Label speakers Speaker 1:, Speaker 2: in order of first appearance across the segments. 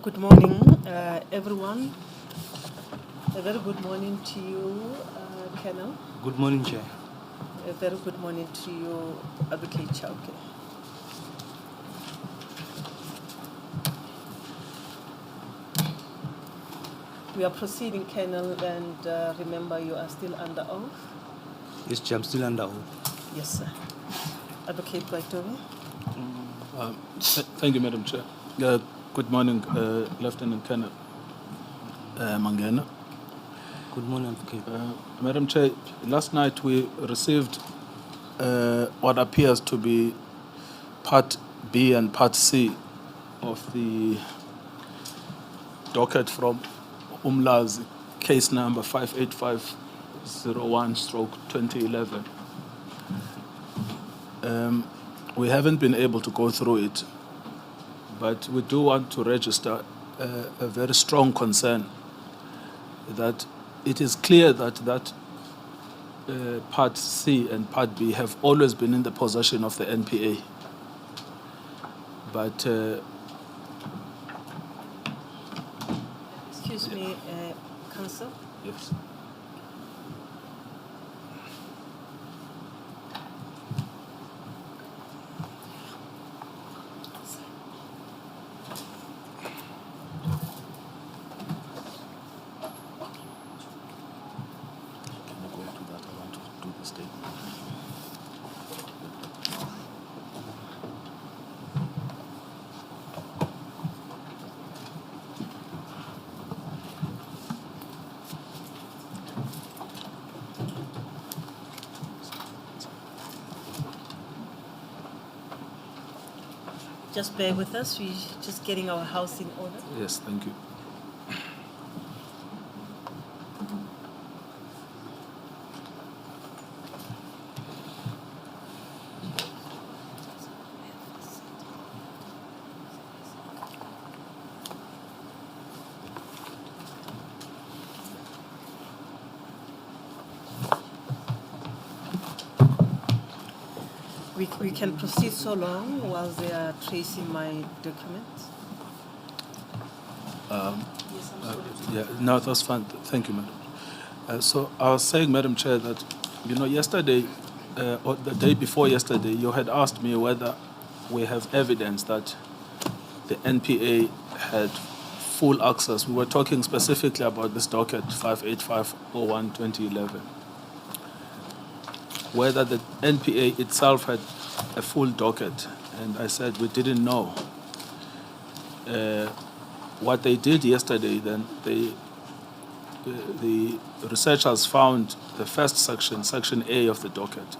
Speaker 1: Good morning, everyone. A very good morning to you, Colonel.
Speaker 2: Good morning, Chair.
Speaker 1: A very good morning to you, Advocate Chauke. We are proceeding, Colonel, and remember you are still under oath.
Speaker 2: Yes, Chair, I'm still under oath.
Speaker 1: Yes, sir. Advocate Kwaitobi.
Speaker 3: Thank you, Madam Chair. Good morning, Lieutenant Colonel Mangena.
Speaker 2: Good morning, Advocate.
Speaker 3: Madam Chair, last night we received what appears to be Part B and Part C of the docket from Umlazi, case number 58501/2011. We haven't been able to go through it, but we do want to register a very strong concern that it is clear that Part C and Part B have always been in the possession of the NPA. But
Speaker 1: Excuse me, Council.
Speaker 3: yes. Can you go to that? I want to do the statement.
Speaker 1: Just bear with us. We're just getting our house in order.
Speaker 3: Yes, thank you.
Speaker 1: We can proceed so long while they are tracing my documents. Yes, I'm sorry.
Speaker 3: Yeah, no, that's fine. Thank you, Madam. So I was saying, Madam Chair, that, yesterday, or the day before yesterday, you had asked me whether we have evidence that the NPA had full access. We were talking specifically about this docket 58501/2011, whether the NPA itself had a full docket, and I said we didn't know. What they did yesterday, then the researchers found the first section, Section A of the docket,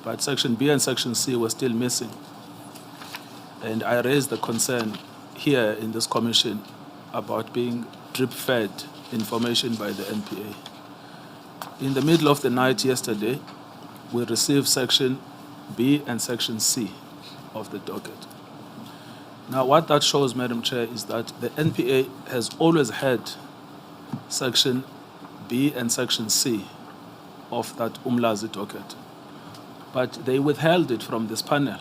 Speaker 3: but Section B and Section C were still missing. And I raised the concern here in this commission about being drip-fed information by the NPA. In the middle of the night yesterday, we received Section B and Section C of the docket. Now, what that shows, Madam Chair, is that the NPA has always had Section B and Section C of that Umlazi docket, but they withheld it from this panel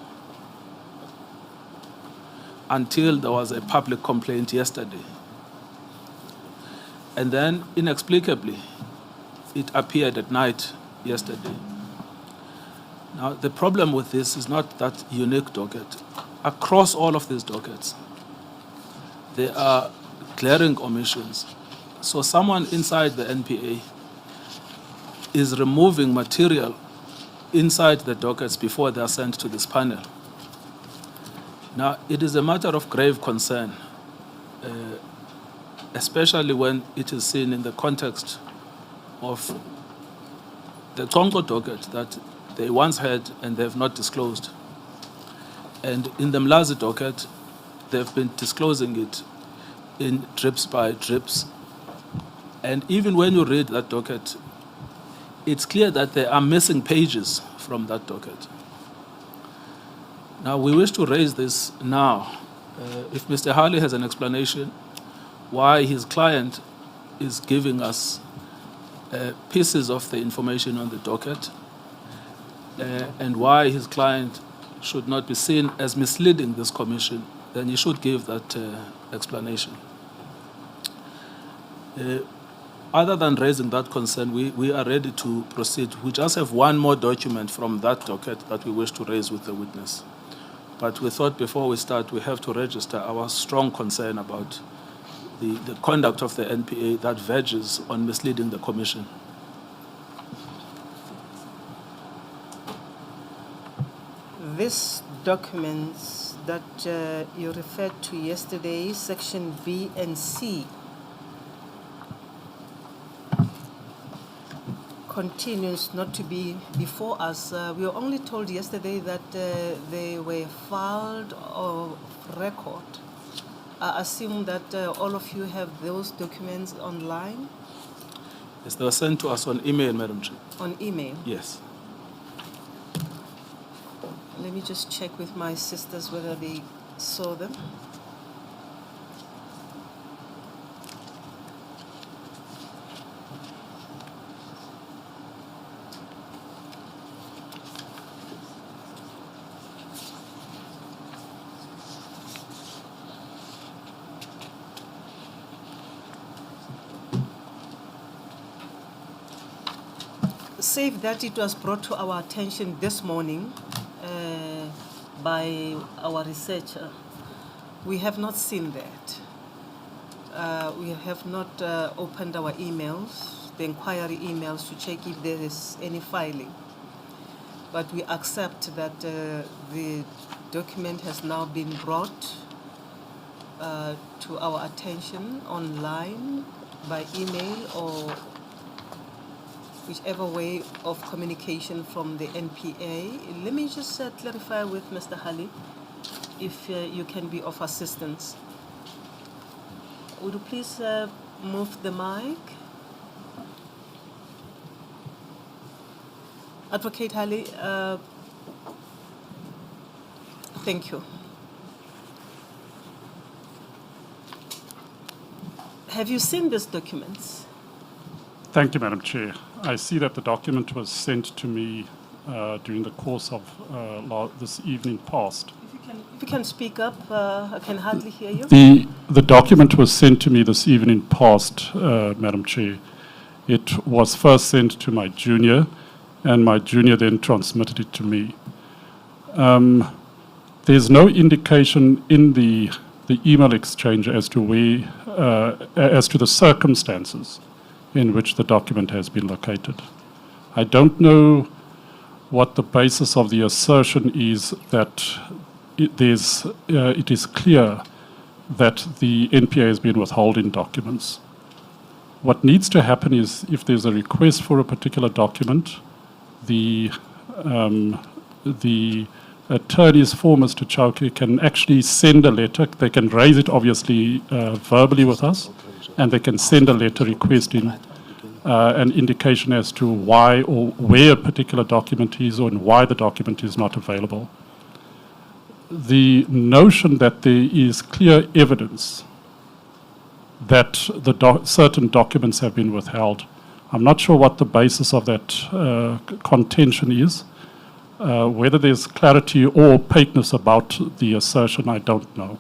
Speaker 3: until there was a public complaint yesterday. And then, inexplicably, it appeared at night yesterday. Now, the problem with this is not that unique docket. Across all of these dockets, there are glaring omissions. So someone inside the NPA is removing material inside the dockets before they are sent to this panel. Now, it is a matter of grave concern, especially when it is seen in the context of the Congo docket that they once had and they have not disclosed. And in the Mlazi docket, they've been disclosing it in drips by drips. And even when you read that docket, it's clear that there are missing pages from that docket. Now, we wish to raise this now. If Mr. Harley has an explanation why his client is giving us pieces of the information on the docket, and why his client should not be seen as misleading this commission then you should give that explanation. Other than raising that concern, we are ready to proceed. We just have one more document from that docket that we wish to raise with the witness. But we thought before we start, we have to register our strong concern about the conduct of the NPA that verges on misleading the Commission.
Speaker 1: These documents that you referred to yesterday, section B and C, continues not to be before us. We were only told yesterday that they were filed or record. I assume that all of you have those documents online?
Speaker 3: Yes, they were sent to us on email, Madam Chair.
Speaker 1: On email?
Speaker 3: Yes.
Speaker 1: Let me just check with my sisters whether they saw them. Save that it was brought to our attention this morning by our researcher. We have not seen that. We have not opened our emails, the inquiry emails, to check if there is any filing. But we accept that the document has now been brought to our attention online, by email, or whichever way of communication from the NPA. Let me just clarify with Mr. Hali if you can be of assistance. Would you please move the mic? Advocate Hali, thank you. Have you seen these documents?
Speaker 4: Thank you, Madam Chair. I see that the document was sent to me during the course of this evening past.
Speaker 1: If you can speak up, I can hardly hear you.
Speaker 4: The document was sent to me this evening past, Madam Chair. It was first sent to my junior, and my junior then transmitted it to me. There's no indication in the email exchange as to as to the circumstances in which the document has been located. I don't know what the basis of the assertion is that it is clear that the NPA has been withholding documents. What needs to happen is, if there's a request for a particular document, the attorneys for Mr. Chowke can actually send a letter. They can raise it, obviously, verbally with us, and they can send a letter requesting an indication as to why or where a particular document is, or why the document is not available. The notion that there is clear evidence that certain documents have been withheld, I'm not sure what the basis of that contention is. Whether there's clarity or opaqueness about the assertion, I don't know.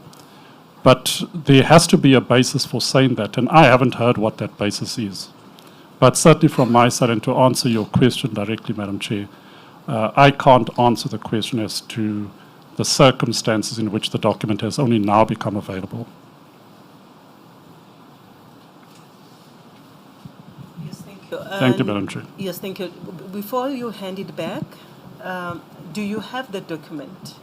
Speaker 4: But there has to be a basis for saying that, and I haven't heard what that basis is. But certainly from my side, and to answer your question directly, Madam Chair, I can't answer the question as to the circumstances in which the document has only now become available.
Speaker 1: Yes, thank you.
Speaker 4: Thank you, Madam Chair.
Speaker 1: Yes, thank you. Before you hand it back, do you have the document?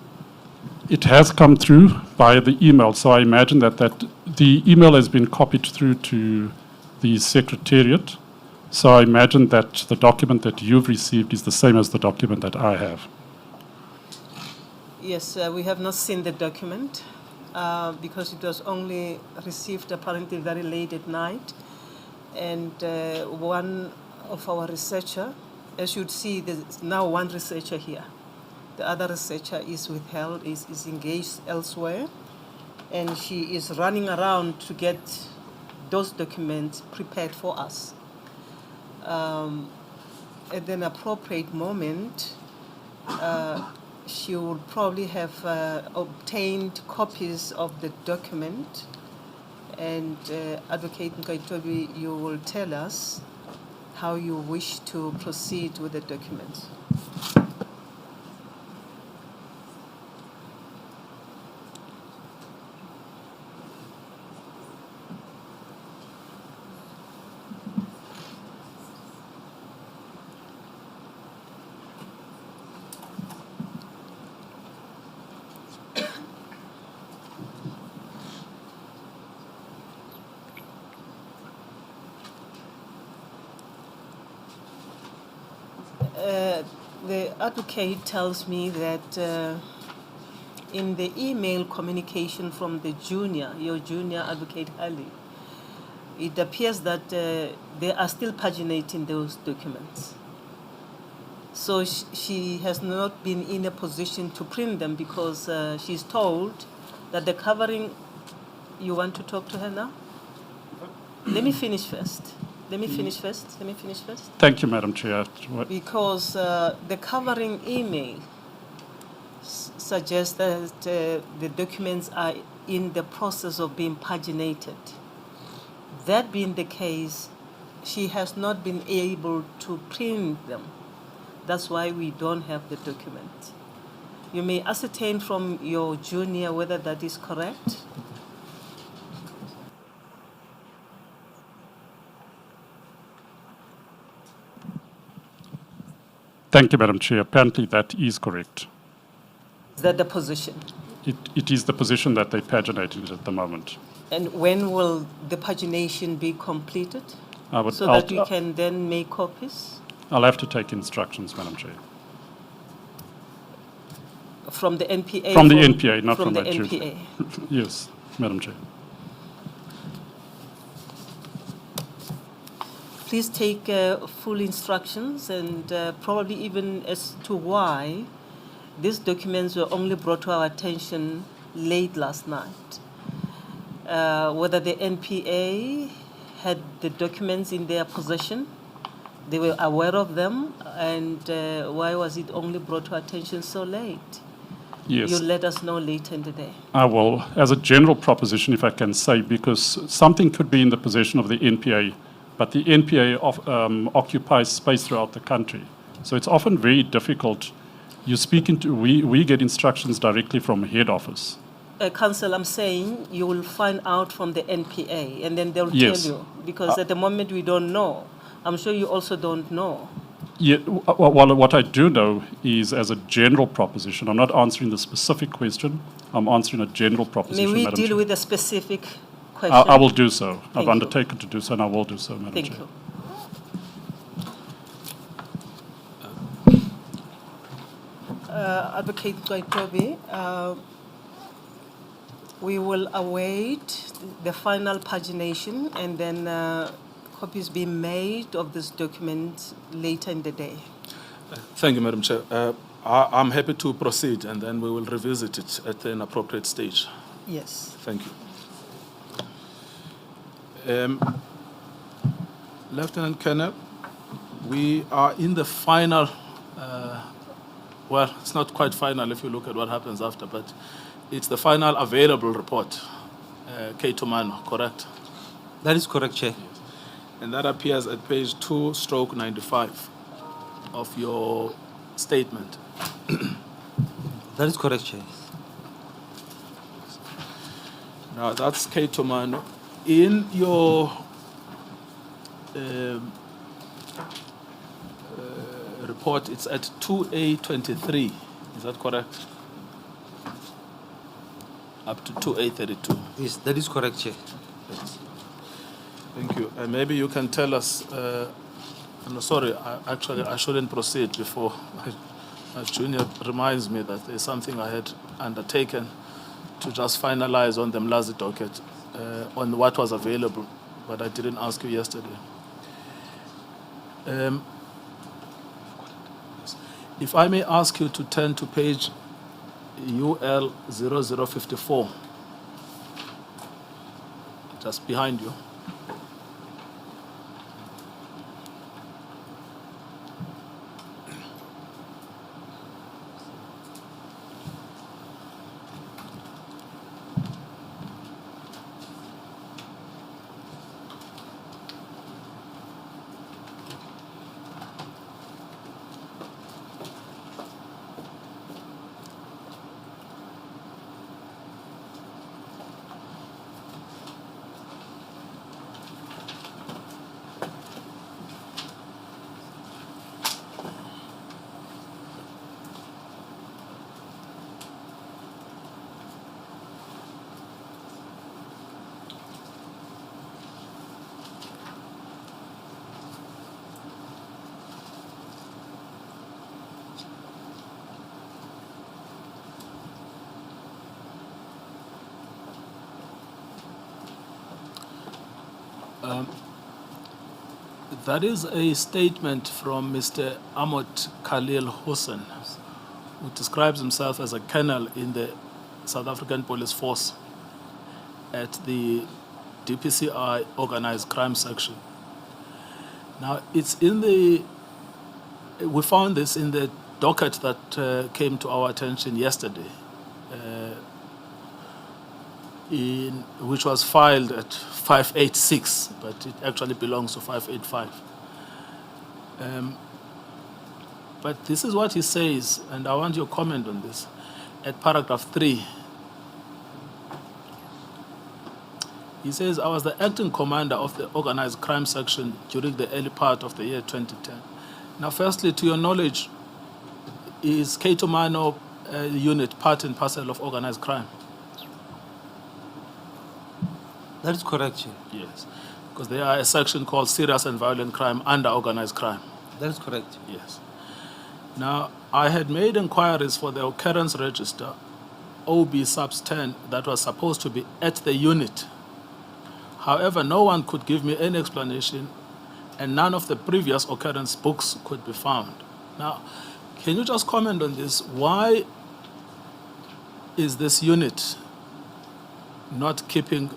Speaker 4: It has come through via the email, so I imagine that the email has been copied through to the Secretariat. So I imagine that the document that you've received is the same as the document that I have.
Speaker 1: Yes, we have not seen the document because it was only received apparently very late at night. And one of our researcher, as you'd see, there's now one researcher here. The other researcher is withheld, is engaged elsewhere, and she is running around to get those documents prepared for us. At an appropriate moment, she would probably have obtained copies of the document, and Advocate Nkabinde, you will tell us how you wish to proceed with the documents. The advocate tells me that in the email communication from your junior advocate Ali, it appears that they are still paginating those documents. So she has not been in a position to print them because she's told that the covering. You want to talk to her now? Let me finish first.
Speaker 4: Thank you, Madam Chair.
Speaker 1: Because the covering email suggests that the documents are in the process of being paginated. That being the case, she has not been able to print them. That's why we don't have the document. You may ascertain from your junior whether that is correct.
Speaker 4: Thank you, Madam Chair. Apparently that is correct.
Speaker 1: Is that the position?
Speaker 4: It is the position that they paginated at the moment.
Speaker 1: And when will the pagination be completed?
Speaker 4: I'll
Speaker 1: that you can then make copies?
Speaker 4: I'll have to take instructions, Madam Chair.
Speaker 1: From the NPA?
Speaker 4: From the NPA, not from
Speaker 1: the
Speaker 4: my
Speaker 1: NPA.
Speaker 4: Yes, Madam Chair.
Speaker 1: Please take full instructions and probably even as to why these documents were only brought to our attention late last night. Whether the NPA had the documents in their possession, they were aware of them, and why was it only brought to attention so late?
Speaker 4: Yes.
Speaker 1: You'll let us know later in the day.
Speaker 4: I will, as a general proposition, if I can say, because something could be in the possession of the NPA, but the NPA occupies space throughout the country. So it's often very difficult. We get instructions directly from head office.
Speaker 1: Council, I'm saying you will find out from the NPA, and then they'll
Speaker 4: Yes.
Speaker 1: tell you, because at the moment we don't know. I'm sure you also don't know.
Speaker 4: Yeah, well, what I do know is, as a general proposition, I'm not answering the specific question, I'm answering a general proposition,
Speaker 1: May we
Speaker 4: Madam
Speaker 1: deal
Speaker 4: Chair.
Speaker 1: with a specific question?
Speaker 4: I will do so.
Speaker 1: Thank
Speaker 4: I've
Speaker 1: you.
Speaker 4: undertaken to do so, and I will do so, Madam
Speaker 1: Thank
Speaker 4: Chair.
Speaker 1: you. Advocate Nkabinde, we will await the final pagination and then copies be made of this document later in the day.
Speaker 3: Thank you, Madam Chair. I'm happy to proceed, and then we will revisit it at an appropriate stage.
Speaker 1: Yes.
Speaker 3: Thank you. Lieutenant Colonel, we are in the final, well, it's not quite final if you look at what happens after, but it's the final available report, K-Tomano, correct?
Speaker 2: That is correct, Chair.
Speaker 3: And that appears at page 2/95 of your statement.
Speaker 2: That is correct, Chair.
Speaker 3: Now, that's K-Tomano. In your report, it's at 2A23. Is that correct? Up to 2A32.
Speaker 2: Yes, that is correct, Chair.
Speaker 3: Yes. Thank you. And maybe you can tell us, I'm sorry, I shouldn't proceed before. My junior reminds me that there's something I had undertaken to just finalize on the Mlazi docket on what was available, but I didn't ask you yesterday. If I may ask you to turn to page UL 0054, just behind you. That is a statement from Mr. Ahmad Khalil Hussein, who describes himself as a colonel in the South African Police Force at the DPCI Organized Crime Section. Now, we found this in the docket that came to our attention yesterday, which was filed at 586, but it actually belongs to 585. But this is what he says, and I want your comment on this. At paragraph 3, he says, I was the acting commander of the organized crime section during the early part of the year 2010. Now, firstly, to your knowledge, is Cato Minor unit part and parcel of organized crime?
Speaker 2: That is correct, Chair.
Speaker 3: Yes, because there are a section called serious and violent crime under organized crime.
Speaker 2: That is correct.
Speaker 3: Yes. Now, I had made inquiries for the occurrence register, OB subs 10, that was supposed to be at the unit. However, no one could give me any explanation, and none of the previous occurrence books could be found. Now, can you just comment on this? Why is this unit not keeping,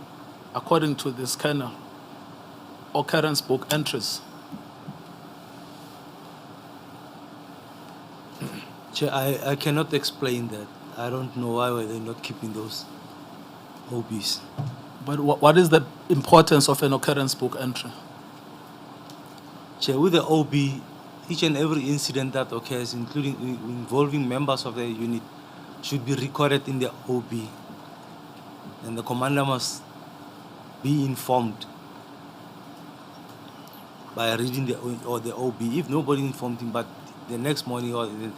Speaker 3: according to this kernel, occurrence book entries?
Speaker 2: Chair, I cannot explain that. I don't know why were they not keeping those OBs.
Speaker 3: But what is the importance of an occurrence book entry?
Speaker 2: Chair, with the OB, each and every incident that occurs, including involving members of the unit, should be recorded in the OB. And the commander must be informed by reading the OB. If nobody informed him, but the next morning or the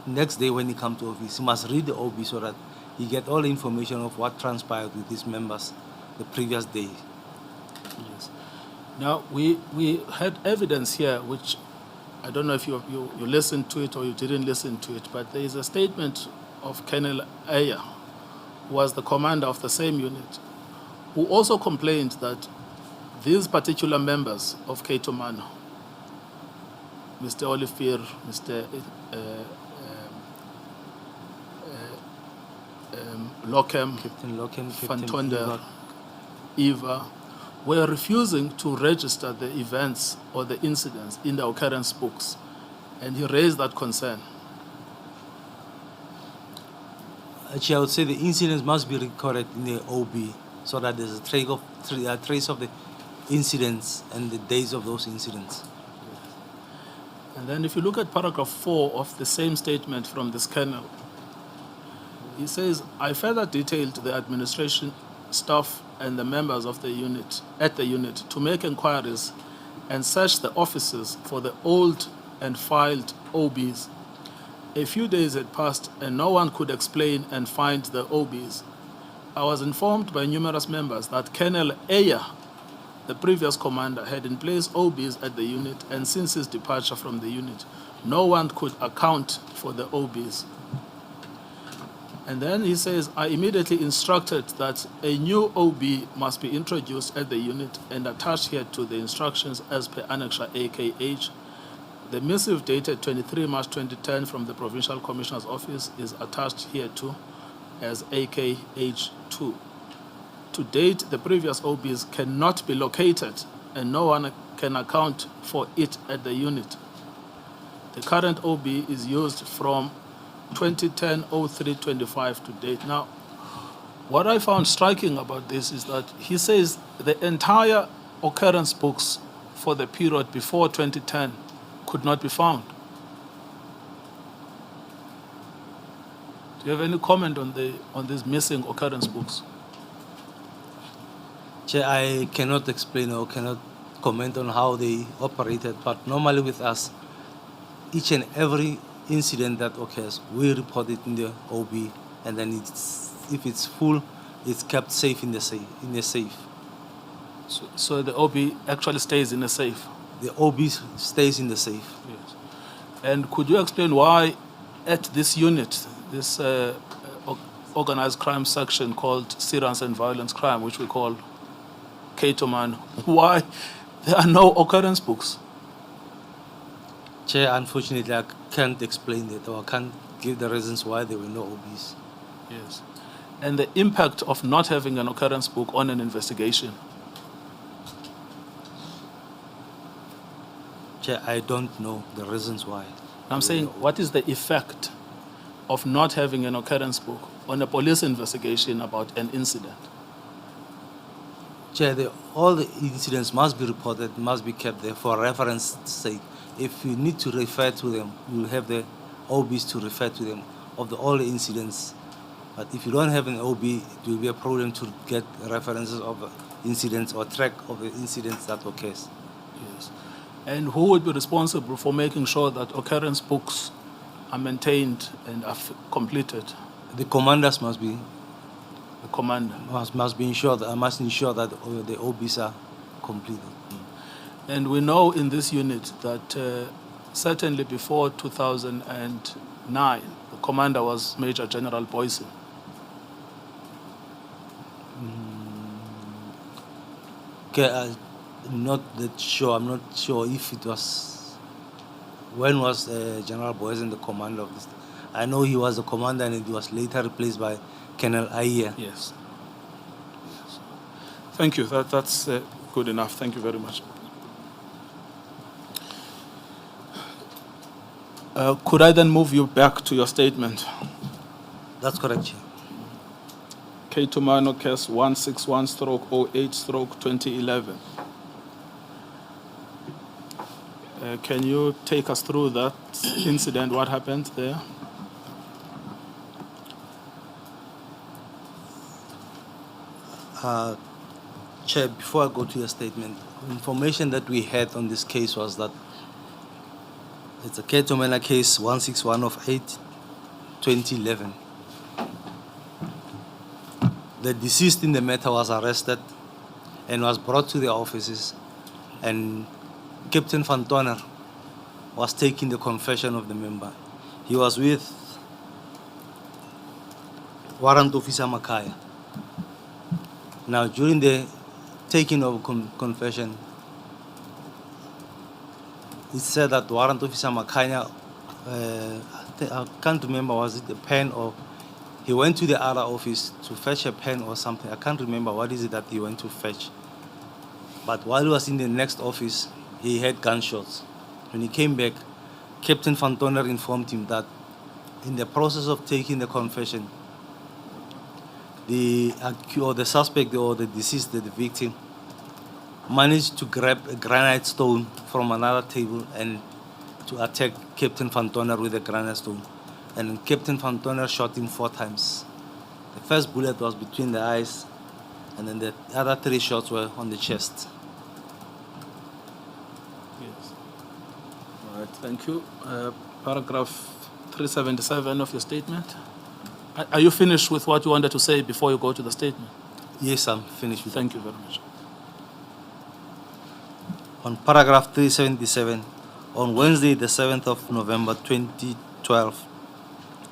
Speaker 2: next day when he comes to office, he must read the OB so that he get all the information of what transpired with his members the previous day.
Speaker 3: Yes. Now, we had evidence here, which I don't know if you listened to it or you didn't listen to it, but there is a statement of Colonel Ayer, who was the commander of the same unit, who also complained that these particular members of Cato Mano, Mr. Olivier, Mr. Lockham,
Speaker 2: Captain Lockham,
Speaker 3: Van
Speaker 2: Captain
Speaker 3: Tonder, Eva, were refusing to register the events or the incidents in the occurrence books, and he raised that concern.
Speaker 2: Actually, I would say the incidents must be recorded in the OB so that there's a trace of the incidents and the days of those incidents.
Speaker 3: And then if you look at paragraph 4 of the same statement from this colonel, he says, I further detailed the administration staff and the members of the unit, at the unit, to make inquiries and search the offices for the old and filed OBs. A few days had passed and no one could explain and find the OBs. I was informed by numerous members that Colonel Ayer, the previous commander, had in place OBs at the unit, and since his departure from the unit, no one could account for the OBs. And then he says, I immediately instructed that a new OB must be introduced at the unit and attached here to the instructions as per Annexure AKH. The missive dated 23 March 2010 from the Provincial Commissioner's Office is attached here too as AKH2. To date, the previous OBs cannot be located and no one can account for it at the unit. The current OB is used from 2010-03-25 to date. Now, what I found striking about this is that he says the entire occurrence books for the period before 2010 could not be found. Do you have any comment on these missing occurrence books?
Speaker 2: Chair, I cannot explain or cannot comment on how they operated, but normally with us, each and every incident that occurs, we report it in the OB, and then if it's full, it's kept safe in the safe.
Speaker 3: So the OB actually stays in the safe?
Speaker 2: The OB stays in the safe.
Speaker 3: Yes. And could you explain why at this unit, this organized crime section called Serious and Violence Crime, which we call Cato Man, why there are no occurrence books?
Speaker 2: Chair, unfortunately, I can't explain that, or I can't give the reasons why there were no OBs.
Speaker 3: Yes. And the impact of not having an occurrence book on an investigation?
Speaker 2: Chair, I don't know the reasons why.
Speaker 3: I'm saying, what is the effect of not having an occurrence book on a police investigation about an incident?
Speaker 2: Chair, all the incidents must be reported, must be kept there for reference sake. If you need to refer to them, you will have the OBs to refer to them of all the incidents. But if you don't have an OB, it will be a problem to get references of incidents or track of the incidents that occurs.
Speaker 3: Yes. And who would be responsible for making sure that occurrence books are maintained and are completed?
Speaker 2: The commanders must be
Speaker 3: The commander.
Speaker 2: must ensure that the OBs are completed.
Speaker 3: And we know in this unit that certainly before 2009, the commander was Major General Boyson.
Speaker 2: Okay, I'm not that sure. I'm not sure if it was. When was General Boysen the commander of this? I know he was the commander, and he was later replaced by Colonel Ayer.
Speaker 3: Yes. Thank you. That's good enough. Thank you very much. Could I then move you back to your statement?
Speaker 2: That's correct, Chair.
Speaker 3: Cato Mano case 161/08/2011. Can you take us through that incident? What happened there?
Speaker 2: Chair, before I go to your statement, information that we had on this case was that it's a Cato Mena case 161/8/2011. The deceased in the matter was arrested and was brought to the offices, and Captain Van Tonner was taking the confession of the member. He was with Warrant Officer Makaya. Now, during the taking of confession, it said that Warrant Officer Makaya, I can't remember, was it a pen or he went to the other office to fetch a pen or something. I can't remember what is it that he went to fetch. But while he was in the next office, he heard gunshots. When he came back, Captain Van Tonner informed him that in the process of taking the confession, the suspect or the deceased, the victim, managed to grab a granite stone from another table and to attack Captain Van Tonner with a granite stone. And Captain Van Tonner shot him 4 times. The first bullet was between the eyes, and then the other 3 shots were on the chest.
Speaker 3: Yes. All right, thank you. Paragraph 377 of your statement. Are you finished with what you wanted to say before you go to the statement?
Speaker 2: Yes, I'm finished with
Speaker 3: Thank you very much.
Speaker 2: On paragraph 377, on Wednesday, the 7th of November 2012,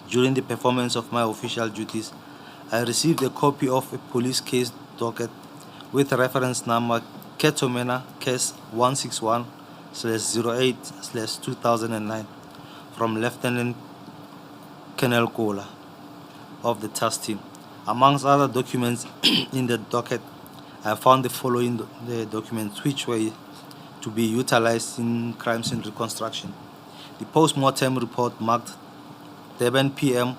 Speaker 2: during the performance of my official duties, I received a copy of a police case docket with reference number Ketomena case 161/08/2009 from Lieutenant Colonel Kola of the task team. Amongst other documents in the docket, I found the following the documents which were to be utilized in crime scene reconstruction. The post-mortem report marked Durban PM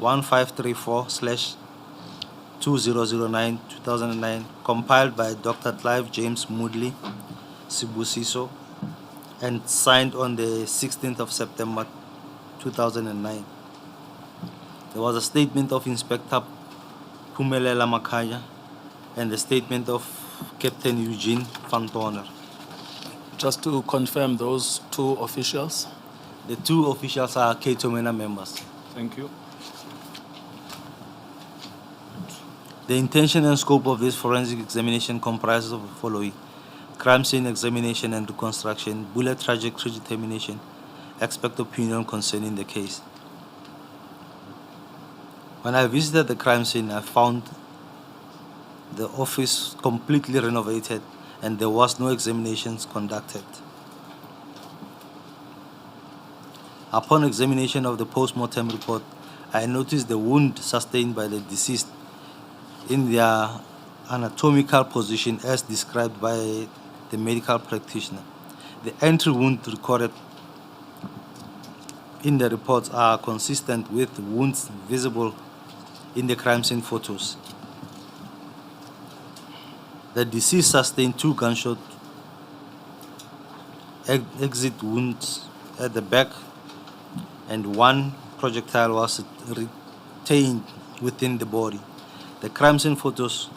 Speaker 2: 1534/2009 compiled by Dr. Clive James Moodley Sibusiso and signed on the 16th of September 2009. There was a statement of Inspector Pumelela Makaya and the statement of Captain Eugene Van Tonner.
Speaker 3: Just to confirm those 2 officials.
Speaker 2: The 2 officials are Ketomena members.
Speaker 3: Thank you.
Speaker 2: The intention and scope of this forensic examination comprises of the following: crime scene examination and reconstruction, bullet trajectory determination, expert opinion concerning the case. When I visited the crime scene, I found the office completely renovated, and there was no examinations conducted. Upon examination of the post-mortem report, I noticed the wound sustained by the deceased in their anatomical position as described by the medical practitioner. The entry wound recorded in the reports are consistent with wounds visible in the crime scene photos. The deceased sustained 2 gunshot exit wounds at the back, and 1 projectile was retained within the body. The crime scene photos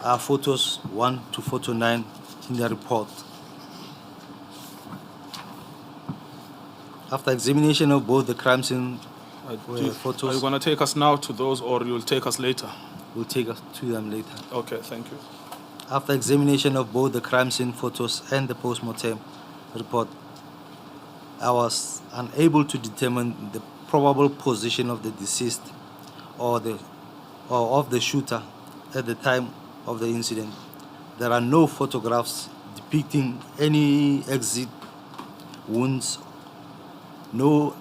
Speaker 2: are photos 1 to photo 9 in the report. After examination of both the crime scene photos,
Speaker 3: Are you going to take us now to those, or you'll take us later?
Speaker 2: we'll take us to them later.
Speaker 3: Okay, thank you.
Speaker 2: After examination of both the crime scene photos and the post-mortem report, I was unable to determine the probable position of the deceased or of the shooter at the time of the incident. There are no photographs depicting any exit wounds, no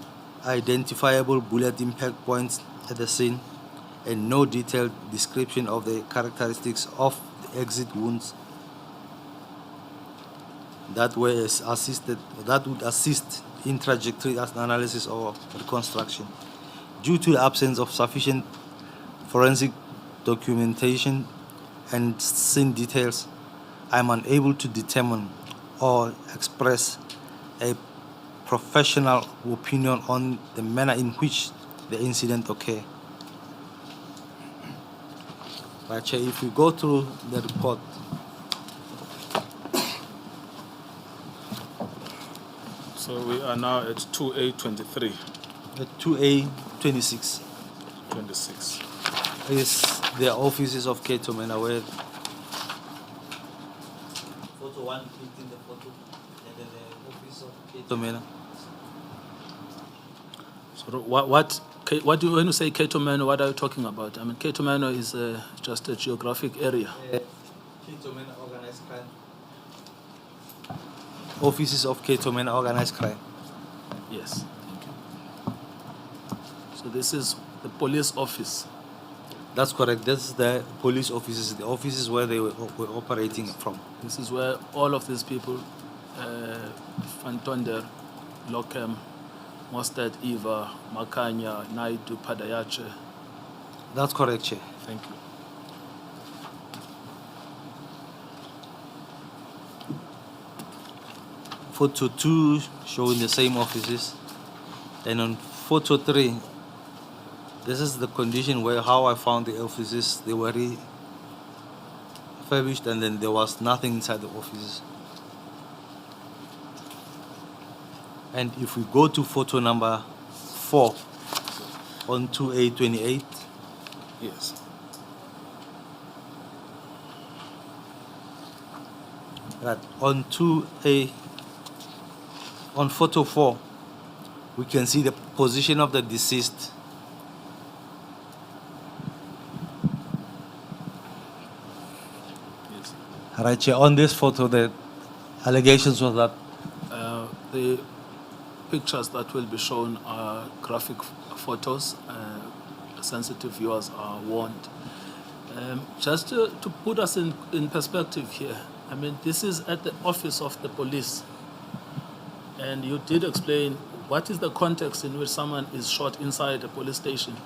Speaker 2: identifiable bullet impact points at the scene, and no detailed description of the characteristics of the exit wounds that would assist in trajectory analysis or reconstruction. Due to the absence of sufficient forensic documentation and scene details, I am unable to determine or express a professional opinion on the manner in which the incident occurred. But if we go through the report,
Speaker 3: So we are now at 2A23,
Speaker 2: the 2A26
Speaker 3: 26.
Speaker 2: is the offices of Ketomena, where photo 1 in the photo, and then the office of Ketomena.
Speaker 3: So what do you, when you say Ketomeno, what are you talking about? I mean, Ketomeno is just a geographic area.
Speaker 2: Ketomena organized crime. Offices of Ketomena organized crime.
Speaker 3: Yes, thank you. So this is the police office.
Speaker 2: That's correct. This is the police offices, the offices where they were operating from.
Speaker 3: This is where all of these people, Fantonder, Lockham, Mostert, Eva, Makanya, Naidu, Padayache.
Speaker 2: That's correct, Chair.
Speaker 3: Thank you.
Speaker 2: Photo 2 showing the same offices, and on photo 3, this is the condition where how I found the offices. They were refurbished, and then there was nothing inside the offices. And if we go to photo number 4 on 2A28,
Speaker 3: Yes.
Speaker 2: that on 2A, on photo 4, we can see the position of the deceased.
Speaker 3: Yes.
Speaker 2: Right, Chair, on this photo, the allegations was that
Speaker 3: The pictures that will be shown are graphic photos. Sensitive viewers are warned. Just to put us in perspective here, I mean, this is at the office of the police. And you did explain what is the context in which someone is shot inside a police station.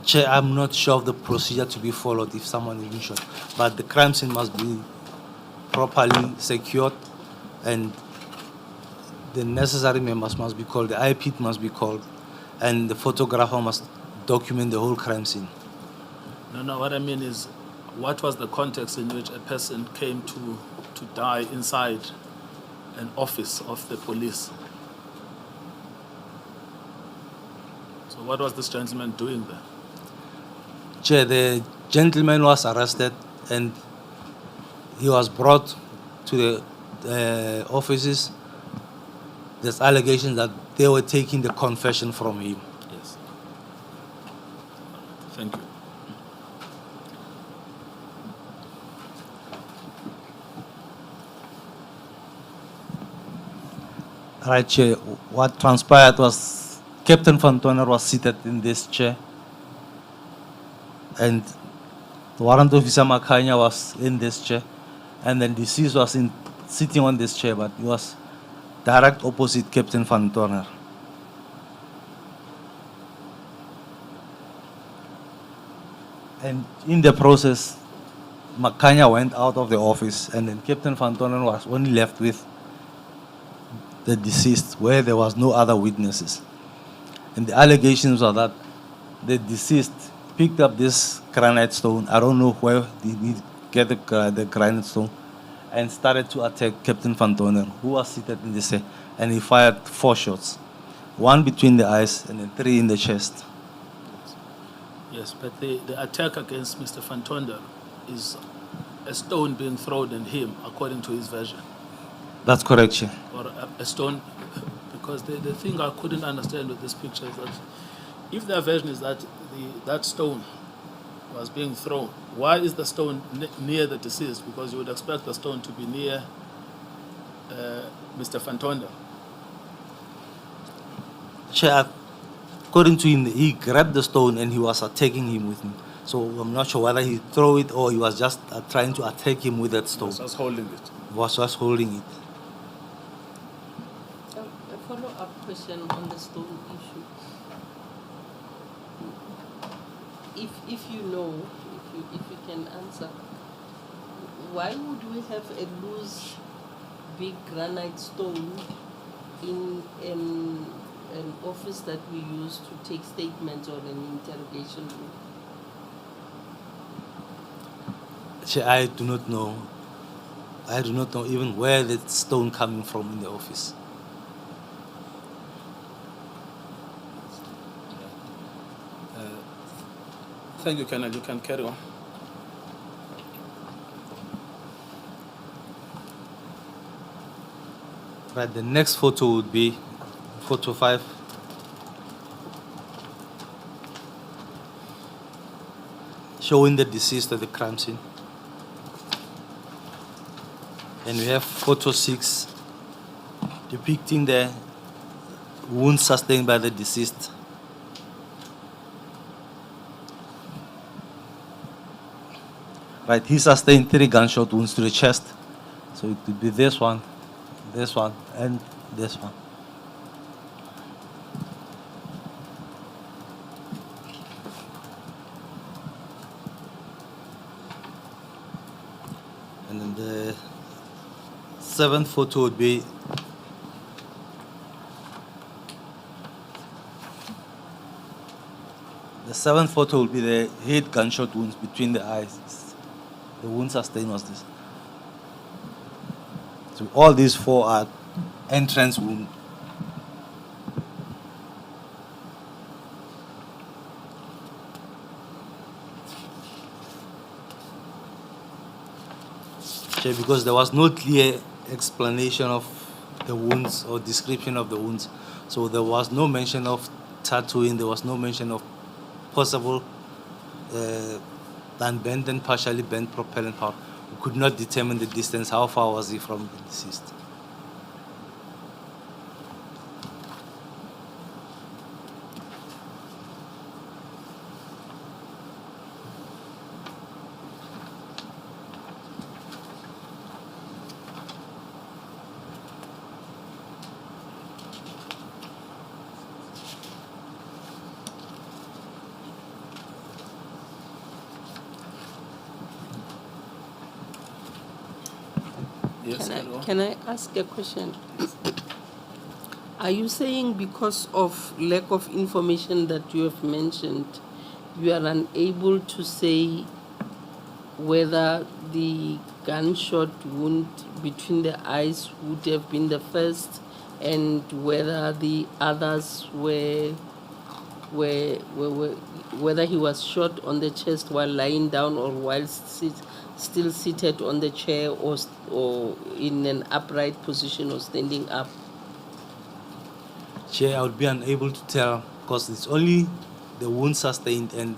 Speaker 2: Chair, I'm not sure of the procedure to be followed if someone is being shot, but the crime scene must be properly secured, and the necessary members must be called, the IP must be called, and the photographer must document the whole crime scene.
Speaker 3: No, what I mean is, what was the context in which a person came to die inside an office of the police? So what was this gentleman doing there?
Speaker 2: Chair, the gentleman was arrested and he was brought to the offices there's allegations that they were taking the confession from him.
Speaker 3: Yes. Thank you.
Speaker 2: Right, Chair. What transpired was Captain Van Toner was seated in this chair, and Warrant Officer Makanya was in this chair, and then deceased was sitting on this chair, but he was direct opposite Captain Van Toner. And in the process, Makanya went out of the office, and then Captain Van Toner was only left with the deceased, where there was no other witnesses. And the allegations are that the deceased picked up this granite stone. I don't know where did he get the granite stone, and started to attack Captain Van Toner, who was seated in the chair, and he fired 4 shots, 1 between the eyes and then 3 in the chest.
Speaker 3: Yes, but the attack against Mr. Van Tonder is a stone being thrown at him, according to his version.
Speaker 2: That's correct, Chair.
Speaker 3: Or a stone, because the thing I couldn't understand with this picture is that if their version is that that stone was being thrown, why is the stone near the deceased? Because you would expect the stone to be near Mr. Van Tonder.
Speaker 2: Chair, according to him, he grabbed the stone and he was attacking him with it. So I'm not sure whether he threw it or he was just trying to attack him with that stone.
Speaker 3: He was holding it.
Speaker 2: He was just holding it.
Speaker 5: A follow-up question on the stone issue. If you know, if you can answer, why would we have a loose, big granite stone in an office that we use to take statements or an interrogation room?
Speaker 2: Chair, I do not know. I do not know even where the stone coming from in the office.
Speaker 3: Thank you, Kenneth. You can carry on.
Speaker 2: Right, the next photo would be photo 5. Showing the deceased at the crime scene. And we have photo 6 depicting the wounds sustained by the deceased. Right, he sustained 3 gunshot wounds to the chest. So it could be this one, and this one. And then the 7th photo would be the head gunshot wounds between the eyes. The wound sustained was this. So all these 4 are entrance wounds. Because there was no clear explanation of the wounds or description of the wounds. So there was no mention of tattooing, there was no mention of possible unbent and partially bent propellant power. We could not determine the distance, how far was he from the deceased.
Speaker 3: Yes, hello.
Speaker 5: Can I ask a question? Are you saying because of lack of information that you have mentioned, you are unable to say whether the gunshot wound between the eyes would have been the first and whether the others were whether he was shot on the chest while lying down or while still seated on the chair or in an upright position or standing up?
Speaker 2: Chair, I would be unable to tell because it's only the wound sustained and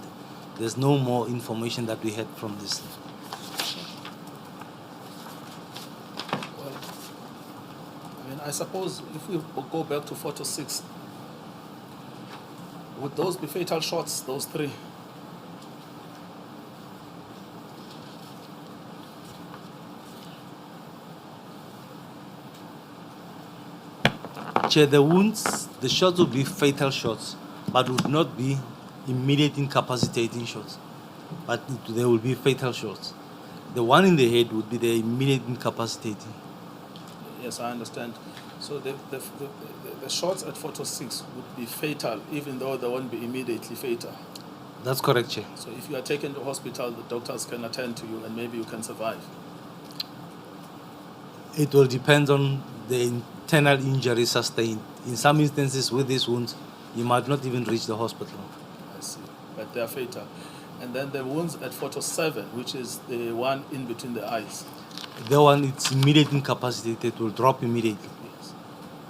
Speaker 2: there's no more information that we had from this.
Speaker 3: Well, I mean, I suppose if we go back to photo 6, would those be fatal shots, those 3?
Speaker 2: Chair, the wounds, the shots would be fatal shots, but would not be immediate incapacitating shots. But they will be fatal shots. The one in the head would be the immediate incapacitating.
Speaker 3: Yes, I understand. So the shots at photo 6 would be fatal, even though they won't be immediately fatal.
Speaker 2: That's correct, Chair.
Speaker 3: So if you are taken to hospital, the doctors can attend to you and maybe you can survive.
Speaker 2: It will depend on the internal injury sustained. In some instances with these wounds, you might not even reach the hospital.
Speaker 3: I see. But they are fatal. And then the wounds at photo 7, which is the one in between the eyes.
Speaker 2: The one it's immediately incapacitated will drop immediately.
Speaker 3: Yes.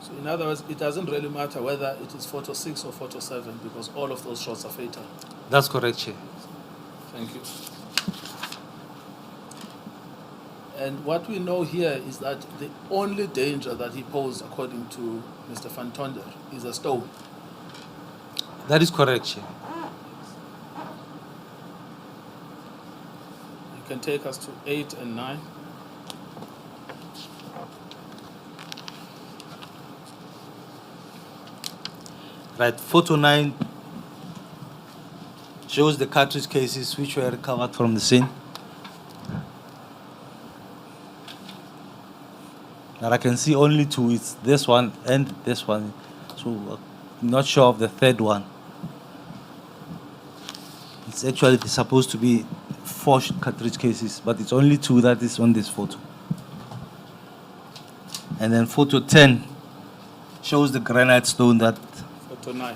Speaker 3: So in other words, it doesn't really matter whether it is photo 6 or photo 7 because all of those shots are fatal.
Speaker 2: That's correct, Chair.
Speaker 3: Thank you. And what we know here is that the only danger that he posed, according to Mr. Van Tonder, is a stone.
Speaker 2: That is correct, Chair.
Speaker 3: You can take us to 8 and 9.
Speaker 2: Right, photo 9 shows the cartridge cases which were recovered from the scene. And I can see only 2. It's this one and this one. So I'm not sure of the third one. It's actually supposed to be 4 cartridge cases, but it's only 2 that is on this photo. And then photo 10 shows the granite stone that...
Speaker 3: Photo 9.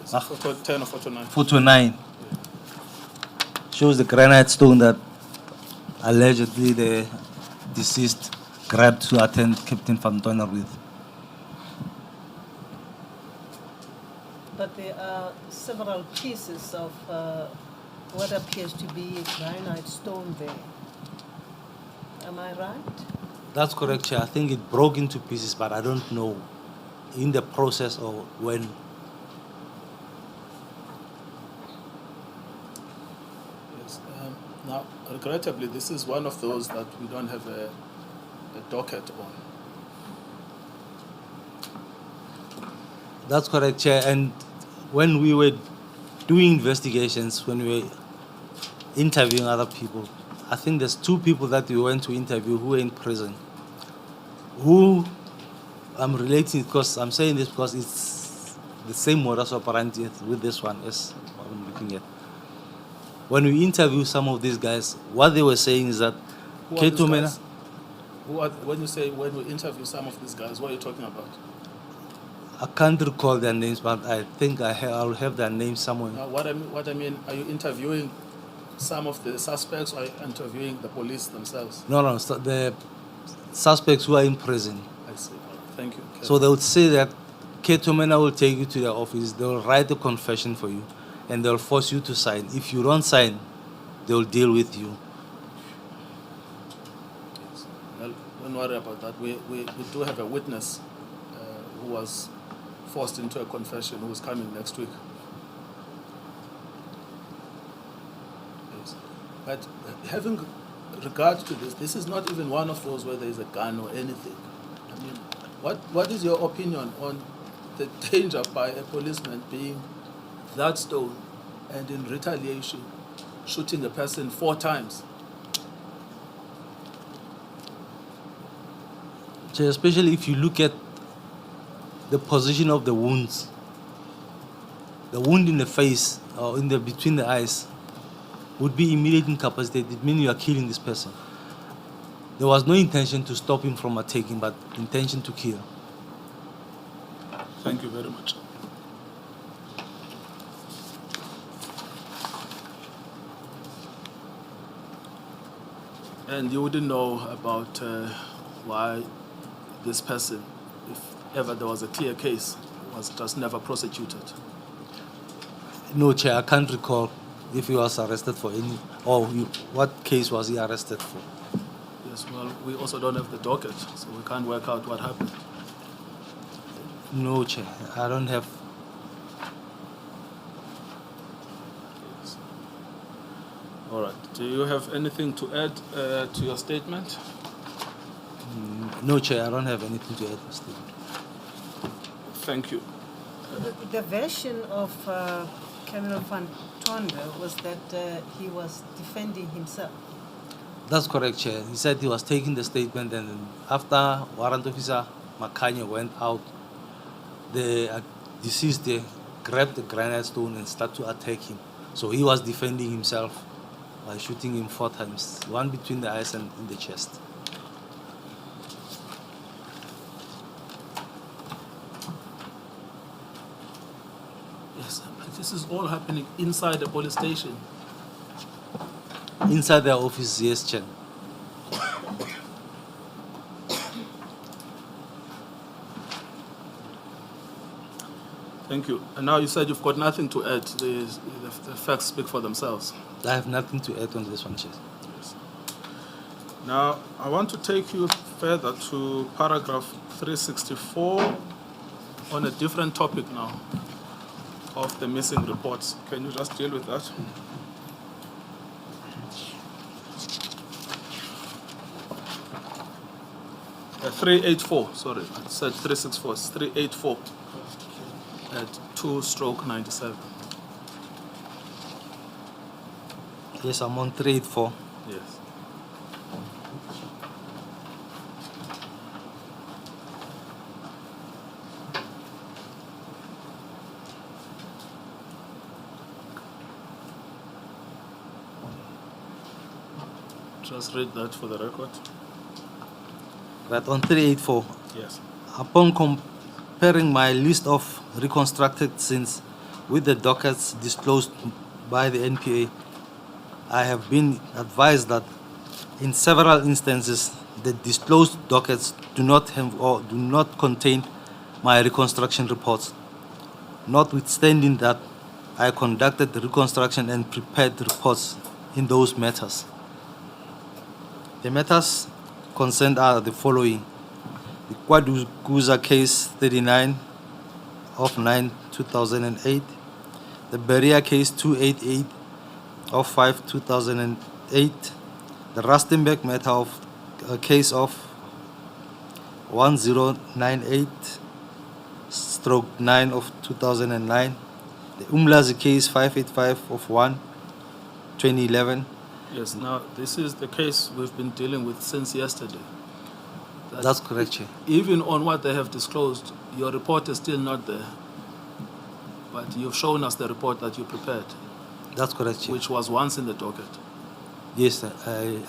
Speaker 3: Is it photo 10 or photo 9?
Speaker 2: Photo 9 shows the granite stone that allegedly the deceased grabbed to attend Captain Van Tonder with.
Speaker 1: But there are several pieces of what appears to be granite stone there. Am I right?
Speaker 2: That's correct, Chair. I think it broke into pieces, but I don't know in the process or when.
Speaker 3: Yes. Now, regrettably, this is one of those that we don't have a docket on.
Speaker 2: That's correct, Chair. And when we were doing investigations, when we were interviewing other people, I think there's 2 people that we went to interview who were in prison. Who I'm relating, because I'm saying this because it's the same modus operandi with this one as what I'm looking at. When we interview some of these guys, what they were saying is that
Speaker 3: Who are these
Speaker 2: Keto Mena,
Speaker 3: guys? When you say when we interview some of these guys, what are you talking about?
Speaker 2: I can't recall their names, but I think I'll have their names somewhere.
Speaker 3: Now, what I mean, are you interviewing some of the suspects or are you interviewing the police themselves?
Speaker 2: No, so the suspects who are in prison.
Speaker 3: I see. Thank you.
Speaker 2: So they would say that Keto Mena will take you to their office, they'll write a confession for you, and they'll force you to sign. If you don't sign, they'll deal with you.
Speaker 3: Yes. Well, don't worry about that. We do have a witness who was forced into a confession who is coming next week. Yes. But having regard to this is not even one of those where there is a gun or anything. I mean, what is your opinion on the danger by a policeman being that stone and in retaliation shooting a person 4 times?
Speaker 2: So especially if you look at the position of the wounds, the wound in the face or in the between the eyes would be immediately incapacitated, meaning you are killing this person. There was no intention to stop him from attacking, but intention to kill.
Speaker 3: Thank you very much. And you wouldn't know about why this person, if whenever there was a clear case, was just never prosecuted.
Speaker 2: No, Chair, I can't recall if he was arrested for any, or what case was he arrested for.
Speaker 3: Yes, well, we also don't have the docket, so we can't work out what happened.
Speaker 2: No, Chair, I don't have.
Speaker 3: Yes. All right. Do you have anything to add to your statement?
Speaker 2: No, Chair, I don't have anything to add. Still.
Speaker 3: Thank you.
Speaker 1: The version of Colonel Van Tonder was that he was defending himself.
Speaker 2: That's correct, Chair. He said he was taking the statement, and after Warrant Officer Makanya went out, the deceased grabbed the granite stone and started to attack him. So he was defending himself by shooting him 4 times, one between the eyes and in the chest.
Speaker 3: Yes, but this is all happening inside the police station.
Speaker 2: Inside their office, yes, Chair.
Speaker 3: Thank you. And now you said you've got nothing to add. The facts speak for themselves.
Speaker 2: I have nothing to add on this one, Chair.
Speaker 3: Yes. Now, I want to take you further to paragraph 364 on a different topic now of the missing reports. Can you just deal with that? Uh, 384, sorry, I said 364, it's 384 at 2/97.
Speaker 2: Yes, I'm on 384.
Speaker 3: Yes. Just read that for the record.
Speaker 2: But on 384,
Speaker 3: Yes.
Speaker 2: upon comparing my list of reconstructed scenes with the dockets disclosed by the NPA, I have been advised that in several instances the disclosed dockets do not have or do not contain my reconstruction reports. Notwithstanding that, I conducted the reconstruction and prepared reports in those matters. The matters concerned are the following: the Kwadukuza case 39 of 9/2008, the Beria case 288 of 5/2008, the Rustenburg matter of case of 1098/9 of 2009, the Umlazi case 585 of 1/2011.
Speaker 3: Yes, now this is the case we've been dealing with since yesterday.
Speaker 2: That's correct, Chair.
Speaker 3: Even on what they have disclosed, your report is still not there. But you've shown us the report that you prepared,
Speaker 2: That's correct, Chair.
Speaker 3: which was once in the docket.
Speaker 2: Yes, sir.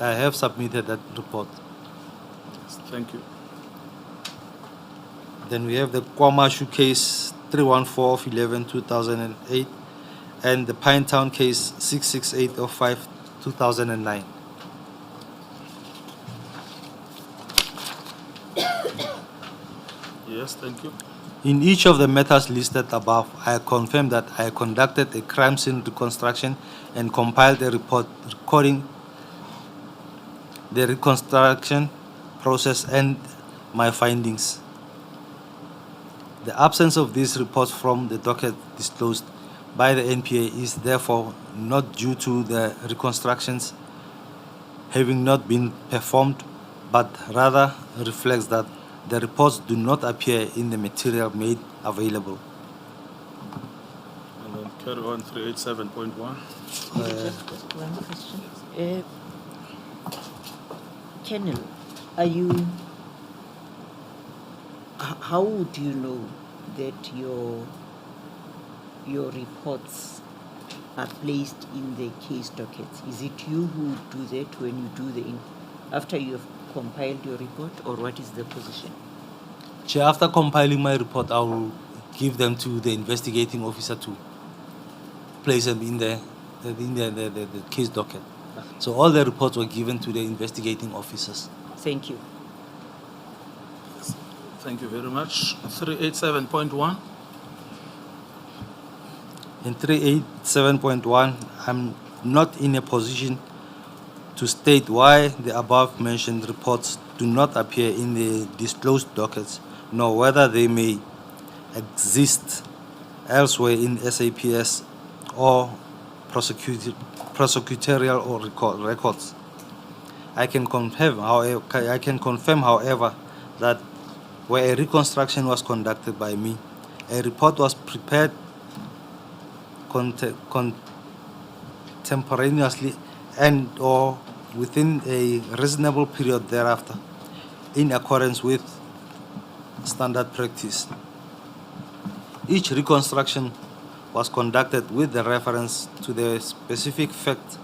Speaker 2: I have submitted that report.
Speaker 3: Yes, thank you.
Speaker 2: Then we have the Kwamashu case 314 of 11/2008 and the Pinetown case 668 of 5/2009.
Speaker 3: Yes, thank you.
Speaker 2: In each of the matters listed above, I confirm that I conducted a crime scene reconstruction and compiled a report recording the reconstruction process and my findings. The absence of these reports from the docket disclosed by the NPA is therefore not due to the reconstructions having not been performed, but rather reflects that the reports do not appear in the material made available.
Speaker 3: And then carry on 387.1.
Speaker 6: Just one question. Colonel, how would you know that your reports are placed in the case dockets? Is it you who do that when you do after you have compiled your report, or what is the position?
Speaker 2: Chair, after compiling my report, I will give them to the investigating officer to place them in the case docket. So all the reports were given to the investigating officers.
Speaker 6: Thank you.
Speaker 3: Thank you very much. 387.1.
Speaker 2: In 387.1, I'm not in a position to state why the above mentioned reports do not appear in the disclosed dockets, nor whether they may exist elsewhere in SAPS or prosecutorial or records. I can confirm, however, that where a reconstruction was conducted by me, a report was prepared contemporaneously and or within a reasonable period thereafter, in accordance with standard practice. Each reconstruction was conducted with the reference to the specific fact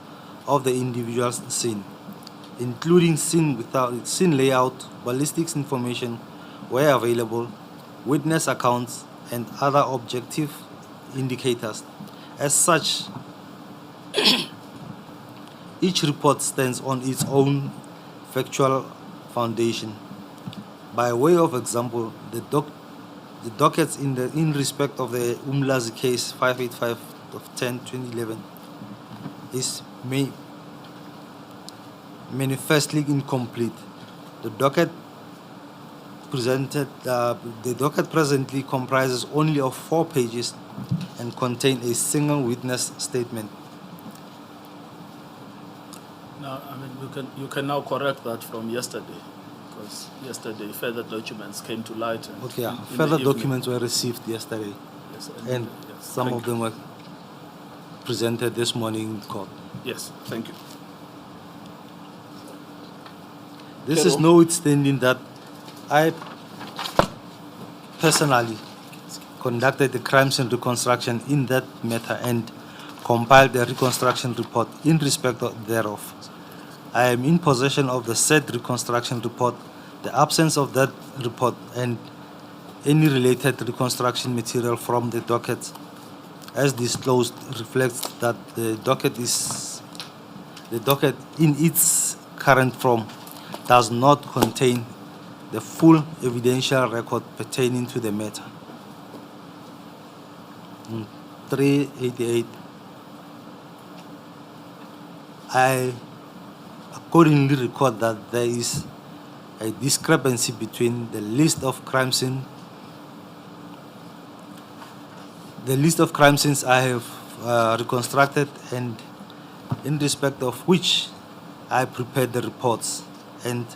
Speaker 2: of the individual's scene, including scene layout, ballistics information where available, witness accounts, and other objective indicators. As such, each report stands on its own factual foundation. By way of example, the dockets in respect of the Umlazi case 585 of 10/2011 is manifestly incomplete. The docket presently comprises only of 4 pages and contains a single witness statement.
Speaker 3: Now, I mean, you can now correct that from yesterday, because yesterday further documents came to light. And
Speaker 2: Okay,
Speaker 3: in
Speaker 2: further
Speaker 3: the evening.
Speaker 2: documents were received yesterday,
Speaker 3: Yes,
Speaker 2: and
Speaker 3: yes,
Speaker 2: some
Speaker 3: thank
Speaker 2: of them were presented this morning in court.
Speaker 3: Yes, thank you.
Speaker 2: This is notwithstanding that I personally conducted the crime scene reconstruction in that matter and compiled a reconstruction report in respect thereof. I am in possession of the said reconstruction report. The absence of that report and any related reconstruction material from the docket as disclosed reflects that the docket in its current form does not contain the full evidential record pertaining to the matter. 388, I accordingly record that there is a discrepancy between the list of crime scenes I have reconstructed and in respect of which I prepared the reports, and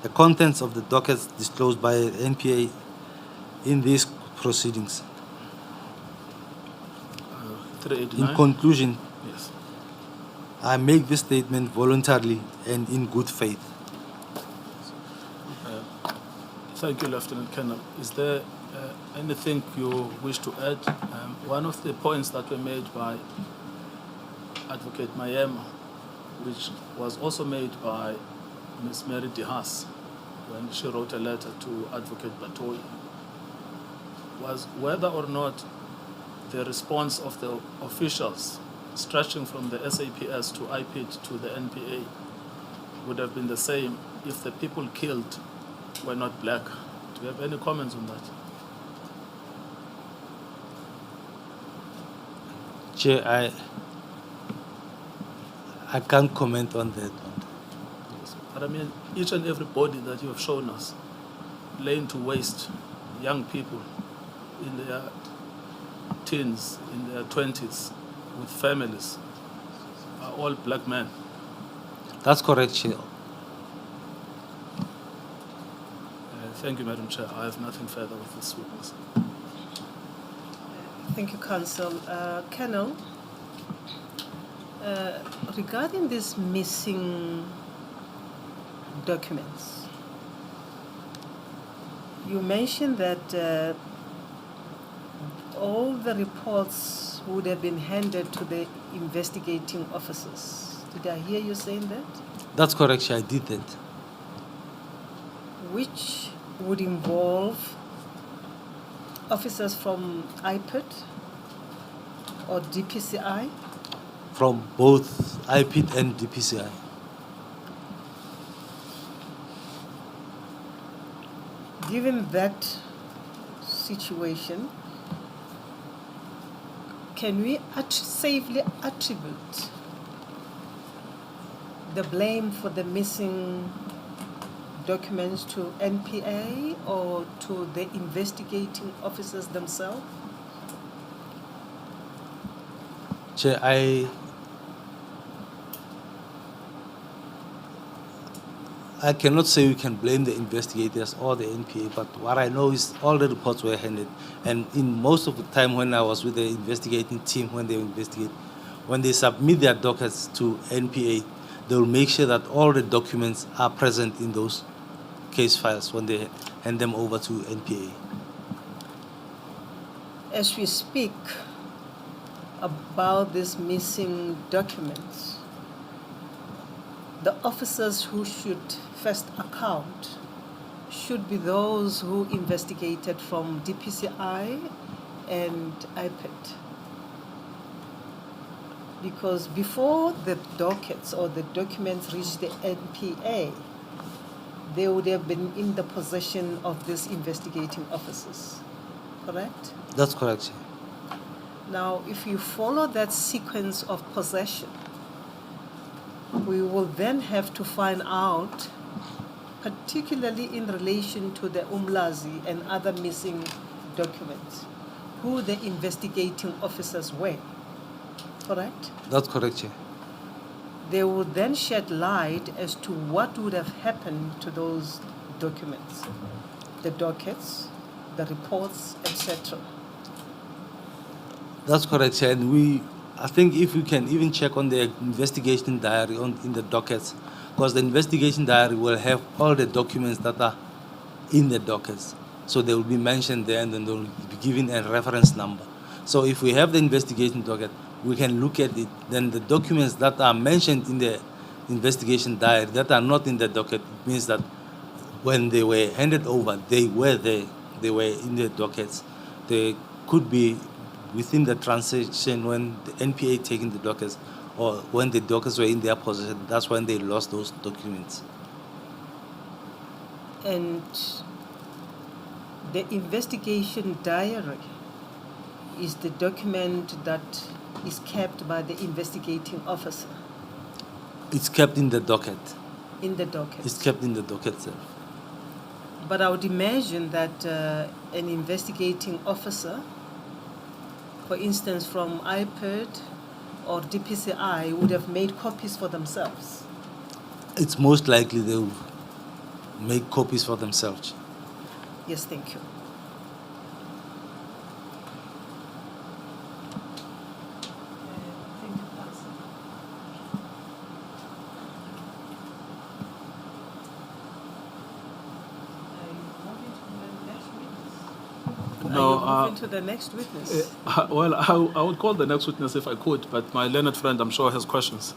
Speaker 2: the contents of the dockets disclosed by NPA in these proceedings.
Speaker 3: 389.
Speaker 2: In conclusion,
Speaker 3: Yes.
Speaker 2: I make this statement voluntarily and in good faith.
Speaker 3: Thank you, Lieutenant Colonel. Is there anything you wish to add? One of the points that were made by Advocate Mayema, which was also made by Ms. Mary DeHaas when she wrote a letter to Advocate Batoyi, was whether or not the response of the officials stretching from the SAPS to IPID to the NPA would have been the same if the people killed were not black. Do you have any comments on that?
Speaker 2: Chair, I can't comment on that one.
Speaker 3: But I mean, each and every body that you have shown us, laying to waste, young people in their teens, in their 20s, with families, are all black men.
Speaker 2: That's correct, Chair.
Speaker 3: Thank you, Madam Chair. I have nothing further with this witness.
Speaker 1: Thank you, Counsel. Colonel, regarding these missing documents, you mentioned that all the reports would have been handed to the investigating officers. Did I hear you saying that?
Speaker 2: That's correct, Chair. I did that.
Speaker 1: Which would involve officers from IPID or DPCI?
Speaker 2: From both IPID and DPCI.
Speaker 1: given that situation, can we safely attribute the blame for the missing documents to NPA or to the investigating officers themselves?
Speaker 2: Chair, I cannot say we can blame the investigators or the NPA, but what I know is all the reports were handed. And in most of the time when I was with the investigating team, when they investigate, when they submit their dockets to NPA, they will make sure that all the documents are present in those case files when they hand them over to NPA.
Speaker 1: As we speak about these missing documents, the officers who should first account should be those who investigated from DPCI and IPED. Because before the dockets or the documents reach the NPA, they would have been in the possession of these investigating officers, correct?
Speaker 2: That's correct, Chair.
Speaker 1: Now, if you follow that sequence of possession, we will then have to find out, particularly in relation to the Umlazi and other missing documents, who the investigating officers were, correct?
Speaker 2: That's correct, Chair.
Speaker 1: They would then shed light as to what would have happened to those documents, the dockets, the reports, etc.
Speaker 2: That's correct, Chair. And I think if we can even check on the investigation diary in the dockets, because the investigation diary will have all the documents that are in the dockets. So they will be mentioned there and then they will be given a reference number. So if we have the investigation docket, we can look at it. Then the documents that are mentioned in the investigation diary that are not in the docket, it means that when they were handed over, they were there. They were in the dockets. They could be within the transition when the NPA taking the dockets or when the dockets were in their possession. That's when they lost those documents.
Speaker 1: And the investigation diary is the document that is kept by the investigating officer
Speaker 2: It's kept in the docket.
Speaker 1: in the docket.
Speaker 2: It's kept in the docket itself.
Speaker 1: But I would imagine that an investigating officer, for instance, from IPED or DPCI, would have made copies for themselves.
Speaker 2: It's most likely they will make copies for themselves.
Speaker 1: Yes, thank you.
Speaker 3: No,
Speaker 1: Are you moving to the next witness?
Speaker 3: well, I would call the next witness if I could, but my learned friend, I'm sure, has questions.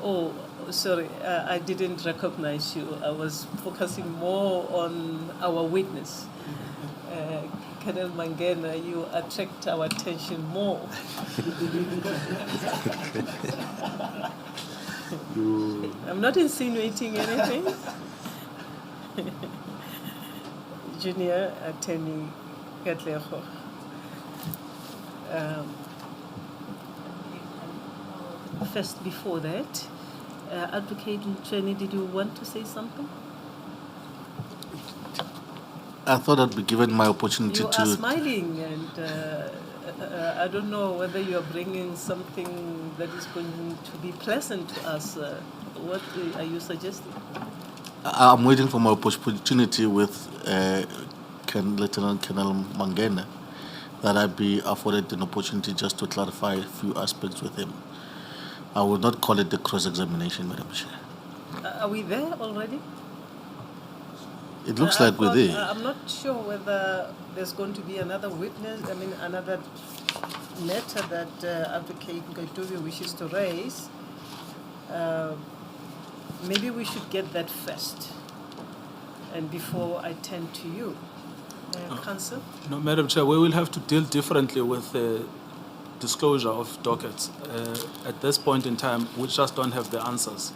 Speaker 1: Oh, sorry, I didn't recognize you. I was focusing more on our witness. Colonel Mangena, you attract our attention more. I'm not insinuating anything. Junior Attorney Katlego. First, before that, Advocate Mchweni, did you want to say something?
Speaker 7: I thought I'd be given my opportunity
Speaker 1: You are
Speaker 7: to.
Speaker 1: smiling, and I don't know whether you are bringing something that is going to be pleasant to us. What are you suggesting?
Speaker 7: I'm waiting for my opportunity with Lieutenant Colonel Mangena, that I be afforded an opportunity just to clarify a few aspects with him. I would not call it the cross-examination, Madam Chair.
Speaker 1: Are we there already?
Speaker 7: It looks like we're there.
Speaker 1: I'm not sure whether there's going to be another witness, another matter that Advocate Nkabinde wishes to raise. Maybe we should get that first, and before I turn to you. Counsel?
Speaker 3: No, Madam Chair, we will have to deal differently with the disclosure of dockets. At this point in time, we just don't have the answers.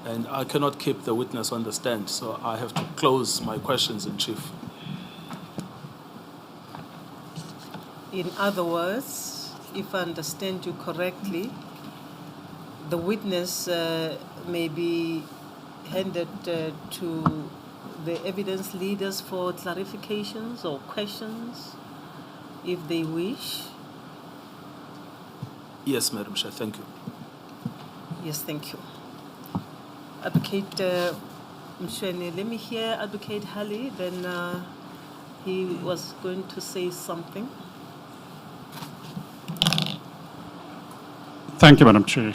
Speaker 3: And I cannot keep the witness on the stand, so I have to close my questions in chief.
Speaker 1: In other words, if I understand you correctly, the witness may be handed to the evidence leaders for clarifications or questions if they wish.
Speaker 3: Yes, Madam Chair, thank you.
Speaker 1: Yes, thank you. Advocate Mshweni, let me hear Advocate Hali, then he was going to say something.
Speaker 4: Thank you, Madam Chair.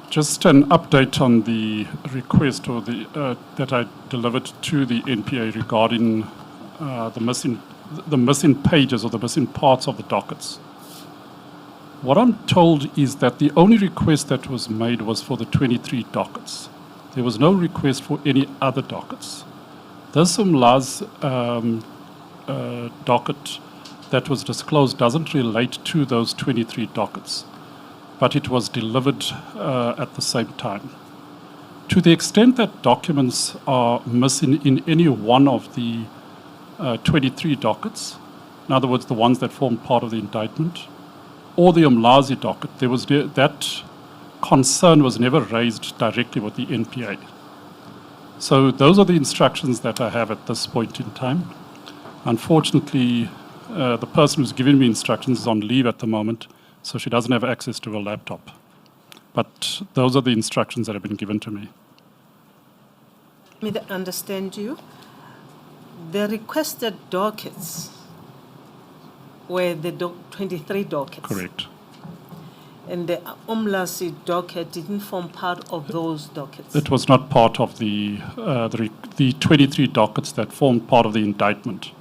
Speaker 4: Just an update on the request or that I delivered to the NPA regarding the missing pages or the missing parts of the dockets. What I'm told is that the only request that was made was for the 23 dockets. There was no request for any other dockets. This Umla's docket that was disclosed doesn't relate to those 23 dockets, but it was delivered at the same time. To the extent that documents are missing in any one of the 23 dockets, in other words, the ones that form part of the indictment, or the Umlazi docket, that concern was never raised directly with the NPA. So those are the instructions that I have at this point in time. Unfortunately, the person who's giving me instructions is on leave at the moment, so she doesn't have access to a laptop. But those are the instructions that have been given to me.
Speaker 1: Let me understand you. The requested dockets were the 23 dockets.
Speaker 4: Correct.
Speaker 1: And the Umlasi docket didn't form part of those dockets.
Speaker 4: It was not part of the 23 dockets that formed part of the indictment.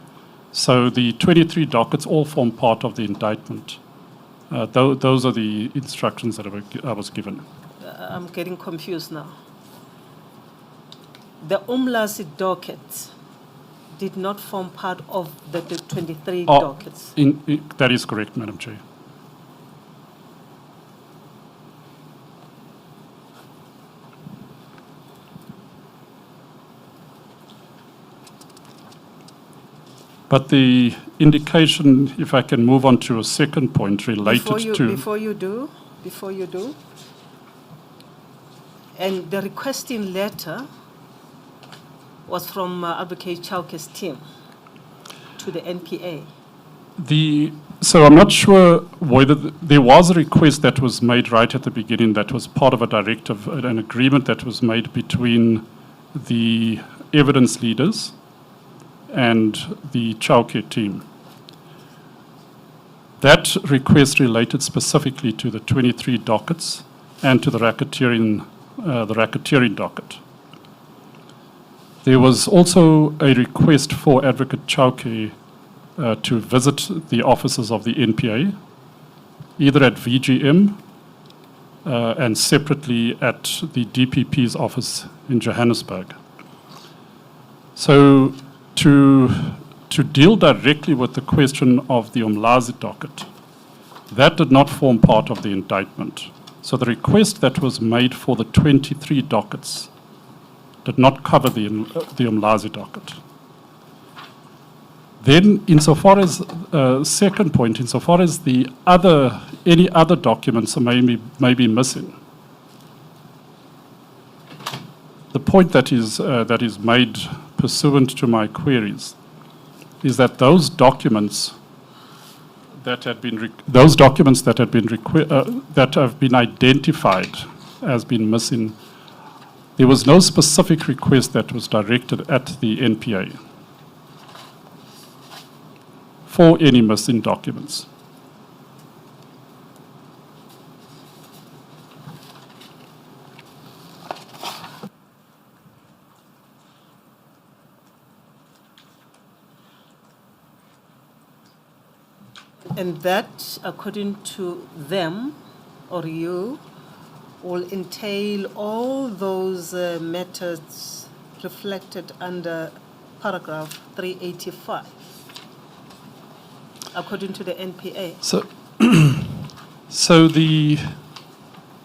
Speaker 4: So the 23 dockets all form part of the indictment. Those are the instructions that I was given.
Speaker 1: I'm getting confused now. The Umlasi docket did not form part of the 23 dockets.
Speaker 4: That is correct, Madam Chair. But the indication, if I can move on to a second point related to...
Speaker 1: Before you do, and the requesting letter was from Advocate Chauke's team to the NPA.
Speaker 4: So I'm not sure whether there was a request that was made right at the beginning that was part of a directive, an agreement that was made between the evidence leaders and the childcare team. That request related specifically to the 23 dockets and to the racketeering docket. There was also a request for Advocate Chauke to visit the offices of the NPA, either at VGM and separately at the DPP's office in Johannesburg. So to deal directly with the question of the Umlazi docket, that did not form part of the indictment. So the request that was made for the 23 dockets did not cover the Umlazi docket. Then, insofar as second point, insofar as any other documents may be missing, the point that is made pursuant to my queries is that those documents that have been identified as being missing, there was no specific request that was directed at the NPA for any missing documents.
Speaker 1: And that, according to them or you, will entail all those methods reflected under paragraph 385, according to the NPA.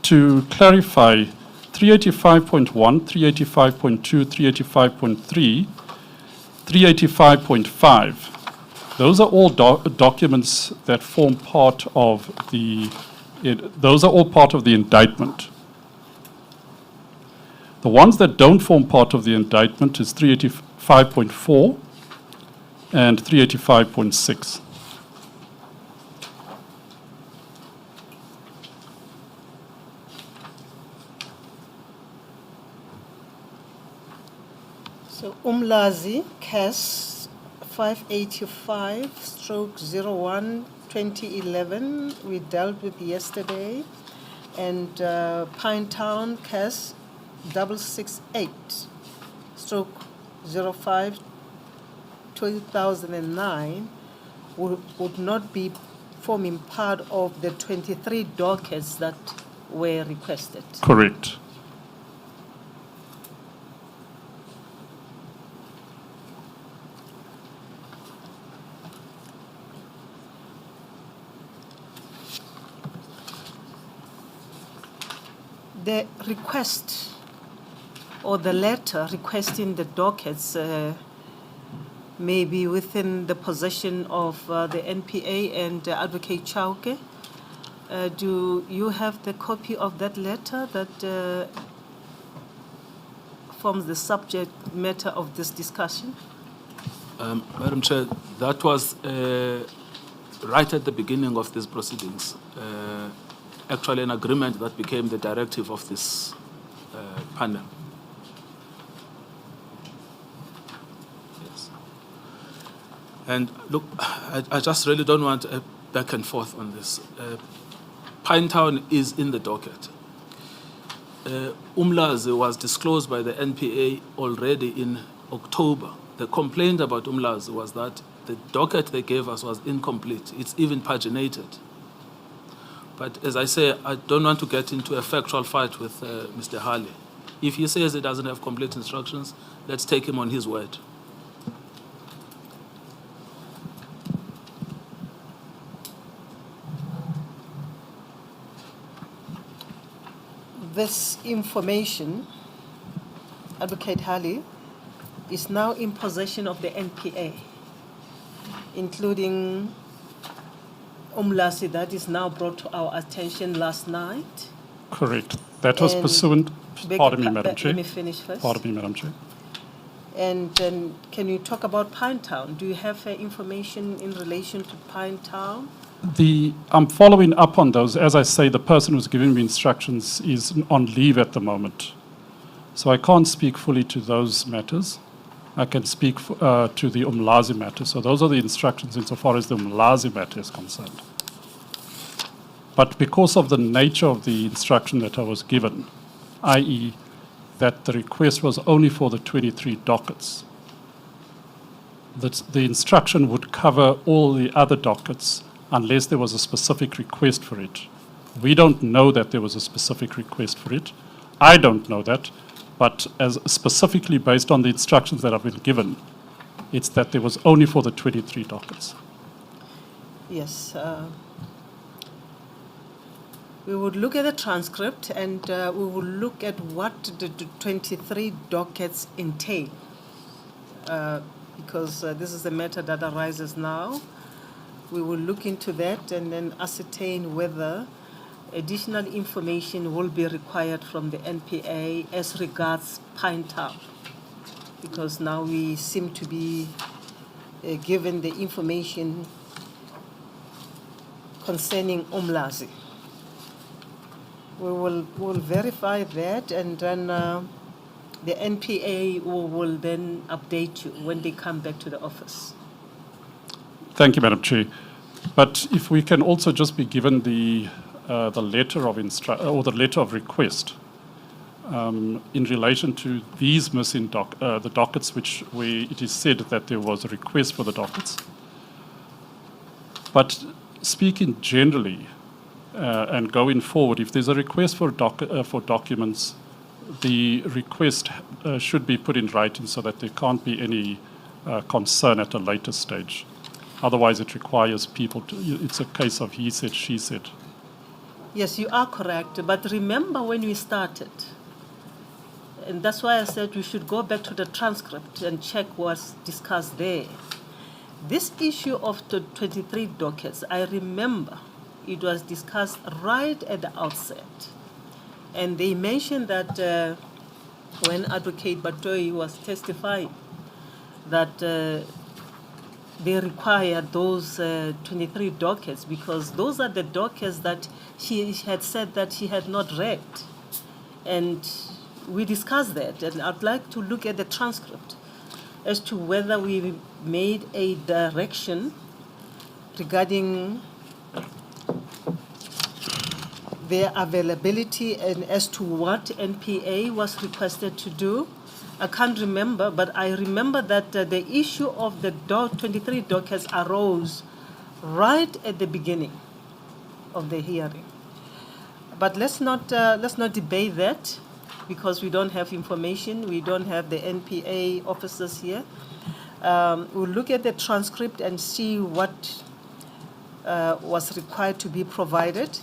Speaker 4: To clarify, 385.1, 385.2, 385.3, 385.5 Those are all documents that form part of those are all part of the indictment. The ones that don't form part of the indictment is 385.4 and 385.6.
Speaker 1: So Umlazi, CAS 585/01/2011, we dealt with yesterday, and Pinetown, CAS 668/05/2009 would not be forming part of the 23 dockets that were requested.
Speaker 4: Correct.
Speaker 1: The request or the letter requesting the dockets may be within the possession of the NPA and Advocate Chauke. Do you have the copy of that letter that forms the subject matter of this discussion?
Speaker 3: Madam Chair, that was right at the beginning of these proceedings. Actually, an agreement that became the directive of this panel. Yes. And look, I just really don't want a back and forth on this. Pinetown is in the docket. Umlazi was disclosed by the NPA already in October. The complaint about Umlazi was that the docket they gave us was incomplete. It's even paginated. But as I say, I don't want to get into a factual fight with Mr. Hale. If he says he doesn't have complete instructions, let's take him on his word.
Speaker 1: This information, Advocate Hale, is now in possession of the NPA, including Umlazi that is now brought to our attention last night.
Speaker 4: Correct. That was
Speaker 1: And
Speaker 4: pursuant. Pardon me, Madam Chair.
Speaker 1: Let me finish first.
Speaker 4: Pardon me, Madam Chair.
Speaker 1: And then can you talk about Pinetown? Do you have information in relation to Pinetown?
Speaker 4: I'm following up on those. As I say, the person who's giving me instructions is on leave at the moment. So I can't speak fully to those matters. I can speak to the Umlazi matter. So those are the instructions insofar as the Umlazi matter is concerned. But because of the nature of the instruction that I was given, i.e. that the request was only for the 23 dockets, that the instruction would cover all the other dockets unless there was a specific request for it. We don't know that there was a specific request for it. I don't know that. But as specifically based on the instructions that have been given, it's that there was only for the 23 dockets.
Speaker 1: Yes. We would look at the transcript and we will look at what the 23 dockets entail, because this is a matter that arises now. We will look into that and then ascertain whether additional information will be required from the NPA as regards Pinetown, because now we seem to be given the information concerning Umlazi. We'll verify that, and then the NPA will then update you when they come back to the office.
Speaker 4: Thank you, Madam Chair. But if we can also just be given the letter of the letter of request in relation to these missing the dockets, where it is said that there was a request for the dockets. But speaking generally and going forward, if there's a request for documents, the request should be put in writing so that there can't be any concern at a later stage. Otherwise, it requires people to. It's a case of he said, she said.
Speaker 1: Yes, you are correct. But remember when we started, and that's why I said we should go back to the transcript and check what's discussed there. This issue of the 23 dockets, I remember it was discussed right at the outset. And they mentioned that when Advocate Batoyi was testifying, that they required those 23 dockets because those are the dockets that she had said that she had not read. And we discussed that, and I'd like to look at the transcript as to whether we made a direction regarding their availability and as to what NPA was requested to do. I can't remember, but I remember that the issue of the 23 dockets arose right at the beginning of the hearing. But let's not debate that because we don't have information. We don't have the NPA officers here. We'll look at the transcript and see what was required to be provided,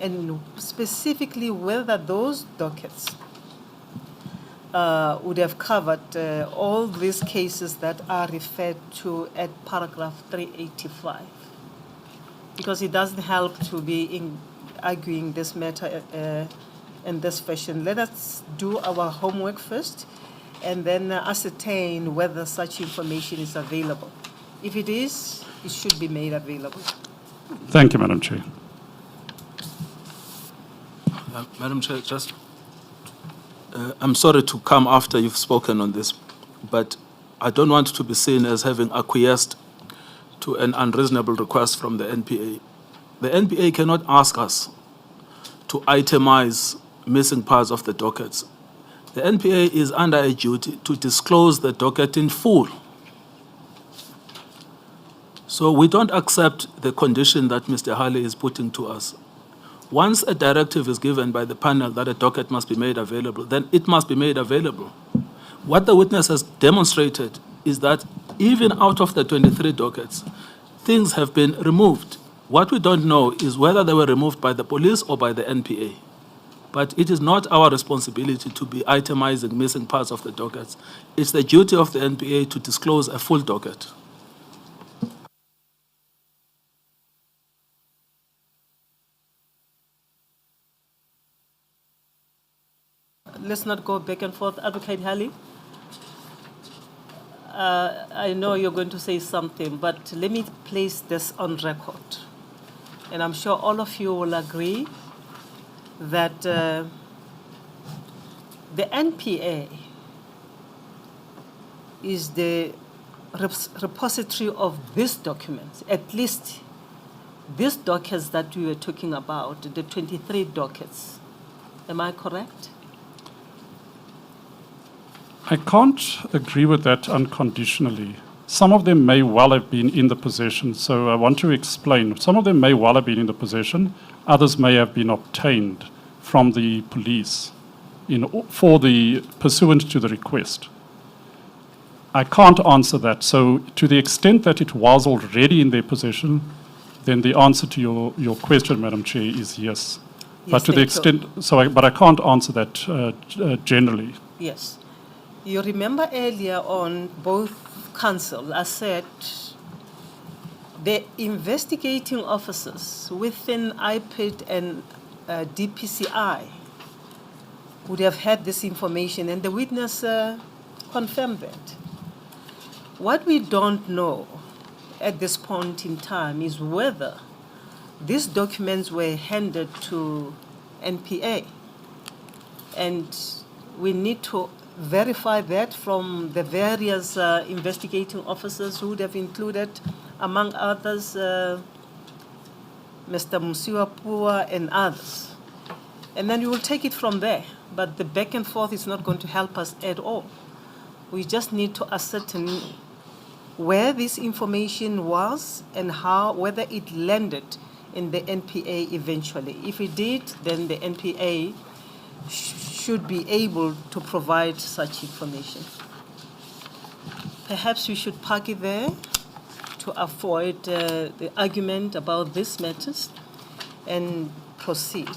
Speaker 1: and specifically whether those dockets would have covered all these cases that are referred to at paragraph 385. Because it doesn't help to be arguing this matter in this fashion. Let us do our homework first and then ascertain whether such information is available. If it is, it should be made available.
Speaker 4: Thank you, Madam Chair.
Speaker 3: Madam Chair, just I'm sorry to come after you've spoken on this, but I don't want to be seen as having acquiesced to an unreasonable request from the NPA. The NPA cannot ask us to itemize missing parts of the dockets. The NPA is under a duty to disclose the docket in full. So we don't accept the condition that Mr. Hale is putting to us. Once a directive is given by the panel that a docket must be made available, then it must be made available. What the witness has demonstrated is that even out of the 23 dockets, things have been removed. What we don't know is whether they were removed by the police or by the NPA. But it is not our responsibility to be itemizing missing parts of the dockets. It's the duty of the NPA to disclose a full docket.
Speaker 1: Let's not go back and forth. Advocate Hale, I know you're going to say something, but let me place this on record. And I'm sure all of you will agree that the NPA is the repository of these documents, at least these dockets that we were talking about, the 23 dockets. Am I correct?
Speaker 4: I can't agree with that unconditionally. Some of them may well have been in the possession, so I want to explain. Some of them may well have been in the possession, others may have been obtained from the police pursuant to the request. I can't answer that. So to the extent that it was already in their possession, then the answer to your question, Madam Chair, is yes. But to the extent, but I can't answer that generally.
Speaker 1: Yes. You remember earlier on, both counsel, I said the investigating officers within IPID and DPCI would have had this information, and the witness confirmed that. What we don't know at this point in time is whether these documents were handed to NPA. And we need to verify that from the various investigating officers who would have included, among others, Mr. Musiwa Pua and others. And then we will take it from there. But the back and forth is not going to help us at all. We just need to ascertain where this information was and whether it landed in the NPA eventually. If it did, then the NPA should be able to provide such information. Perhaps we should park it there to avoid the argument about these matters and proceed.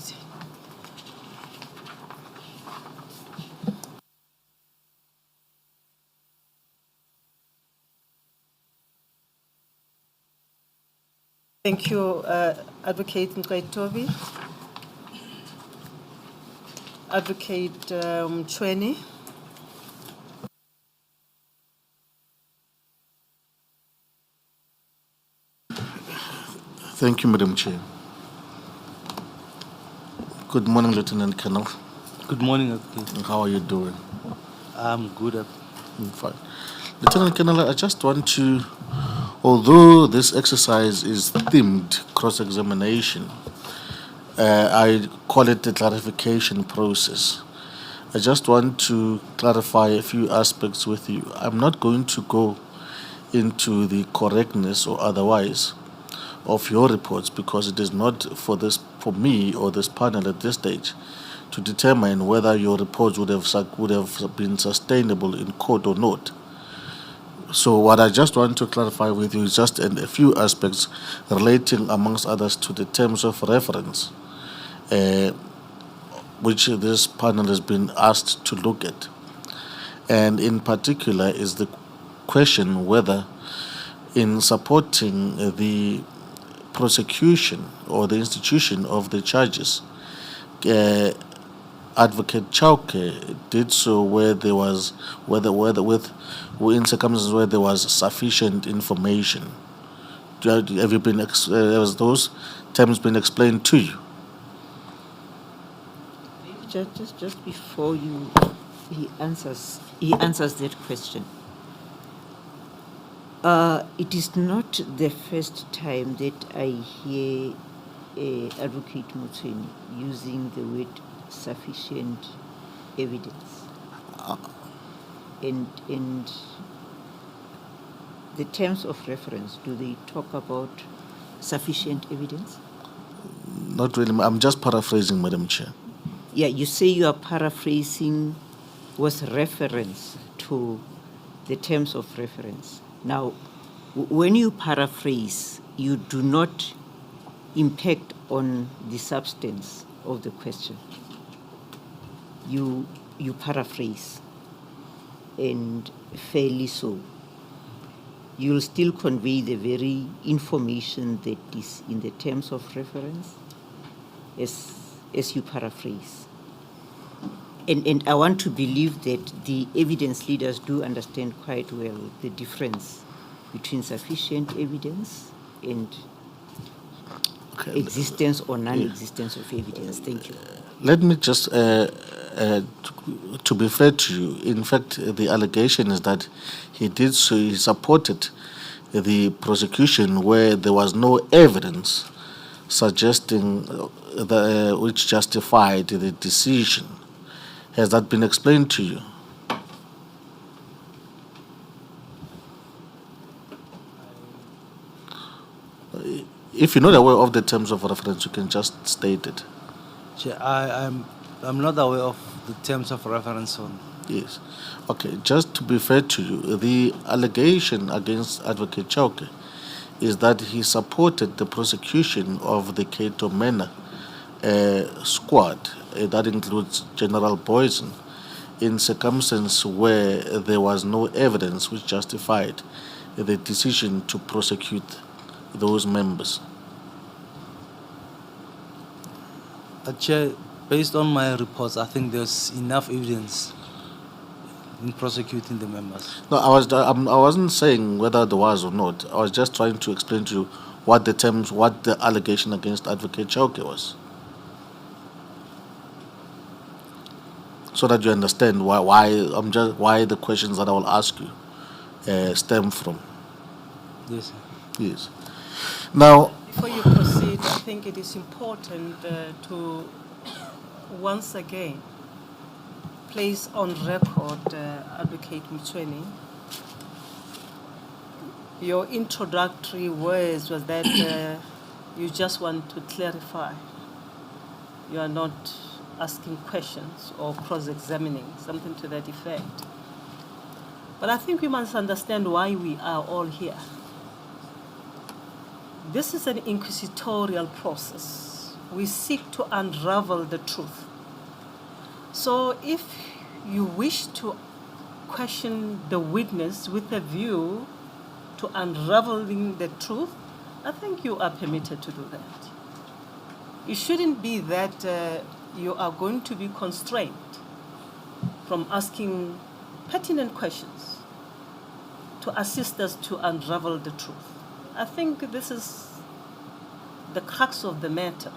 Speaker 1: Thank you, Advocate Nkabinde. Advocate Chweni.
Speaker 7: Thank you, Madam Chair. Good morning, Lieutenant Colonel.
Speaker 2: Good morning, Advocate.
Speaker 7: How are you doing?
Speaker 2: I'm good at.
Speaker 7: I'm fine. Lieutenant Colonel, I just want to, although this exercise is themed cross-examination, I call it the clarification process. I just want to clarify a few aspects with you. I'm not going to go into the correctness or otherwise of your reports because it is not for me or this panel at this stage to determine whether your reports would have been sustainable in court or not. So what I just want to clarify with you is just a few aspects relating, amongst others, to the terms of reference, which this panel has been asked to look at. And in particular is the question whether in supporting the prosecution or the institution of the charges, Advocate Chauke did so where there was in circumstances where there was sufficient information. Have you been has those terms been explained to you?
Speaker 6: Just before he answers that question. It is not the first time that I hear Advocate Mutsweni using the word sufficient evidence. And the terms of reference, do they talk about sufficient evidence?
Speaker 7: Not really. I'm just paraphrasing, Madam Chair.
Speaker 6: Yeah, you say you are paraphrasing with reference to the terms of reference. Now, when you paraphrase, you do not impact on the substance of the question. You paraphrase, and fairly so. You'll still convey the very information that is in the terms of reference as you paraphrase. And I want to believe that the evidence leaders do understand quite well the difference between sufficient evidence and existence or non-existence of evidence. Thank you.
Speaker 7: Let me just, to be fair to you, in fact, the allegation is that he supported the prosecution where there was no evidence suggesting which justified the decision. Has that been explained to you? If you're not aware of the terms of reference, you can just state it.
Speaker 2: Chair, I'm not aware of the terms of reference on.
Speaker 7: Yes. Okay, just to be fair to you, the allegation against Advocate Chauke is that he supported the prosecution of the Cato Mena squad, that includes General Boyson, in circumstances where there was no evidence which justified the decision to prosecute those members.
Speaker 2: Chair, based on my reports, I think there's enough evidence in prosecuting the members.
Speaker 7: No, I wasn't saying whether there was or not. I was just trying to explain to you what the allegation against Advocate Chauke was, so that you understand why the questions that I will ask you stem from.
Speaker 2: Yes, sir.
Speaker 7: Yes. Now,
Speaker 1: before you proceed, I think it is important to once again place on record, Advocate Mutsweni, your introductory words was that you just want to clarify. You are not asking questions or cross-examining, something to that effect. But I think we must understand why we are all here. This is an inquisitorial process. We seek to unravel the truth. So if you wish to question the witness with a view to unraveling the truth, I think you are permitted to do that. It shouldn't be that you are going to be constrained from asking pertinent questions to assist us to unravel the truth. I think this is the crux of the matter.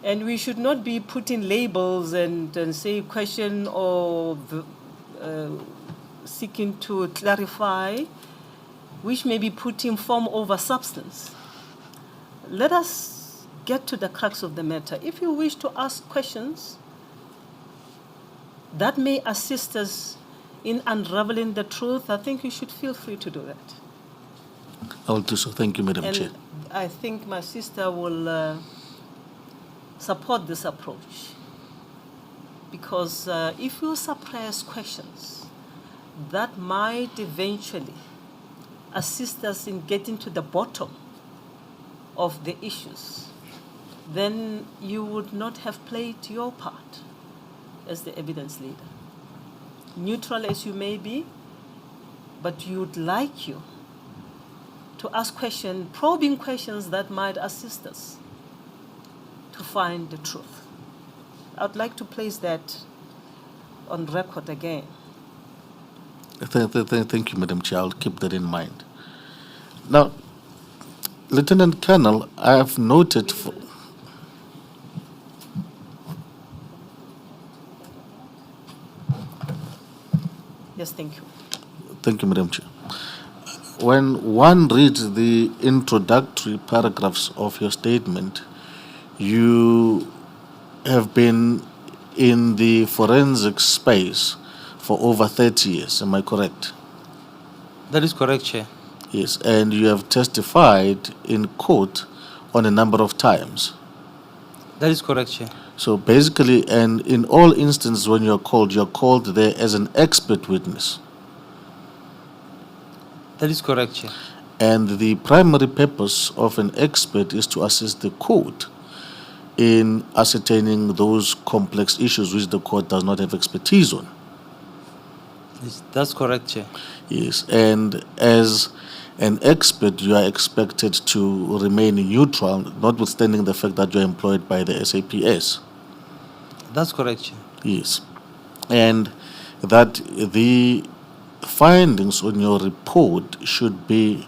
Speaker 1: And we should not be putting labels and say question or seeking to clarify, which may be putting form over substance. Let us get to the crux of the matter. If you wish to ask questions that may assist us in unraveling the truth, I think you should feel free to do that.
Speaker 7: I will do so. Thank you, Madam Chair.
Speaker 1: And I think my sister will support this approach. Because if you suppress questions, that might eventually assist us in getting to the bottom of the issues, then you would not have played your part as the evidence leader. Neutral as you may be, but you'd like you to ask questions, probing questions that might assist us to find the truth. I'd like to place that on record again.
Speaker 7: Thank you, Madam Chair. I'll keep that in mind. Now, Lieutenant Colonel, I have noted.
Speaker 1: Yes, thank you.
Speaker 7: Thank you, Madam Chair. When one reads the introductory paragraphs of your statement, you have been in the forensic space for over 30 years. Am I correct?
Speaker 2: That is correct, Chair.
Speaker 7: Yes, and you have testified in court on a number of times.
Speaker 2: That is correct, Chair.
Speaker 7: So basically, and in all instances when you're called there as an expert witness.
Speaker 2: That is correct, Chair.
Speaker 7: And the primary purpose of an expert is to assist the court in ascertaining those complex issues which the court does not have expertise on.
Speaker 2: Yes, that's correct, Chair.
Speaker 7: Yes, and as an expert, you are expected to remain neutral, notwithstanding the fact that you are employed by the SAPS.
Speaker 2: That's correct, Chair.
Speaker 7: Yes, and that the findings on your report should be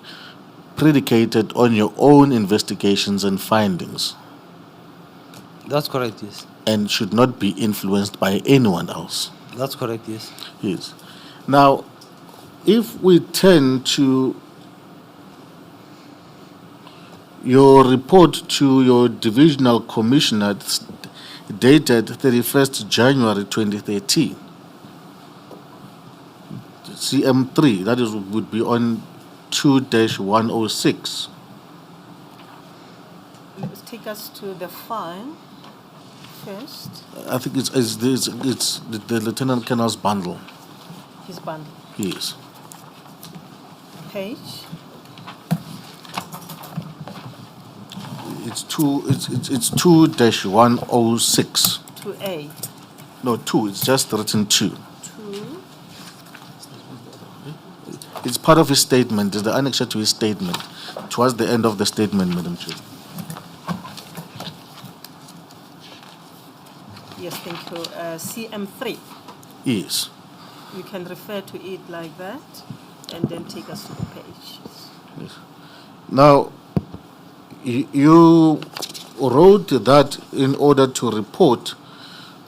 Speaker 7: predicated on your own investigations and findings.
Speaker 2: That's correct, yes.
Speaker 7: And should not be influenced by anyone else.
Speaker 2: That's correct, yes.
Speaker 7: Yes. Now, if we turn to your report to your divisional commissioner dated 31st January 2013, CM3, that is, would be on 2-106.
Speaker 1: Let's take us to the file first.
Speaker 7: I think it's the Lieutenant Colonel's bundle.
Speaker 1: His bundle.
Speaker 7: Yes.
Speaker 1: Page.
Speaker 7: It's 2-106.
Speaker 1: 2A.
Speaker 7: No, 2. It's just written 2.
Speaker 1: 2.
Speaker 7: It's part of his statement. It's the annexure to his statement. Towards the end of the statement, Madam Chair.
Speaker 1: Yes, thank you. CM3.
Speaker 7: Yes.
Speaker 1: You can refer to it like that and then take us to the page.
Speaker 7: Yes. Now, you wrote that in order to report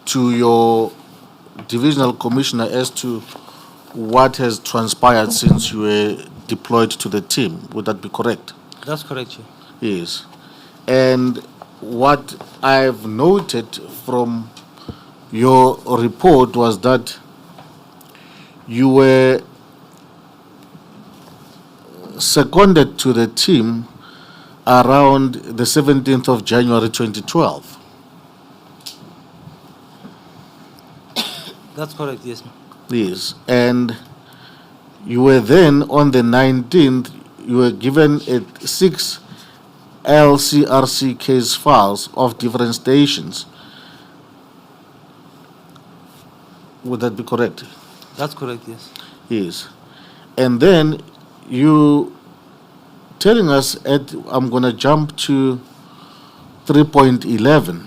Speaker 7: to your divisional commissioner as to what has transpired since you were deployed to the team. Would that be correct?
Speaker 2: That's correct, Chair.
Speaker 7: Yes. And what I've noted from your report was that you were seconded to the team around the 17th of January 2012.
Speaker 2: That's correct, yes.
Speaker 7: Yes. And you were then on the 19th, you were given 6 LCRC case files of different stations. Would that be correct?
Speaker 2: That's correct, yes.
Speaker 7: Yes. And then you telling us I'm going to jump to 3.11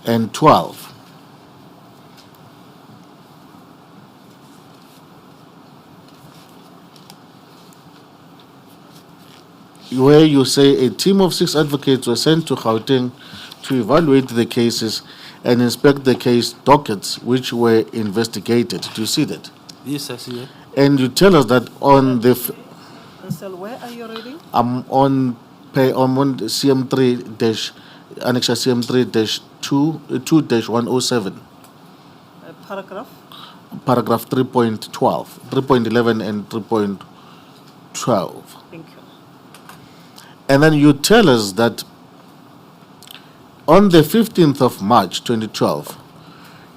Speaker 7: and 12. Where you say a team of 6 advocates were sent to Gauteng to evaluate the cases and inspect the case dockets which were investigated. Do you see that?
Speaker 2: Yes, I see it.
Speaker 7: And you tell us that on the
Speaker 1: Ansel, where are you reading?
Speaker 7: I'm on CM3 dash Annexure CM3 dash 2 dash 107,
Speaker 1: Paragraph?
Speaker 7: paragraph 3.12, 3.11 and 3.12.
Speaker 1: Thank you.
Speaker 7: And then you tell us that on the 15th of March 2012,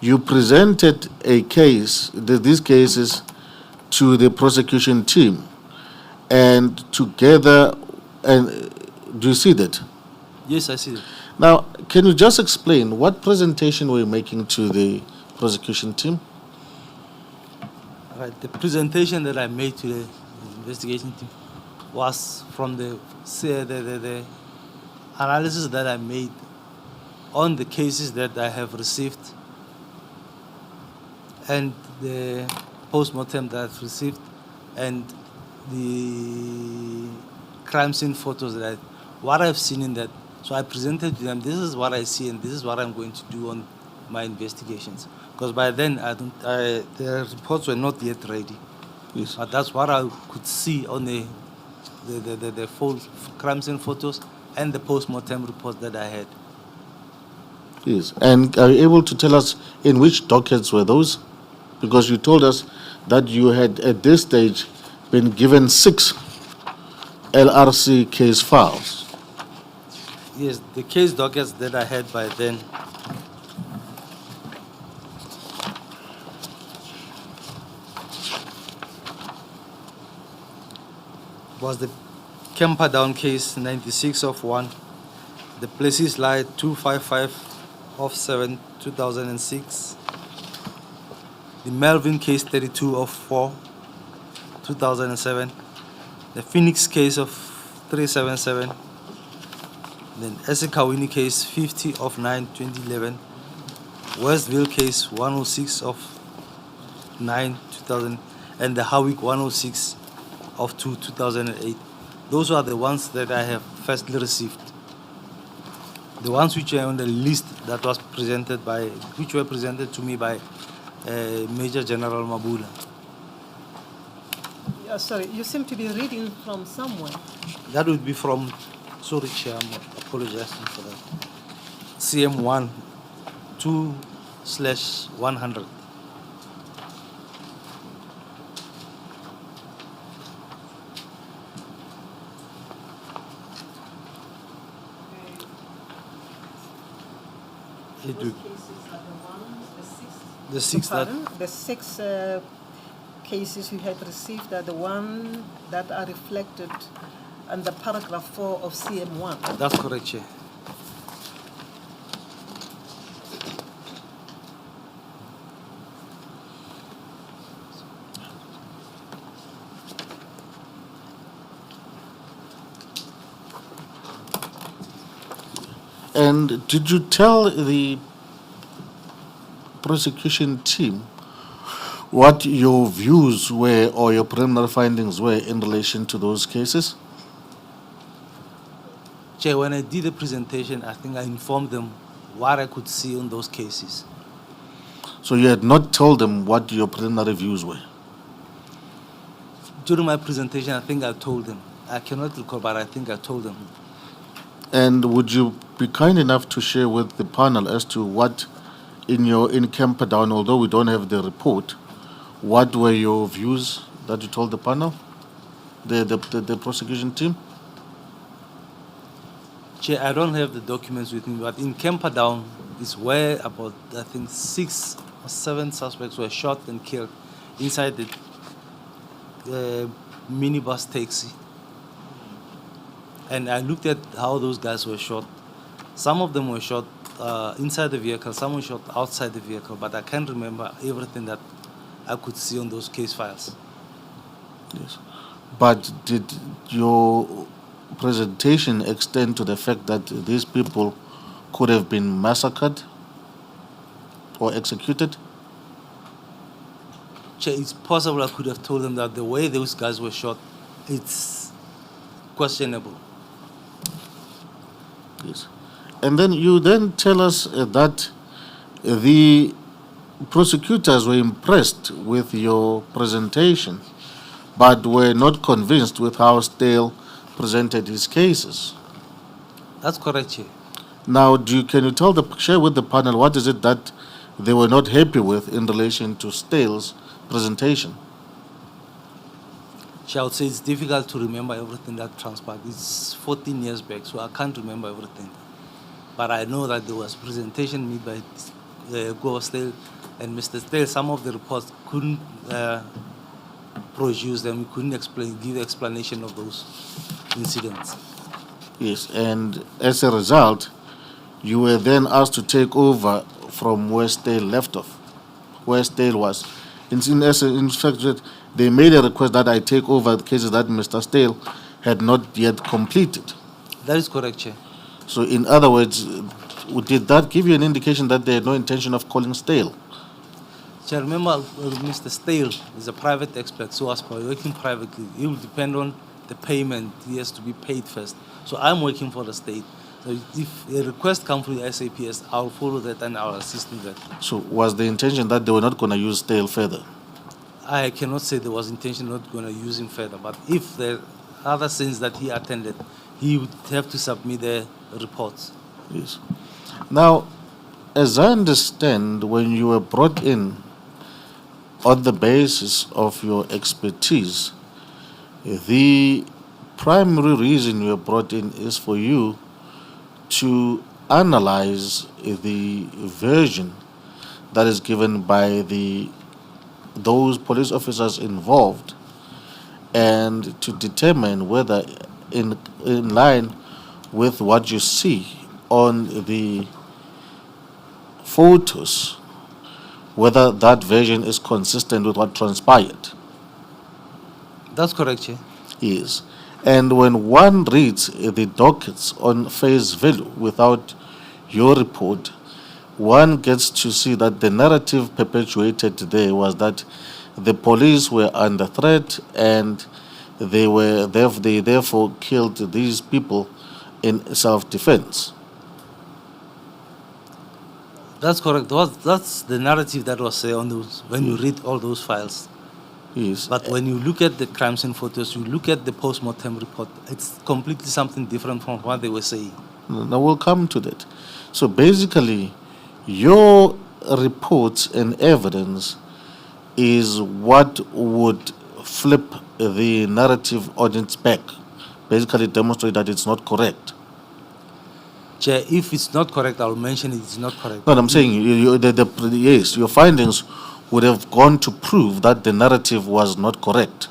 Speaker 7: you presented a case, these cases, to the prosecution team, and together, and do you see that?
Speaker 2: Yes, I see it.
Speaker 7: Now, can you just explain what presentation were you making to the prosecution team?
Speaker 2: Right. The presentation that I made to the investigation team was from the analysis that I made on the cases that I have received and the post-mortem that I've received and the crime scene photos that what I've seen in that. So I presented to them, this is what I see and this is what I'm going to do on my investigations. Because by then, the reports were not yet ready.
Speaker 7: Yes.
Speaker 2: But that's what I could see on the full crime scene photos and the post-mortem report that I had.
Speaker 7: Yes. And are you able to tell us in which dockets were those? Because you told us that you had, at this stage, been given 6 LRC case files.
Speaker 2: Yes, the case dockets that I had by then was the Camperdown case 96 of 1, the Places Lie 255 of 7, 2006, the Melvin case 32 of 4, 2007, the Phoenix case of 377, then Esekawini case 50 of 9, 2011, Westville case 106 of 9, 2000, and the Howick 106 of 2, 2008. Those are the ones that I have firstly received. The ones which are on the list that was presented by, which were presented to me by Major General Mabula.
Speaker 1: Sorry, you seem to be reading from somewhere.
Speaker 2: That would be from, sorry, Chair, I'm apologizing for that. CM1 2/100. It would, the six that,
Speaker 1: Pardon? The 6 cases you had received are the ones that are reflected under paragraph 4 of CM1.
Speaker 2: that's correct, Chair.
Speaker 7: And did you tell the prosecution team what your views were or your preliminary findings were in relation to those cases?
Speaker 2: Chair, when I did the presentation, I think I informed them what I could see on those cases.
Speaker 7: So you had not told them what your preliminary views were?
Speaker 2: During my presentation, I think I told them. I cannot recall, but I think I told them.
Speaker 7: And would you be kind enough to share with the panel as to what in Camperdown, although we don't have the report, what were your views that you told the panel, the prosecution team?
Speaker 2: Chair, I don't have the documents with me, but in Camperdown is where about, I think, 6 or 7 suspects were shot and killed inside the minibus taxi. And I looked at how those guys were shot. Some of them were shot inside the vehicle, some were shot outside the vehicle, but I can't remember everything that I could see on those case files.
Speaker 7: Yes. But did your presentation extend to the fact that these people could have been massacred or executed?
Speaker 2: Chair, it's possible I could have told them that the way those guys were shot, it's questionable.
Speaker 7: Yes. And then you then tell us that the prosecutors were impressed with your presentation, but were not convinced with how Stale presented his cases.
Speaker 2: That's correct, Chair.
Speaker 7: Now, can you share with the panel what is it that they were not happy with in relation to Stale's presentation?
Speaker 2: Chair, I would say it's difficult to remember everything that transpired. It's 14 years back, so I can't remember everything. But I know that there was presentation made by Go Stale and Mr. Stale. Some of the reports couldn't produce them, we couldn't give explanation of those incidents.
Speaker 7: Yes, and as a result, you were then asked to take over from where Stale left off, where Stale was. In fact, they made a request that I take over the cases that Mr. Stale had not yet completed.
Speaker 2: That is correct, Chair.
Speaker 7: So, in other words, did that give you an indication that they had no intention of calling Stale?
Speaker 2: Chair, remember, Mr. Stale is a private expert, so as per working privately, it will depend on the payment. He has to be paid first. So I'm working for the state. So if a request comes from the SAPS, I'll follow that and I'll assist in that.
Speaker 7: So was the intention that they were not going to use Stale further?
Speaker 2: I cannot say there was intention not going to use him further, but if there are other scenes that he attended, he would have to submit the reports.
Speaker 7: Yes. Now, as I understand, when you were brought in on the basis of your expertise, the primary reason you were brought in is for you to analyze the version that is given by those police officers involved and to determine whether in line with what you see on the photos, whether that version is consistent with what transpired.
Speaker 2: That's correct, Chair.
Speaker 7: Yes. And when one reads the dockets on face value without your report, one gets to see that the narrative perpetuated there was that the police were under threat and they therefore killed these people in self-defense.
Speaker 2: That's correct. That's the narrative that was there on those when you read all those files.
Speaker 7: Yes.
Speaker 2: But when you look at the crime scene photos, you look at the post-mortem report, it's completely something different from what they were saying.
Speaker 7: Now we'll come to that. So basically, your reports and evidence is what would flip the narrative on its back, basically demonstrate that it's not correct.
Speaker 2: Chair, if it's not correct, I'll mention it's not correct.
Speaker 7: No, I'm saying yes, your findings would have gone to prove that the narrative was not correct.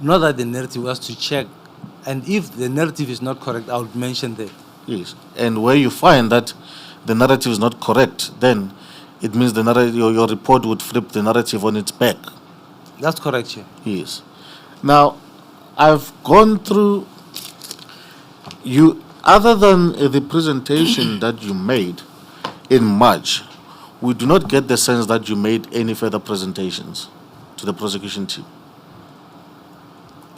Speaker 2: Not that the narrative was to check, and if the narrative is not correct, I would mention that.
Speaker 7: Yes, and where you find that the narrative is not correct, then it means the narrative, your report would flip the narrative on its back.
Speaker 2: That's correct, Chair.
Speaker 7: Yes. Now, I've gone through you. Other than the presentation that you made in March, we do not get the sense that you made any further presentations to the prosecution team.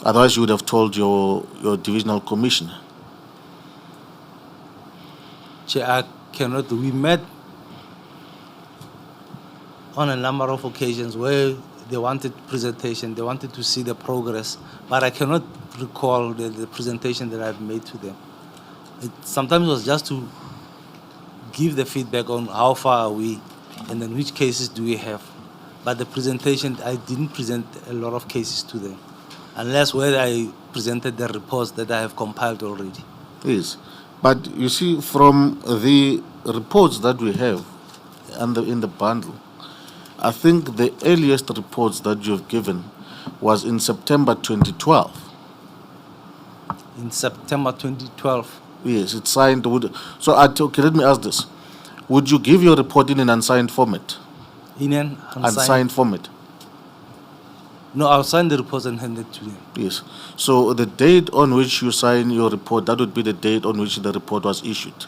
Speaker 7: Otherwise, you would have told your divisional commissioner.
Speaker 2: Chair, I cannot. We met on a number of occasions where they wanted presentation, they wanted to see the progress, but I cannot recall the presentation that I've made to them. It sometimes was just to give the feedback on how far are we and then which cases do we have. But the presentation, I didn't present a lot of cases to them, unless where I presented the reports that I have compiled already.
Speaker 7: Yes, but you see, from the reports that we have in the bundle, I think the earliest reports that you've given was in September 2012.
Speaker 2: In September 2012.
Speaker 7: Yes, it's signed. So, okay, let me ask this. Would you give your report in an unsigned format?
Speaker 2: In an
Speaker 7: Unsigned format?
Speaker 2: No, I'll sign the reports and hand it to them.
Speaker 7: Yes. So the date on which you sign your report, that would be the date on which the report was issued.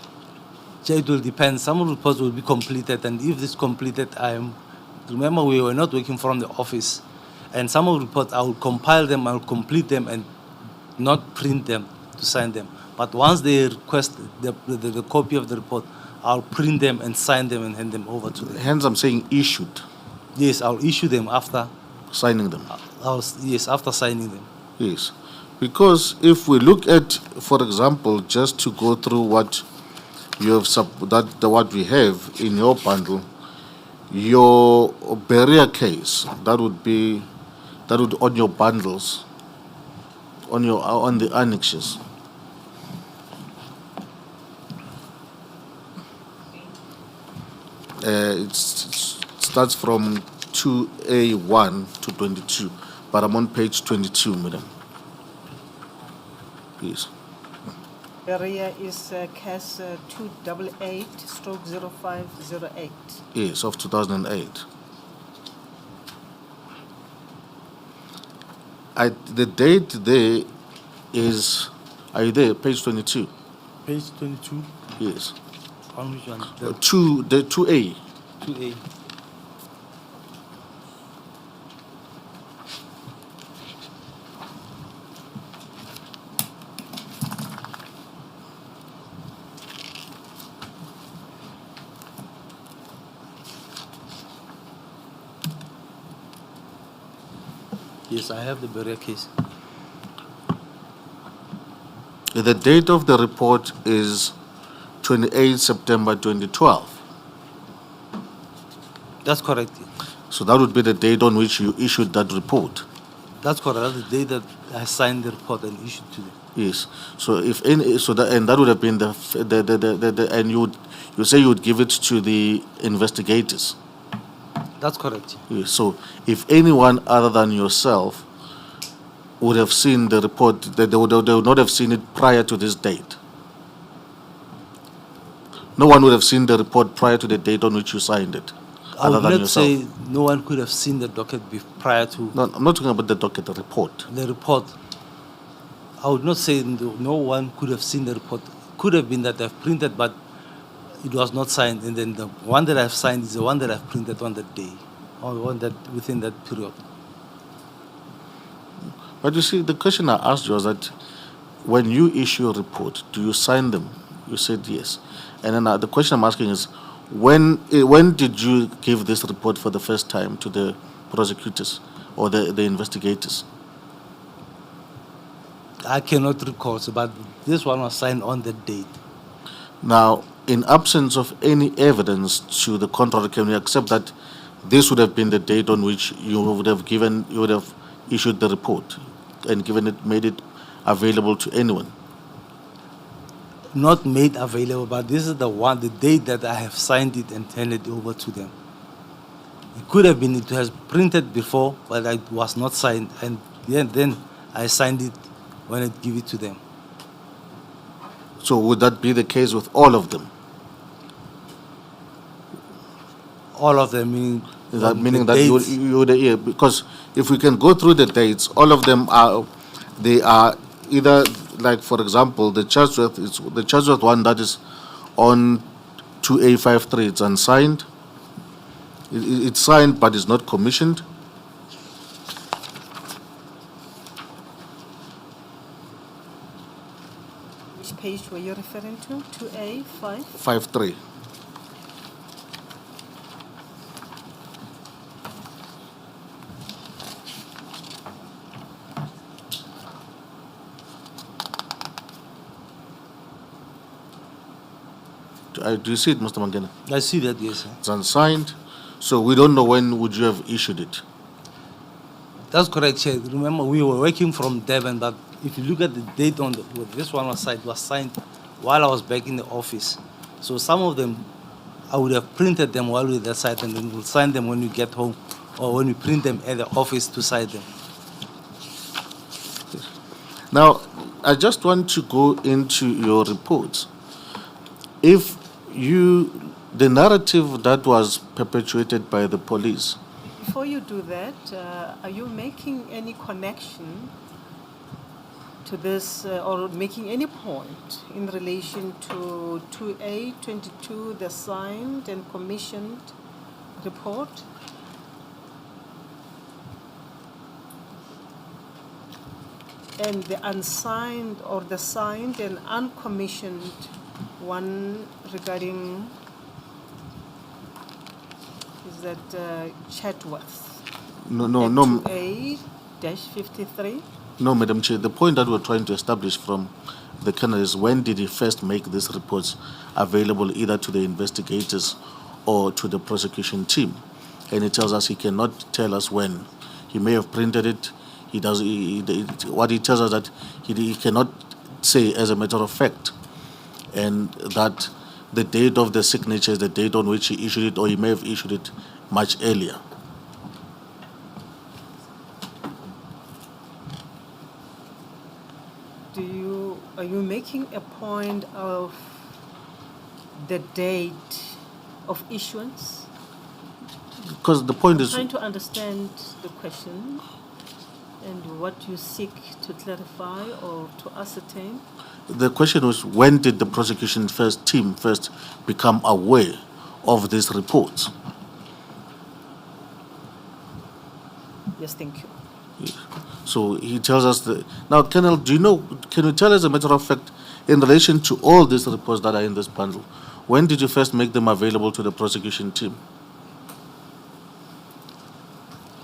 Speaker 2: It will depend. Some reports will be completed, and if it's completed, remember we were not working from the office, and some of the reports I will compile them, I will complete them, and not print them to sign them. But once they request the copy of the report, I'll print them and sign them and hand them over to them.
Speaker 7: Hence, I'm saying issued,
Speaker 2: Yes, I'll issue them after.
Speaker 7: signing them.
Speaker 2: Yes, after signing them.
Speaker 7: Yes. Because if we look at, for example, just to go through what you have what we have in your bundle, your barrier case, that would on your bundles, on the annexes. It starts from 2A1 to 22, but I'm on page 22, madam. Yes.
Speaker 1: Area is CAS 288/0508.
Speaker 7: Yes, of 2008. The date there is, are you there? Page 22.
Speaker 2: Page 22.
Speaker 7: Yes.
Speaker 2: On which one?
Speaker 7: The 2A.
Speaker 2: 2A. Yes, I have the barrier case.
Speaker 7: The date of the report is 28 September 2012.
Speaker 2: That's correct.
Speaker 7: So that would be the date on which you issued that report.
Speaker 2: That's correct. That's the day that I signed the report and issued to them.
Speaker 7: Yes. So if any, and that would have been and you say you would give it to the investigators.
Speaker 2: That's correct.
Speaker 7: Yes. So if anyone other than yourself would have seen the report, they would not have seen it prior to this date. No one would have seen the report prior to the date on which you signed it,
Speaker 2: I
Speaker 7: other
Speaker 2: would
Speaker 7: than
Speaker 2: not
Speaker 7: yourself.
Speaker 2: say no one could have seen the docket prior to
Speaker 7: No, I'm not talking about the docket, the report.
Speaker 2: the report. I would not say no one could have seen the report. Could have been that I've printed, but it was not signed. And then the one that I've signed is the one that I've printed on that day, or one that within that period.
Speaker 7: But you see, the question I asked you was that when you issue a report, do you sign them? You said yes. And then the question I'm asking is, when did you give this report for the first time to the prosecutors or the investigators?
Speaker 2: I cannot recall, but this one was signed on the date.
Speaker 7: Now, in absence of any evidence to the contrary, can we accept that this would have been the date on which you would have issued the report and made it available to anyone?
Speaker 2: Not made available, but this is the date that I have signed it and handed it over to them. It could have been, it has printed before, but it was not signed, and then I signed it when I give it to them.
Speaker 7: So would that be the case with all of them?
Speaker 2: All of them,
Speaker 7: Meaning that you would, yeah, because if we can go through the dates, all of them are either, like for example, the Chatsworth one that is on 2A53, it's unsigned. It's signed but it's not commissioned.
Speaker 1: Which page were you referring to? 2A5?
Speaker 7: 53. Do you see it, Mr. Mangena?
Speaker 2: I see that, yes, sir.
Speaker 7: It's unsigned, so we don't know when would you have issued it.
Speaker 2: That's correct, Chair. Remember, we were working from Devon, but if you look at the date on this one was signed while I was back in the office. So some of them, I would have printed them while we were at that site, and then we'll sign them when we get home, or when we print them at the office to sign them.
Speaker 7: Now, I just want to go into your reports. If the narrative that was perpetuated by the police
Speaker 1: before you do that, are you making any connection to this or making any point in relation to 2A22, the signed and commissioned report? And the unsigned or the signed and uncommissioned one regarding, is that Chatworth?
Speaker 7: No,
Speaker 1: At
Speaker 7: no,
Speaker 1: 2A-53?
Speaker 7: no, Madam Chair. The point that we're trying to establish from the Colonel is when did he first make these reports available either to the investigators or to the prosecution team? And he tells us he cannot tell us when. He may have printed it. He does. What he tells us that he cannot say as a matter of fact, and that the date of the signature is the date on which he issued it, or he may have issued it much earlier.
Speaker 1: Are you making a point of the date of issuance?
Speaker 7: Because the point is,
Speaker 1: Trying to understand the question and what you seek to clarify or to ascertain.
Speaker 7: the question was when did the prosecution team first become aware of these reports?
Speaker 1: Yes, thank you.
Speaker 7: So he tells us that. Now, Colonel, can you tell us a matter of fact, in relation to all these reports that are in this bundle, when did you first make them available to the prosecution team?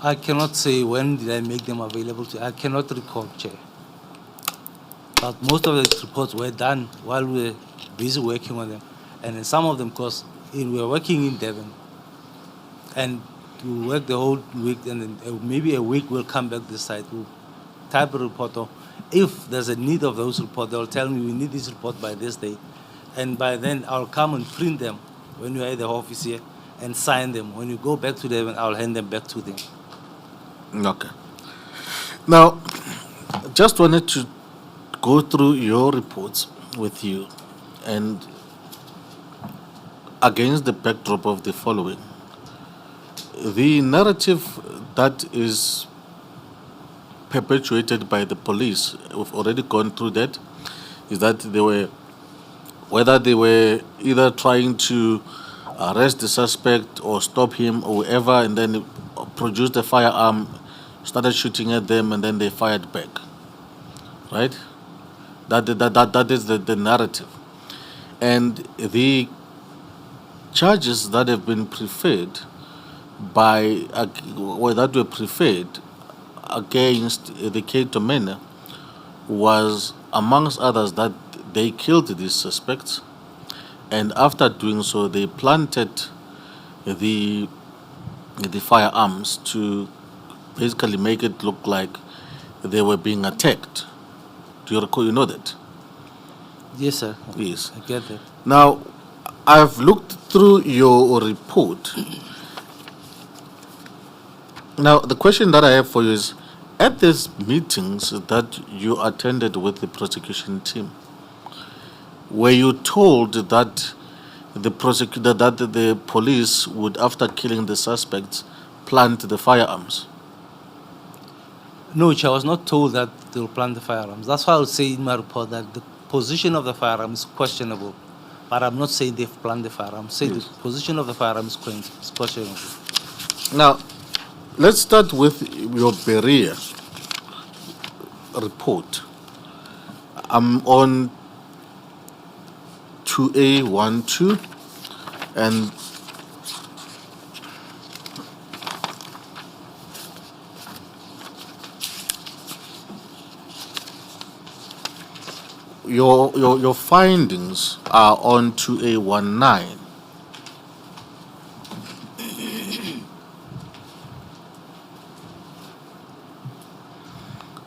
Speaker 2: I cannot say when did I make them available to. I cannot recall, Chair. But most of the reports were done while we were busy working on them. And in some of them, because we were working in Devon, and we work the whole week, and then maybe a week we'll come back this side, we'll type a report, or if there's a need of those reports, they'll tell me we need this report by this day. And by then, I'll come and print them when you're at the office here and sign them. When you go back to Devon, I'll hand them back to them.
Speaker 7: Okay. Now, just wanted to go through your reports with you, and against the backdrop of the following. The narrative that is perpetuated by the police, we've already gone through that, is that whether they were either trying to arrest the suspect or stop him or whoever, and then produced a firearm, started shooting at them, and then they fired back. Right? That is the narrative. And the charges that have been preferred that were preferred against the Cato men was, amongst others, that they killed these suspects, and after doing so, they planted the firearms to basically make it look like they were being attacked. Do you recall? You know that?
Speaker 2: Yes, sir.
Speaker 7: Yes.
Speaker 2: I get that.
Speaker 7: Now, I've looked through your report. Now, the question that I have for you is, at these meetings that you attended with the prosecution team, were you told that the police would, after killing the suspects, plant the firearms?
Speaker 2: No, I was not told that they will plant the firearms. That's why I would say in my report that the position of the firearm is questionable. But I'm not saying they've planted the firearm. Say the position of the firearm is questionable.
Speaker 7: Now, let's start with your Berea report. I'm on 2A12, and your findings are on 2A19.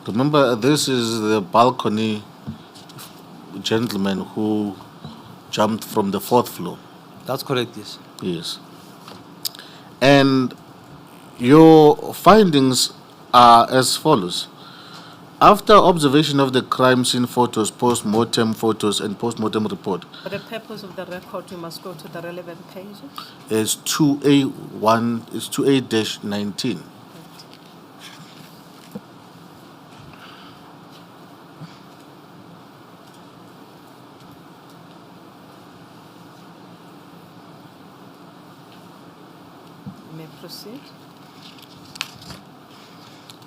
Speaker 7: Remember, this is the balcony gentleman who jumped from the 4th floor.
Speaker 2: That's correct, yes.
Speaker 7: Yes. And your findings are as follows. After observation of the crime scene photos, post-mortem photos, and post-mortem report,
Speaker 1: For the purpose of the record, you must go to the relevant pages.
Speaker 7: is 2A1, is 2A-19.
Speaker 1: You may proceed.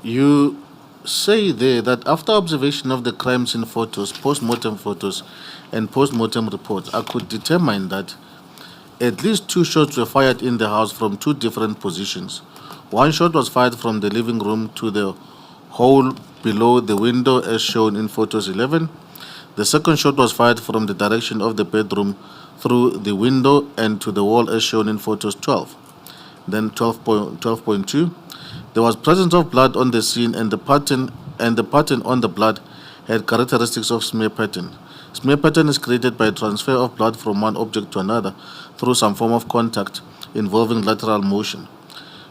Speaker 7: You say there that after observation of the crime scene photos, post-mortem photos, and post-mortem reports, I could determine that at least 2 shots were fired in the house from 2 different positions. 1 shot was fired from the living room to the hole below the window as shown in photos 11. The second shot was fired from the direction of the bedroom through the window and to the wall as shown in photos 12. Then 12.2. There was presence of blood on the scene, and the pattern on the blood had characteristics of smear pattern. Smear pattern is created by transfer of blood from one object to another through some form of contact involving lateral motion.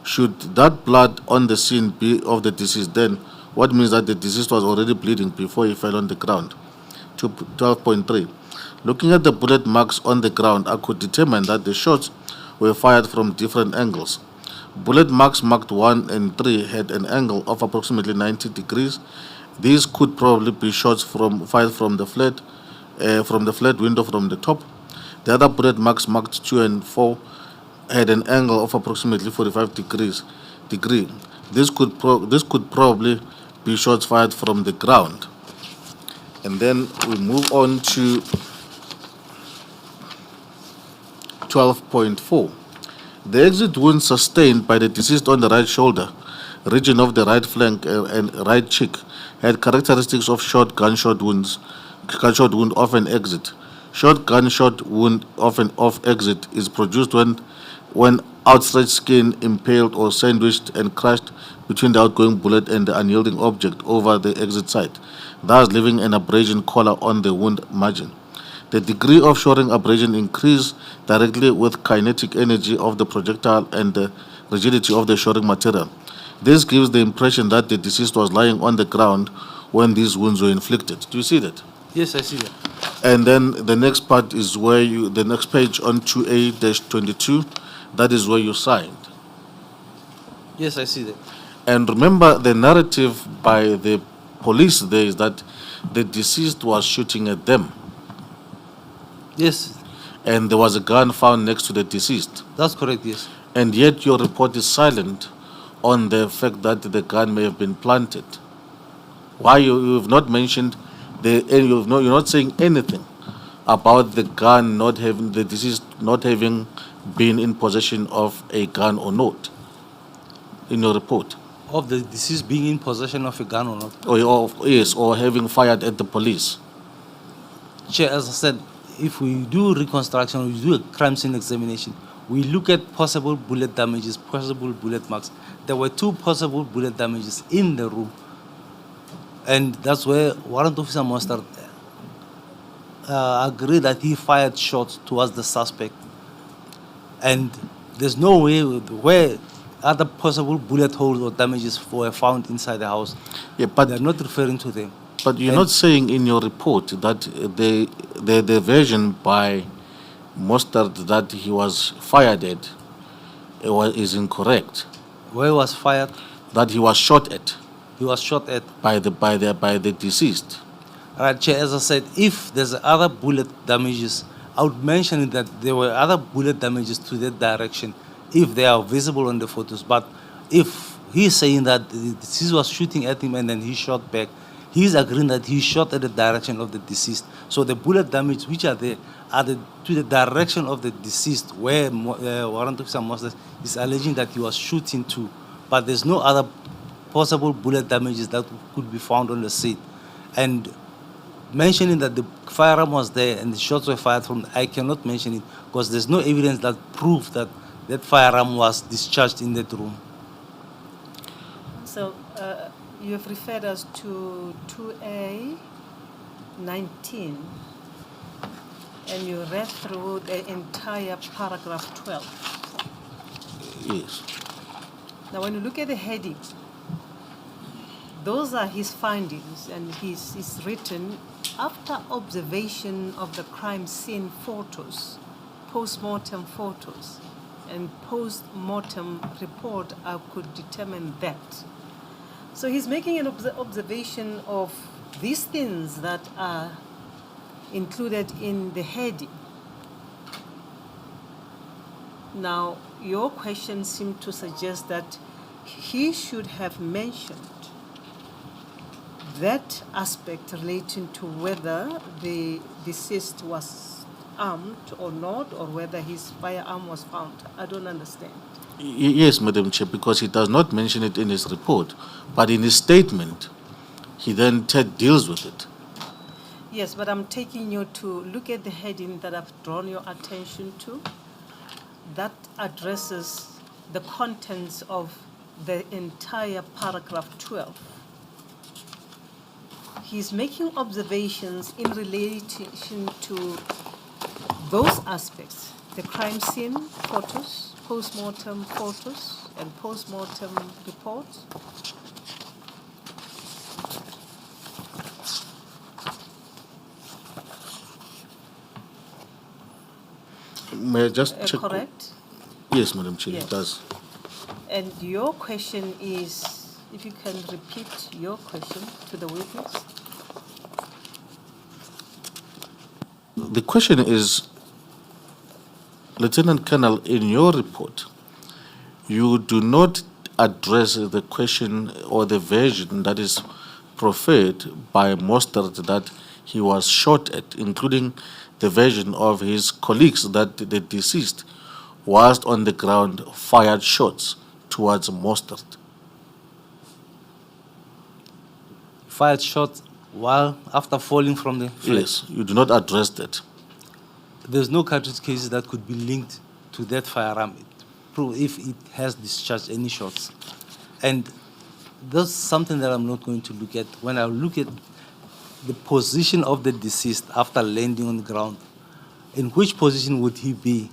Speaker 7: Should that blood on the scene be of the deceased, then what means that the deceased was already bleeding before he fell on the ground? 12.3. Looking at the bullet marks on the ground, I could determine that the shots were fired from different angles. Bullet marks marked 1 and 3 had an angle of approximately 90 degrees. These could probably be shots fired from the flat window from the top. The other bullet marks marked 2 and 4 had an angle of approximately 45 degrees. This could probably be shots fired from the ground. And then we move on to 12.4. The exit wounds sustained by the deceased on the right shoulder, region of the right flank and right cheek had characteristics of short gunshot wound off an exit. Short gunshot wound off exit is produced when outstretched skin impaled or sandwiched and crushed between the outgoing bullet and the unyielding object over the exit site, thus leaving an abrasion collar on the wound margin. The degree of shoring abrasion increases directly with kinetic energy of the projectile and the rigidity of the shoring material. This gives the impression that the deceased was lying on the ground when these wounds were inflicted. Do you see that?
Speaker 2: Yes, I see that.
Speaker 7: And then the next part is the next page on 2A-22, that is where you signed.
Speaker 2: Yes, I see that.
Speaker 7: And remember, the narrative by the police there is that the deceased was shooting at them.
Speaker 2: Yes,
Speaker 7: And there was a gun found next to the deceased.
Speaker 2: that's correct, yes.
Speaker 7: And yet your report is silent on the fact that the gun may have been planted. Why you have not mentioned you're not saying anything about the deceased not having been in possession of a gun or not in your report?
Speaker 2: Of the deceased being in possession of a gun or not.
Speaker 7: Or having fired at the police.
Speaker 2: Chair, as I said, if we do reconstruction, we do a crime scene examination, we look at possible bullet damages, possible bullet marks. There were 2 possible bullet damages in the room. And that's where Warrant Officer Mostert agreed that he fired shots towards the suspect. And there's no way where other possible bullet holes or damages were found inside the house.
Speaker 7: Yeah, but
Speaker 2: they're not referring to them.
Speaker 7: But you're not saying in your report that the version by Mostert that he was fired at is incorrect.
Speaker 2: Where was fired?
Speaker 7: That he was shot at.
Speaker 2: He was shot at
Speaker 7: by the deceased.
Speaker 2: Right, Chair, as I said, if there's other bullet damages, I would mention that there were other bullet damages to that direction if they are visible on the photos. But if he's saying that the deceased was shooting at him and then he shot back, he's agreeing that he shot at the direction of the deceased. So the bullet damage which are there are to the direction of the deceased, where Warrant Officer Mostert is alleging that he was shooting to. But there's no other possible bullet damages that could be found on the scene. And mentioning that the firearm was there and the shots were fired from, I cannot mention it because there's no evidence that proves that that firearm was discharged in that room.
Speaker 1: So you have referred us to 2A-19 and you read through the entire paragraph 12.
Speaker 7: Yes.
Speaker 1: Now when you look at the heading, Those are his findings, and he's written, after observation of the crime scene photos, post-mortem photos, and post-mortem report, I could determine that. So he's making an observation of these things that are included in the heading. Now, your question seemed to suggest that he should have mentioned that aspect relating to whether the deceased was armed or not, or whether his firearm was found. I don't understand.
Speaker 7: Yes, Madam Chair, because he does not mention it in his report, but in his statement, he then deals with it.
Speaker 1: Yes, but I'm taking you to look at the heading that I've drawn your attention to. That addresses the contents of the entire paragraph 12. He's making observations in relation to those aspects, the crime scene photos, post-mortem photos, and post-mortem reports.
Speaker 7: May I just check?
Speaker 1: Correct?
Speaker 7: Yes, Madam Chair,
Speaker 1: Yes.
Speaker 7: it does.
Speaker 1: And your question is, if you can repeat your question to the witness.
Speaker 7: The question is, Lieutenant Colonel, in your report, you do not address the question or the version that is proffered by Mostert that he was shot at, including the version of his colleagues that the deceased, whilst on the ground, fired shots towards Mostert.
Speaker 2: Fired shots while after falling from the flat.
Speaker 7: Yes, you do not address that.
Speaker 2: There's no cartridge cases that could be linked to that firearm if it has discharged any shots. And that's something that I'm not going to look at. When I look at the position of the deceased after landing on the ground, in which position would he be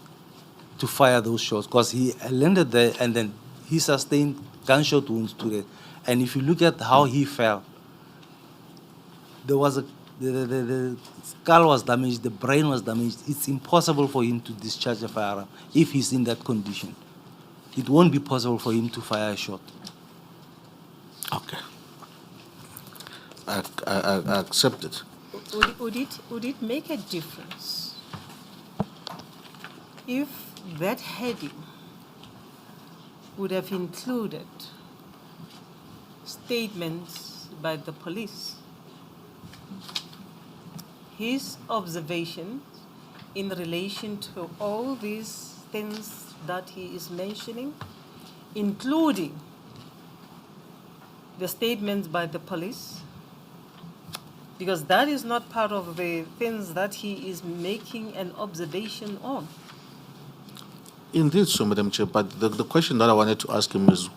Speaker 2: to fire those shots? Because he landed there and then he sustained gunshot wounds to the. And if you look at how he fell, there was the skull was damaged, the brain was damaged. It's impossible for him to discharge a firearm if he's in that condition. It won't be possible for him to fire a shot.
Speaker 7: Okay. I accept it.
Speaker 1: Would it make a difference if that heading would have included statements by the police? His observations in relation to all these things that he is mentioning, including the statements by the police, because that is not part of the things that he is making an observation on.
Speaker 7: Indeed, so, Madam Chair, but the question that I wanted to ask him is,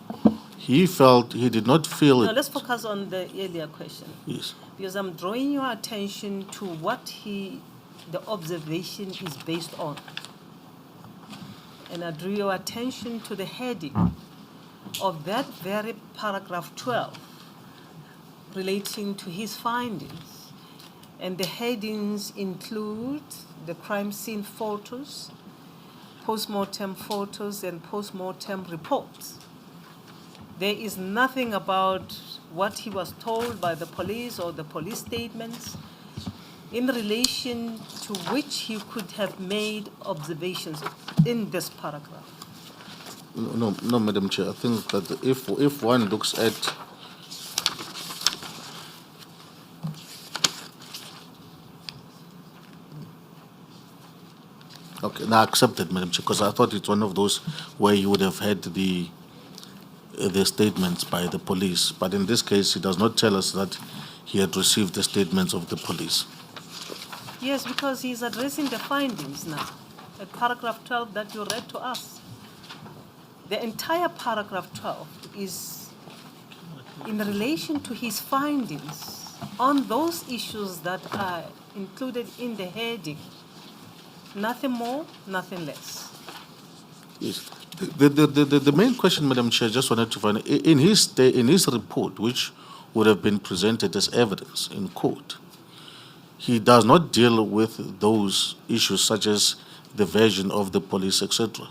Speaker 7: he did not feel
Speaker 1: Now
Speaker 7: it.
Speaker 1: let's focus on the earlier question.
Speaker 7: Yes.
Speaker 1: Because I'm drawing your attention to what the observation is based on. And I drew your attention to the heading of that very paragraph 12 relating to his findings. And the headings include the crime scene photos, post-mortem photos, and post-mortem reports. There is nothing about what he was told by the police or the police statements in relation to which he could have made observations in this paragraph.
Speaker 7: No, Madam Chair. I think that if one looks at okay, now I accept it, Madam Chair, because I thought it's one of those where you would have had the statements by the police, but in this case, he does not tell us that he had received the statements of the police.
Speaker 1: Yes, because he's addressing the findings now, at paragraph 12 that you read to us. The entire paragraph 12 is in relation to his findings on those issues that are included in the heading. Nothing more, nothing less.
Speaker 7: Yes. The main question, Madam Chair, I just wanted to find in his report, which would have been presented as evidence in court. He does not deal with those issues such as the version of the police, etc.,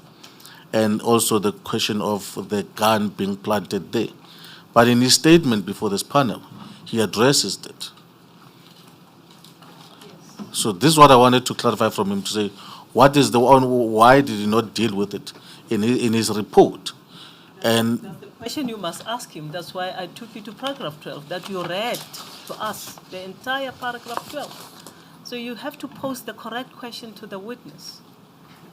Speaker 7: and also the question of the gun being planted there. But in his statement before this panel, he addresses that. So this is what I wanted to clarify from him, to say, what is the one, why did he not deal with it in his report? And
Speaker 1: That's the question you must ask him. That's why I took you to paragraph 12, that you read to us, the entire paragraph 12. So you have to pose the correct question to the witness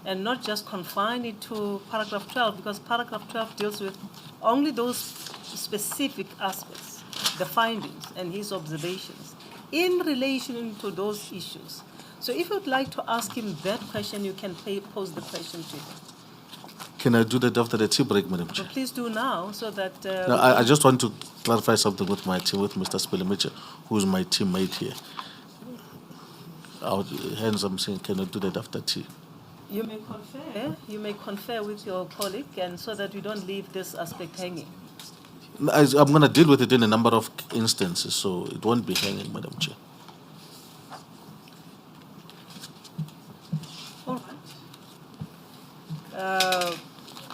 Speaker 1: and not just confine it to paragraph 12, because paragraph 12 deals with only those specific aspects, the findings and his observations in relation to those issues. So if you'd like to ask him that question, you can pose the question to him.
Speaker 7: can I do that after the tea break, Madam
Speaker 1: So
Speaker 7: Chair?
Speaker 1: please do now so that...
Speaker 7: No, I just want to clarify something with my team, with Mr. Spelemicha, who is my teammate here. Hence, I'm saying, can I do that after tea?
Speaker 1: You may confer with your colleague, and so that we don't leave this aspect hanging.
Speaker 7: I'm going to deal with it in a number of instances, so it won't be hanging, Madam Chair.
Speaker 1: All right.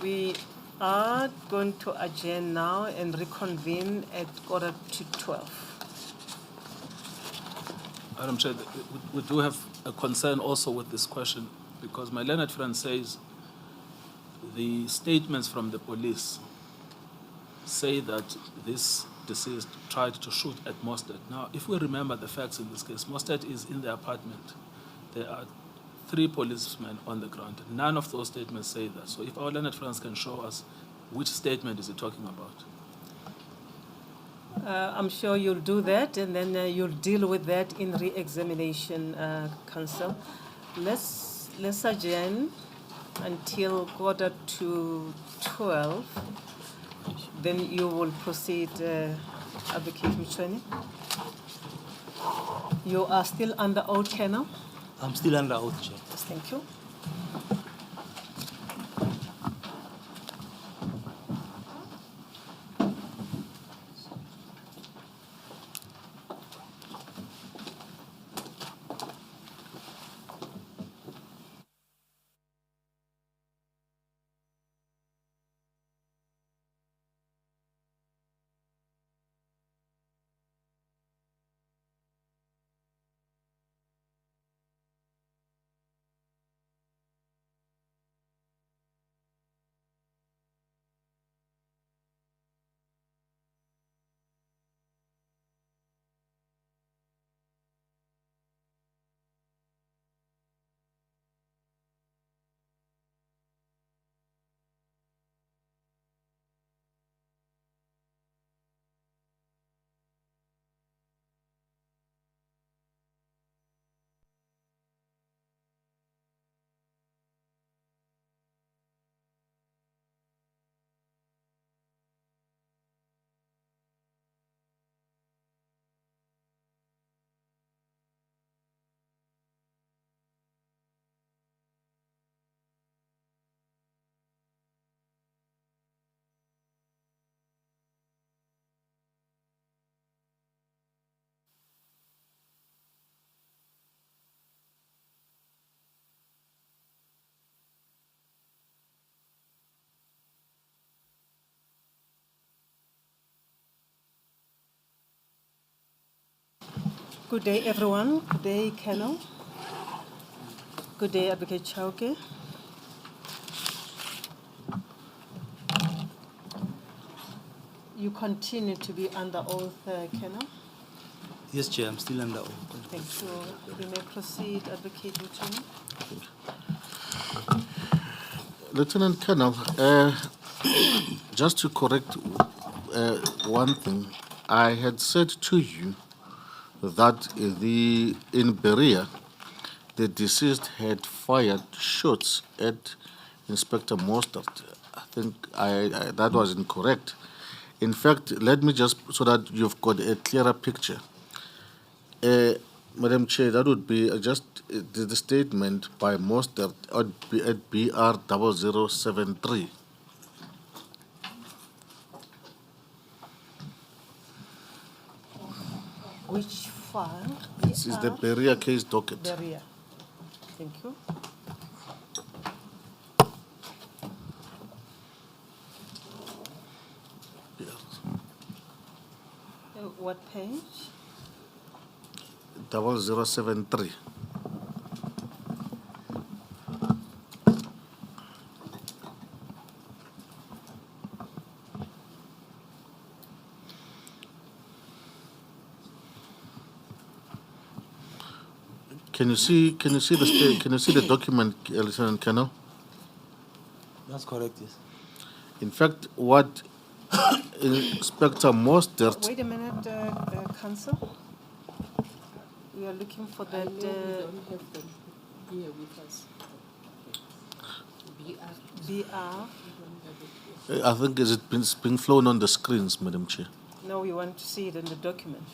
Speaker 1: We are going to adjourn now and reconvene at 11:45.
Speaker 3: Madam Chair, we do have a concern also with this question, because my learned friend says the statements from the police say that this deceased tried to shoot at Mostert. Now, if we remember the facts in this case, Mostert is in the apartment. There are 3 policemen on the ground. None of those statements say that. So if our learned friends can show us which statement is he talking about.
Speaker 1: I'm sure you'll do that, and then you'll deal with that in re-examination, Council. Let's adjourn until 11:45. Then you will proceed, Advocate Mchweni. You are still under oath, Colonel?
Speaker 2: I'm still under oath, Chair.
Speaker 1: Yes, thank you. Good day, everyone. Good day, Colonel. Good day, Advocate Chauke. You continue to be under oath, Colonel.
Speaker 2: Yes, Chair, I'm still under oath.
Speaker 1: Thank you. You may proceed, Advocate Mchweni.
Speaker 7: Lieutenant Colonel, just to correct one thing, I had said to you that in Berea, the deceased had fired shots at Inspector Mostert. I think that was incorrect. In fact, let me just, so that you've got a clearer picture. Madam Chair, that would be just the statement by Mostert at BR 0073.
Speaker 1: Which file?
Speaker 7: This is the Beria case docket.
Speaker 1: Beria. Thank you. What page?
Speaker 7: 0073. Can you see the document, Lieutenant Colonel?
Speaker 2: That's correct, yes.
Speaker 7: In fact, what Inspector Mostert,
Speaker 1: Wait a minute, Counsel. We are looking for that.
Speaker 5: We don't have them here with us.
Speaker 1: BR.
Speaker 7: I think it's being flown on the screens, Madam Chair.
Speaker 1: No, we want to see it in the document.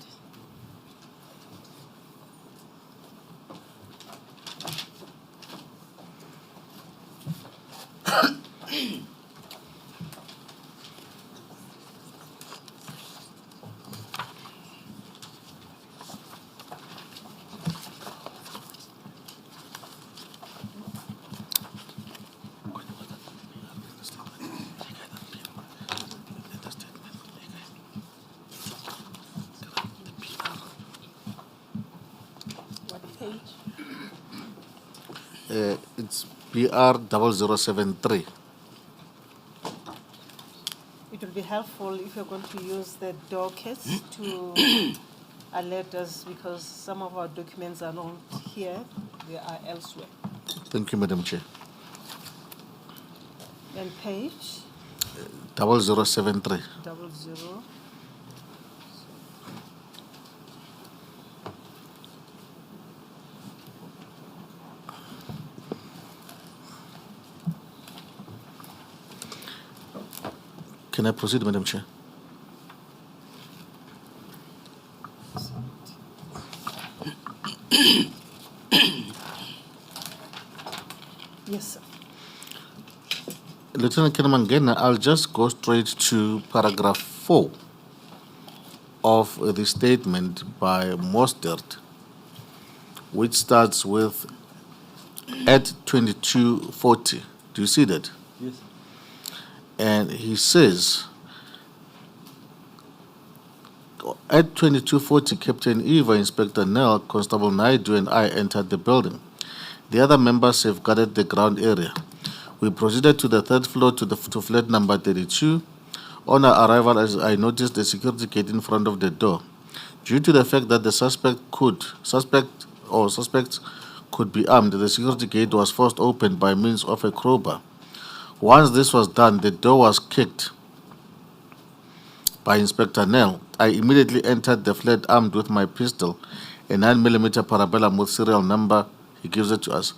Speaker 5: What page?
Speaker 7: It's BR 0073.
Speaker 1: It will be helpful if you're going to use the dockets to alert us because some of our documents are not here, they are elsewhere.
Speaker 7: Thank you, Madam Chair.
Speaker 1: And page
Speaker 7: 0073.
Speaker 1: 00.
Speaker 7: Can I proceed, Madam Chair?
Speaker 1: Yes, sir.
Speaker 7: Lieutenant Colonel Mangena, I'll just go straight to paragraph 4 of the statement by Mostert, which starts with at 2240. Do you see that?
Speaker 2: Yes.
Speaker 7: And he says, at 2240, Captain Eva, Inspector Nell, Constable Naidu, and I entered the building. The other members safeguarded the ground area. We proceeded to the third floor to flat number 32. On our arrival, as I noticed the security gate in front of the door. Due to the fact that the suspects could be armed, the security gate was forced open by means of a crowbar. Once this was done, the door was kicked by Inspector Nell. I immediately entered the flat armed with my pistol, a 9mm parabellum with serial number. He gives it to us.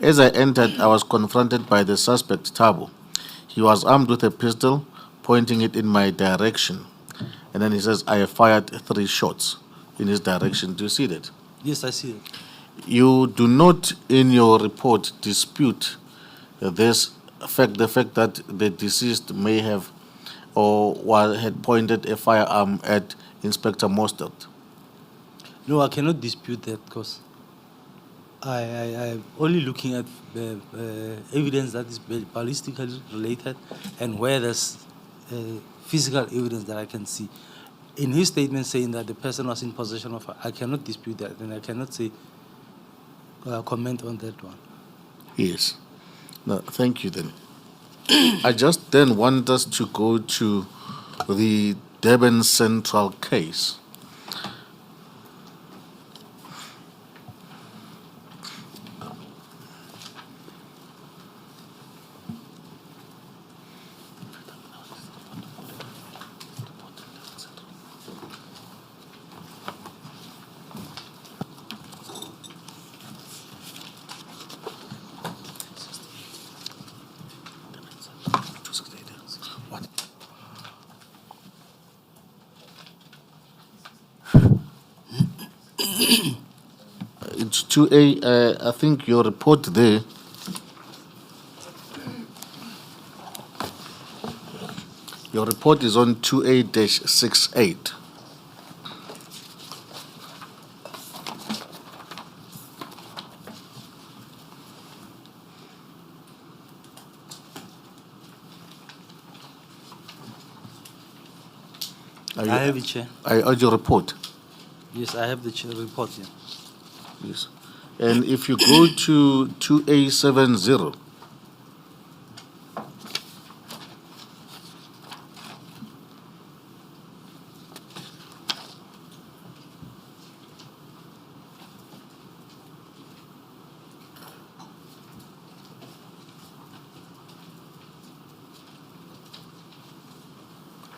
Speaker 7: As I entered, I was confronted by the suspect, Tabo. He was armed with a pistol, pointing it in my direction. And then he says, I have fired 3 shots in his direction. Do you see that?
Speaker 2: Yes, I see it.
Speaker 7: You do not, in your report, dispute the fact that the deceased may have or had pointed a firearm at Inspector Mostert.
Speaker 2: No, I cannot dispute that because I'm only looking at the evidence that is ballistically related and where there's physical evidence that I can see. In his statement saying that the person was in possession of, I cannot dispute that, and I cannot say comment on that one.
Speaker 7: Yes. No, thank you then. I just then want us to go to the Durban Central case. It's 2A, I think your report there. Your report is on 2A-68. Are
Speaker 2: I have it, Chair.
Speaker 7: I urge your report.
Speaker 2: Yes, I have the report here.
Speaker 7: Yes. And if you go to 2A70,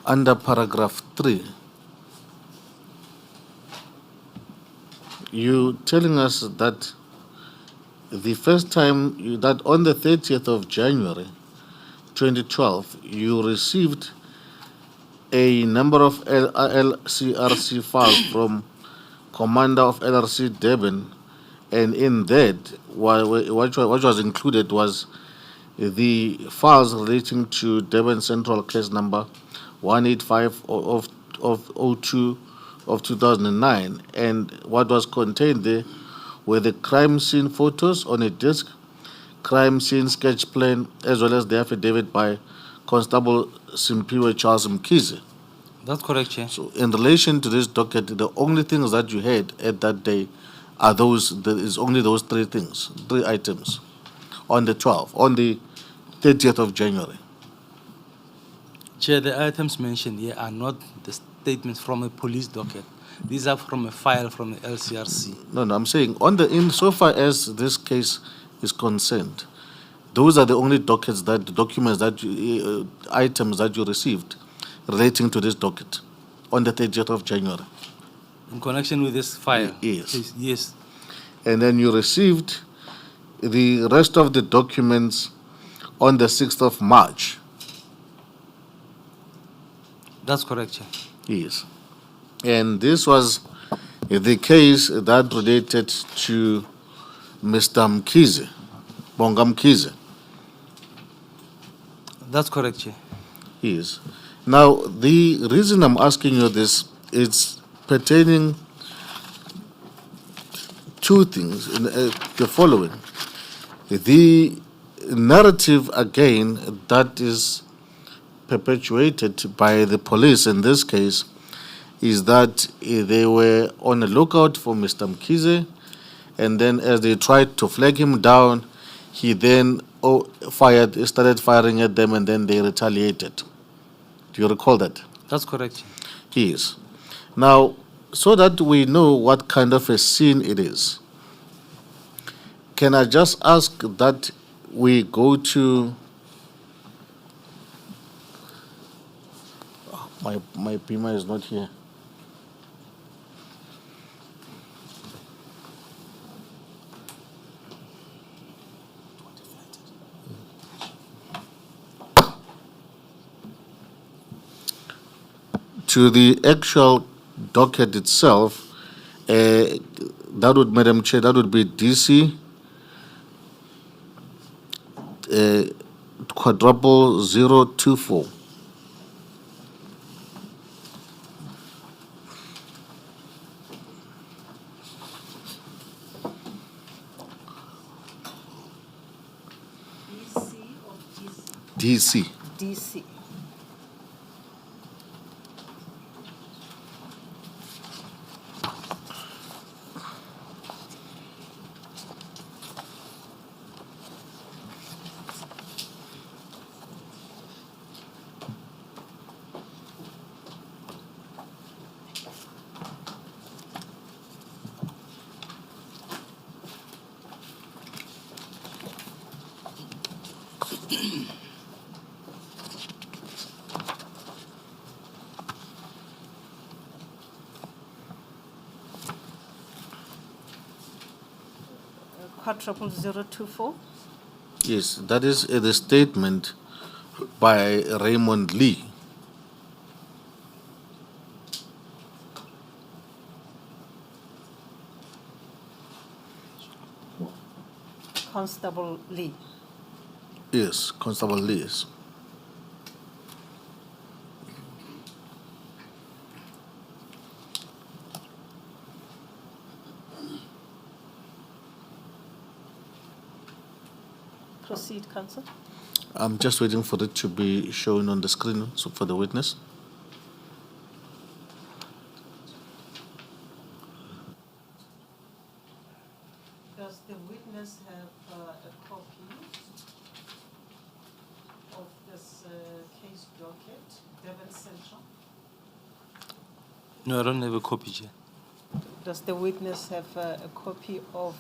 Speaker 7: under paragraph 3, you telling us that the first time that on the 30th of January 2012 you received a number of LCRC files from commander of LRC Durban, and in that what was included was the files relating to Durban Central case number 185 of 02 of 2009, and what was contained there were the crime scene photos on a disk, crime scene sketch plan, as well as the affidavit by Constable Simpiwe Charles Mkhize.
Speaker 2: That's correct, Chair.
Speaker 7: So in relation to this docket, the only things that you had at that day are there is only those three items on the 30th of January.
Speaker 2: Chair, the items mentioned here are not the statements from a police docket. These are from a file from the LCRC.
Speaker 7: No, I'm saying insofar as this case is concerned, those are the only items that you received relating to this docket on the 30th of January.
Speaker 2: In connection with this file?
Speaker 7: Yes.
Speaker 2: Yes.
Speaker 7: And then you received the rest of the documents on the 6th of March.
Speaker 2: That's correct, Chair.
Speaker 7: Yes. And this was the case that related to Mr. Mkhize, Bonga Mkhize.
Speaker 2: That's correct, Chair.
Speaker 7: Yes. Now, the reason I'm asking you this is pertaining two things, the following. The narrative, again, that is perpetuated by the police in this case is that they were on a lookout for Mr. Mkhize, and then as they tried to flag him down, he then started firing at them, and then they retaliated. Do you recall that?
Speaker 2: That's correct, Chair.
Speaker 7: Yes. Now, so that we know what kind of a scene it is, can I just ask that we go to my Pima is not here. To the actual docket itself, that would, Madam Chair, that would be DC quadruple 024. DC.
Speaker 1: DC. Quadruple 024.
Speaker 7: Yes, that is the statement by Raymond Lee.
Speaker 1: Constable Lee.
Speaker 7: Yes, Constable Lee. Yes.
Speaker 1: Proceed, Counsel.
Speaker 7: I'm just waiting for it to be shown on the screen for the witness.
Speaker 1: the witness have a copy of this case docket, Devon Central?
Speaker 2: No, I don't have a copy, Chair.
Speaker 1: Does the witness have a copy of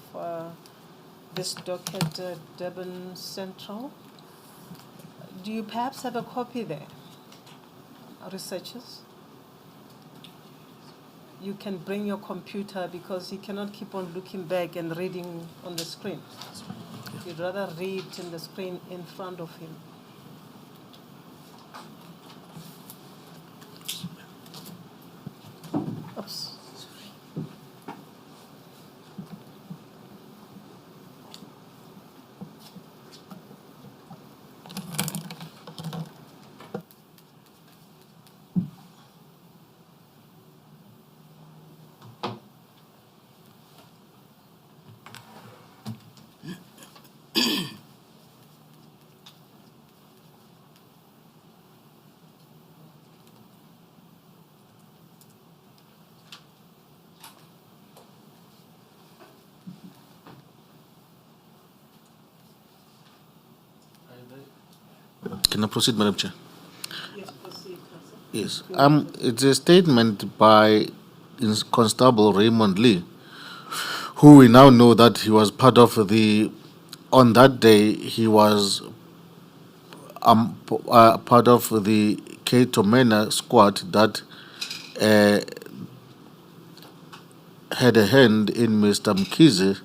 Speaker 1: this docket, Devon Central? Do you perhaps have a copy there, researchers? You can bring your computer because he cannot keep on looking back and reading on the screen. You'd rather read in the screen in front of him. Oops.
Speaker 7: Can I proceed, Madam Chair?
Speaker 1: Yes, proceed, Councillor.
Speaker 7: Yes. It's a statement by Constable Raymond Lee, who we now know that he was part of the. On that day, he was part of the K. Tomena squad that had a hand in Mr. Mkhize's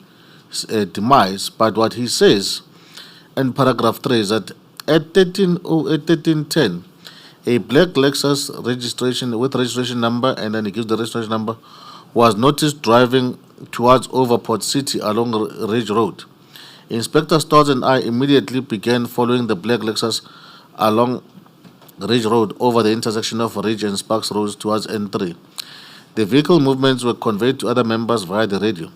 Speaker 7: demise. But what he says in paragraph 3 is that at 1310, a black Lexus registration with registration number, and then he gives the registration number, was noticed driving towards Overport City along Ridge Road. Inspector Stolz and I immediately began following the black Lexus along Ridge Road over the intersection of Ridge and Sparks Roads towards N3. The vehicle movements were conveyed to other members via the radio.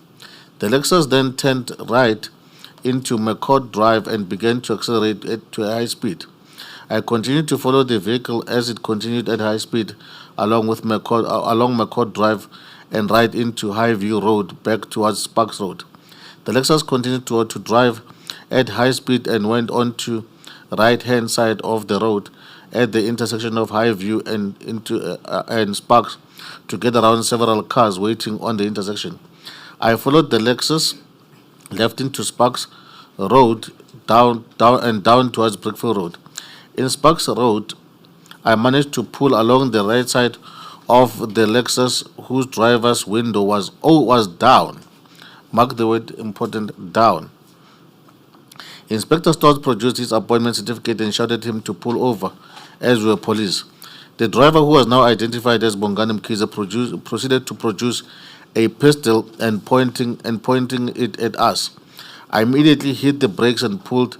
Speaker 7: The Lexus then turned right into McCord Drive and began to accelerate it to a high speed. I continued to follow the vehicle as it continued at high speed along McCord Drive and right into Highview Road back towards Sparks Road. The Lexus continued to drive at high speed and went on to right-hand side of the road at the intersection of Highview and Sparks to get around several cars waiting on the intersection. I followed the Lexus left into Sparks Road down towards Brickfield Road. In Sparks Road, I managed to pull along the right side of the Lexus whose driver's window was down. Mark the word important, down. Inspector Stolz produced his appointment certificate and shouted him to pull over, as were police. The driver, who was now identified as Bongani Mkhize, proceeded to produce a pistol and pointing it at us. I immediately hit the brakes and pulled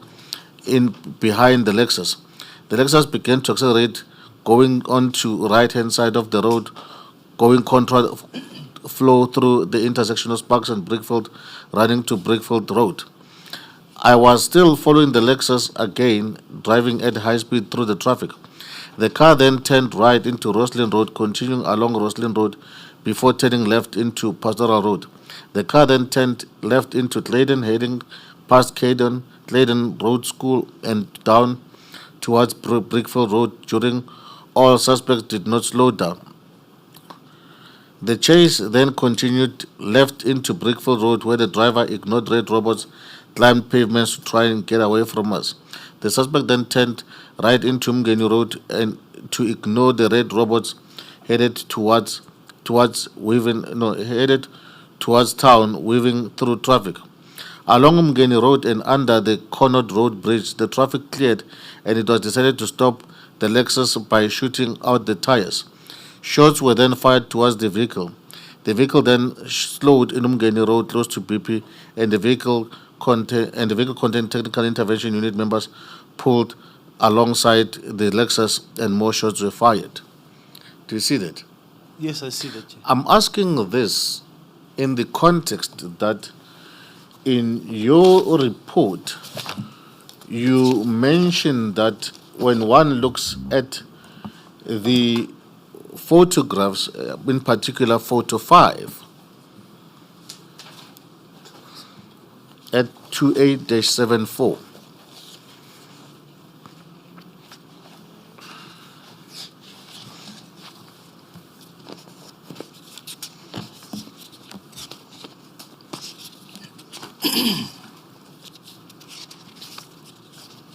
Speaker 7: in behind the Lexus. The Lexus began to accelerate, going onto right-hand side of the road, going contra flow through the intersection of Sparks and Brickfield, running to Brickfield Road. I was still following the Lexus again, driving at high speed through the traffic. The car then turned right into Roslyn Road, continuing along Roslyn Road before turning left into Pastoral Road. The car then turned left into Claydon, heading past Claydon Road School and down towards Brickfield Road. During all suspects did not slow down. The chase then continued left into Brickfield Road, where the driver ignored red robots, climbed pavements to try and get away from us. The suspect then turned right into Mngeni Road and to ignore the red robots, headed towards town, weaving through traffic. Along Mngeni Road and under the Connaught Road Bridge, the traffic cleared and it was decided to stop the Lexus by shooting out the tires. Shots were then fired towards the vehicle. The vehicle then slowed in Mngeni Road close to BP, and the vehicle contained technical intervention unit members pulled alongside the Lexus and more shots were fired. Do you see that?
Speaker 2: Yes, I see that, Chair.
Speaker 7: I'm asking this in the context that in your report, you mentioned that when one looks at the photographs, in particular photo 5, at 28-74.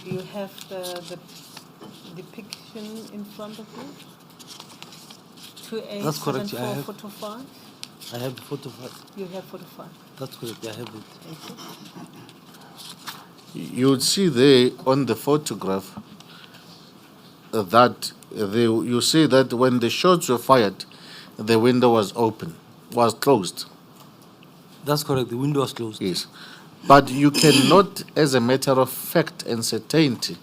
Speaker 1: Do you have the depiction in front of you?
Speaker 2: That's correct, I
Speaker 1: 2874
Speaker 2: have-
Speaker 1: photo 5?
Speaker 2: I have the photo.
Speaker 1: You have photo 5.
Speaker 2: That's correct. I have it.
Speaker 1: Thank you.
Speaker 7: You would see there on the photograph that you see that when the shots were fired, the window was open, was closed.
Speaker 2: That's correct. The window was closed.
Speaker 7: Yes. But you cannot, as a matter of fact and certainty,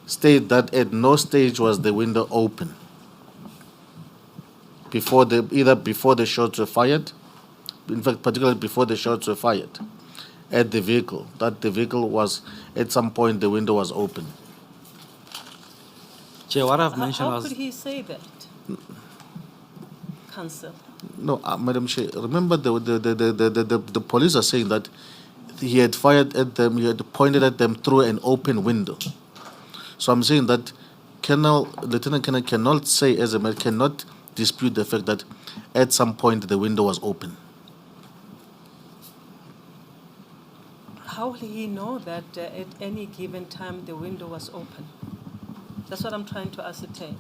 Speaker 7: state that at no stage was the window open either before the shots were fired, in fact, particularly before the shots were fired at the vehicle, that the vehicle was, at some point, the window was open.
Speaker 2: Chair, what I've mentioned
Speaker 1: How
Speaker 2: was
Speaker 1: could he say that? Counsel.
Speaker 7: No, Madam Chair, remember the police are saying that he had fired at them, he had pointed at them through an open window. So I'm saying that Lieutenant Colonel cannot say, as a matter, cannot dispute the fact that at some point the window was open.
Speaker 1: How will he know that at any given time the window was open? That's what I'm trying to ascertain.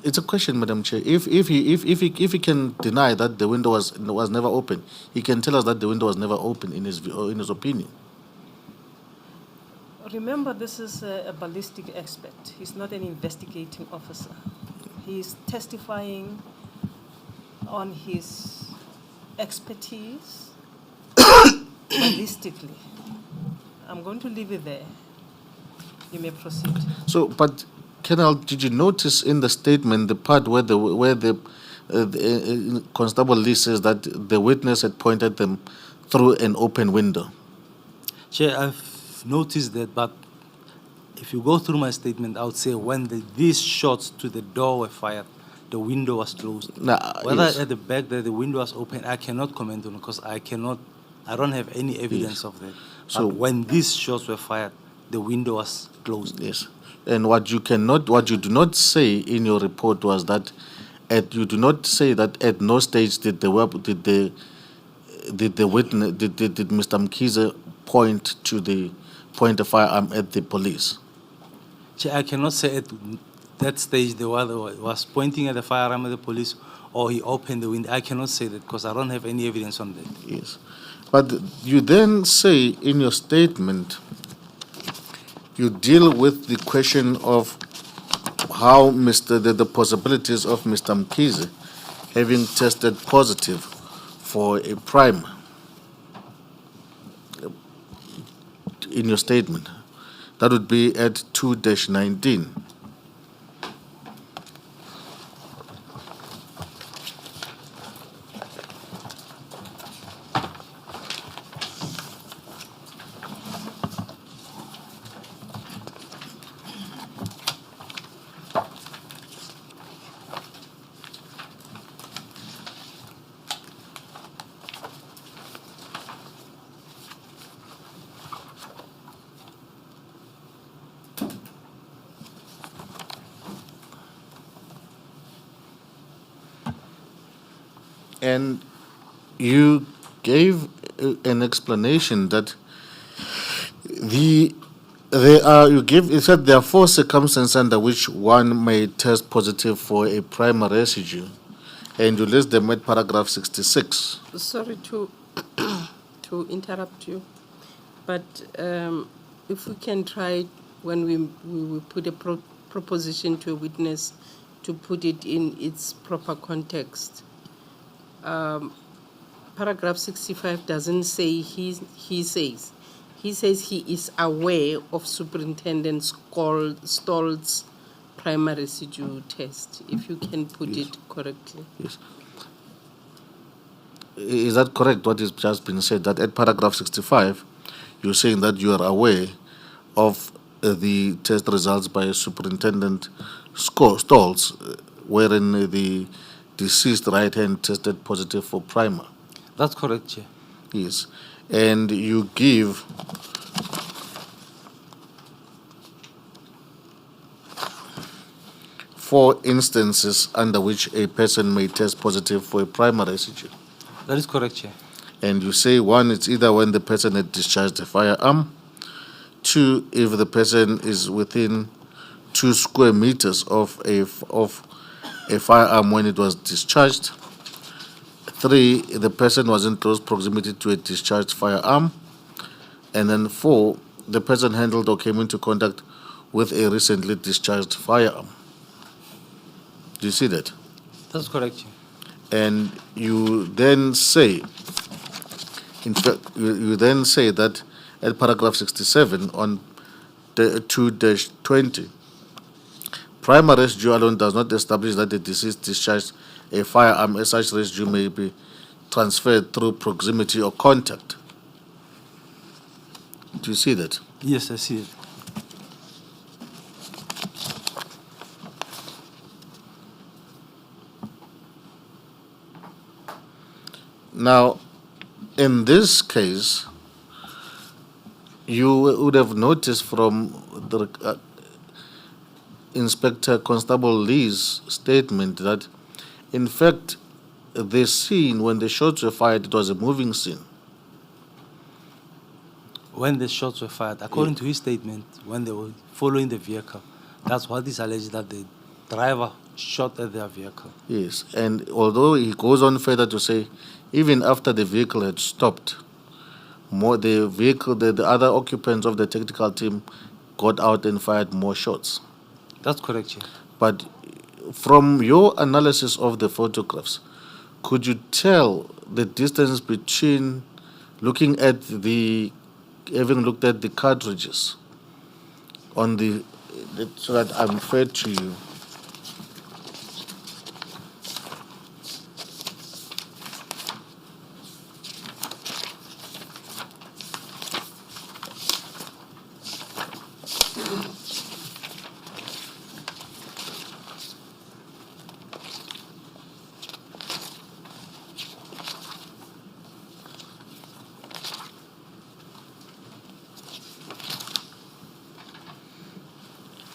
Speaker 7: It's a question, Madam Chair. If he can deny that the window was never open, he can tell us that the window was never open in his opinion.
Speaker 1: Remember, this is a ballistic expert. He's not an investigating officer. He's testifying on his expertise ballistically. I'm going to leave it there. You may proceed.
Speaker 7: So, but Colonel, did you notice in the statement the part where the Constable Lee says that the witness had pointed them through an open window?
Speaker 2: Chair, I've noticed that, but if you go through my statement, I would say when these shots to the door were fired, the window was closed. Whether
Speaker 7: Yes.
Speaker 2: at the back that the window was open, I cannot comment on because I don't have any evidence of that.
Speaker 7: So-
Speaker 2: But when these shots were fired, the window was closed.
Speaker 7: Yes. And what you do not say in your report was that you do not say that at no stage did Mr. Mkhize point a firearm at the police.
Speaker 2: Chair, I cannot say at that stage the one was pointing at the firearm at the police or he opened the window. I cannot say that because I don't have any evidence on that.
Speaker 7: Yes. But you then say in your statement, you deal with the question of how the possibilities of Mr. Mkhize having tested positive for a primer in your statement. That would be at 2-19. And you gave an explanation that you said there are 4 circumstances under which one may test positive for a primer residue, and you list them at paragraph 66.
Speaker 5: Sorry to to interrupt you, but if we can try when we put a proposition to a witness to put it in its proper context. Paragraph 65 doesn't say he says. He says he is aware of Superintendent Stoll's primary residue test, if you can put it correctly.
Speaker 7: Yes. Is that correct, what has just been said, that at paragraph 65, you're saying that you are aware of the test results by Superintendent Stolz, wherein the deceased right hand tested positive for primer?
Speaker 2: That's correct, Chair.
Speaker 7: Yes. And you give four instances under which a person may test positive for a primary residue.
Speaker 2: That is correct, Chair.
Speaker 7: And you say one, it's either when the person had discharged a firearm. Two, if the person is within 2 square meters of a firearm when it was discharged. 3, the person was in close proximity to a discharged firearm. And then 4, the person handled or came into contact with a recently discharged firearm. Do you see that?
Speaker 2: That's correct, Chair.
Speaker 7: And you then say, in fact, you then say that at paragraph 67 on the 2-20, primary residue alone does not establish that the deceased discharged a firearm, as such residue may be transferred through proximity or contact. Do you see that?
Speaker 2: Yes, I see it.
Speaker 7: Now, in this case, you would have noticed from the Inspector Constable Lee's statement that, in fact, the scene when the shots were fired, it was a moving scene.
Speaker 2: When the shots were fired, according to his statement, when they were following the vehicle, that's what is alleged, that the driver shot at their vehicle.
Speaker 7: Yes, and although he goes on further to say, even after the vehicle had stopped, the other occupants of the tactical team got out and fired more shots.
Speaker 2: That's correct, Chair.
Speaker 7: But from your analysis of the photographs, could you tell the distance between having looked at the cartridges so that I'm fair to you?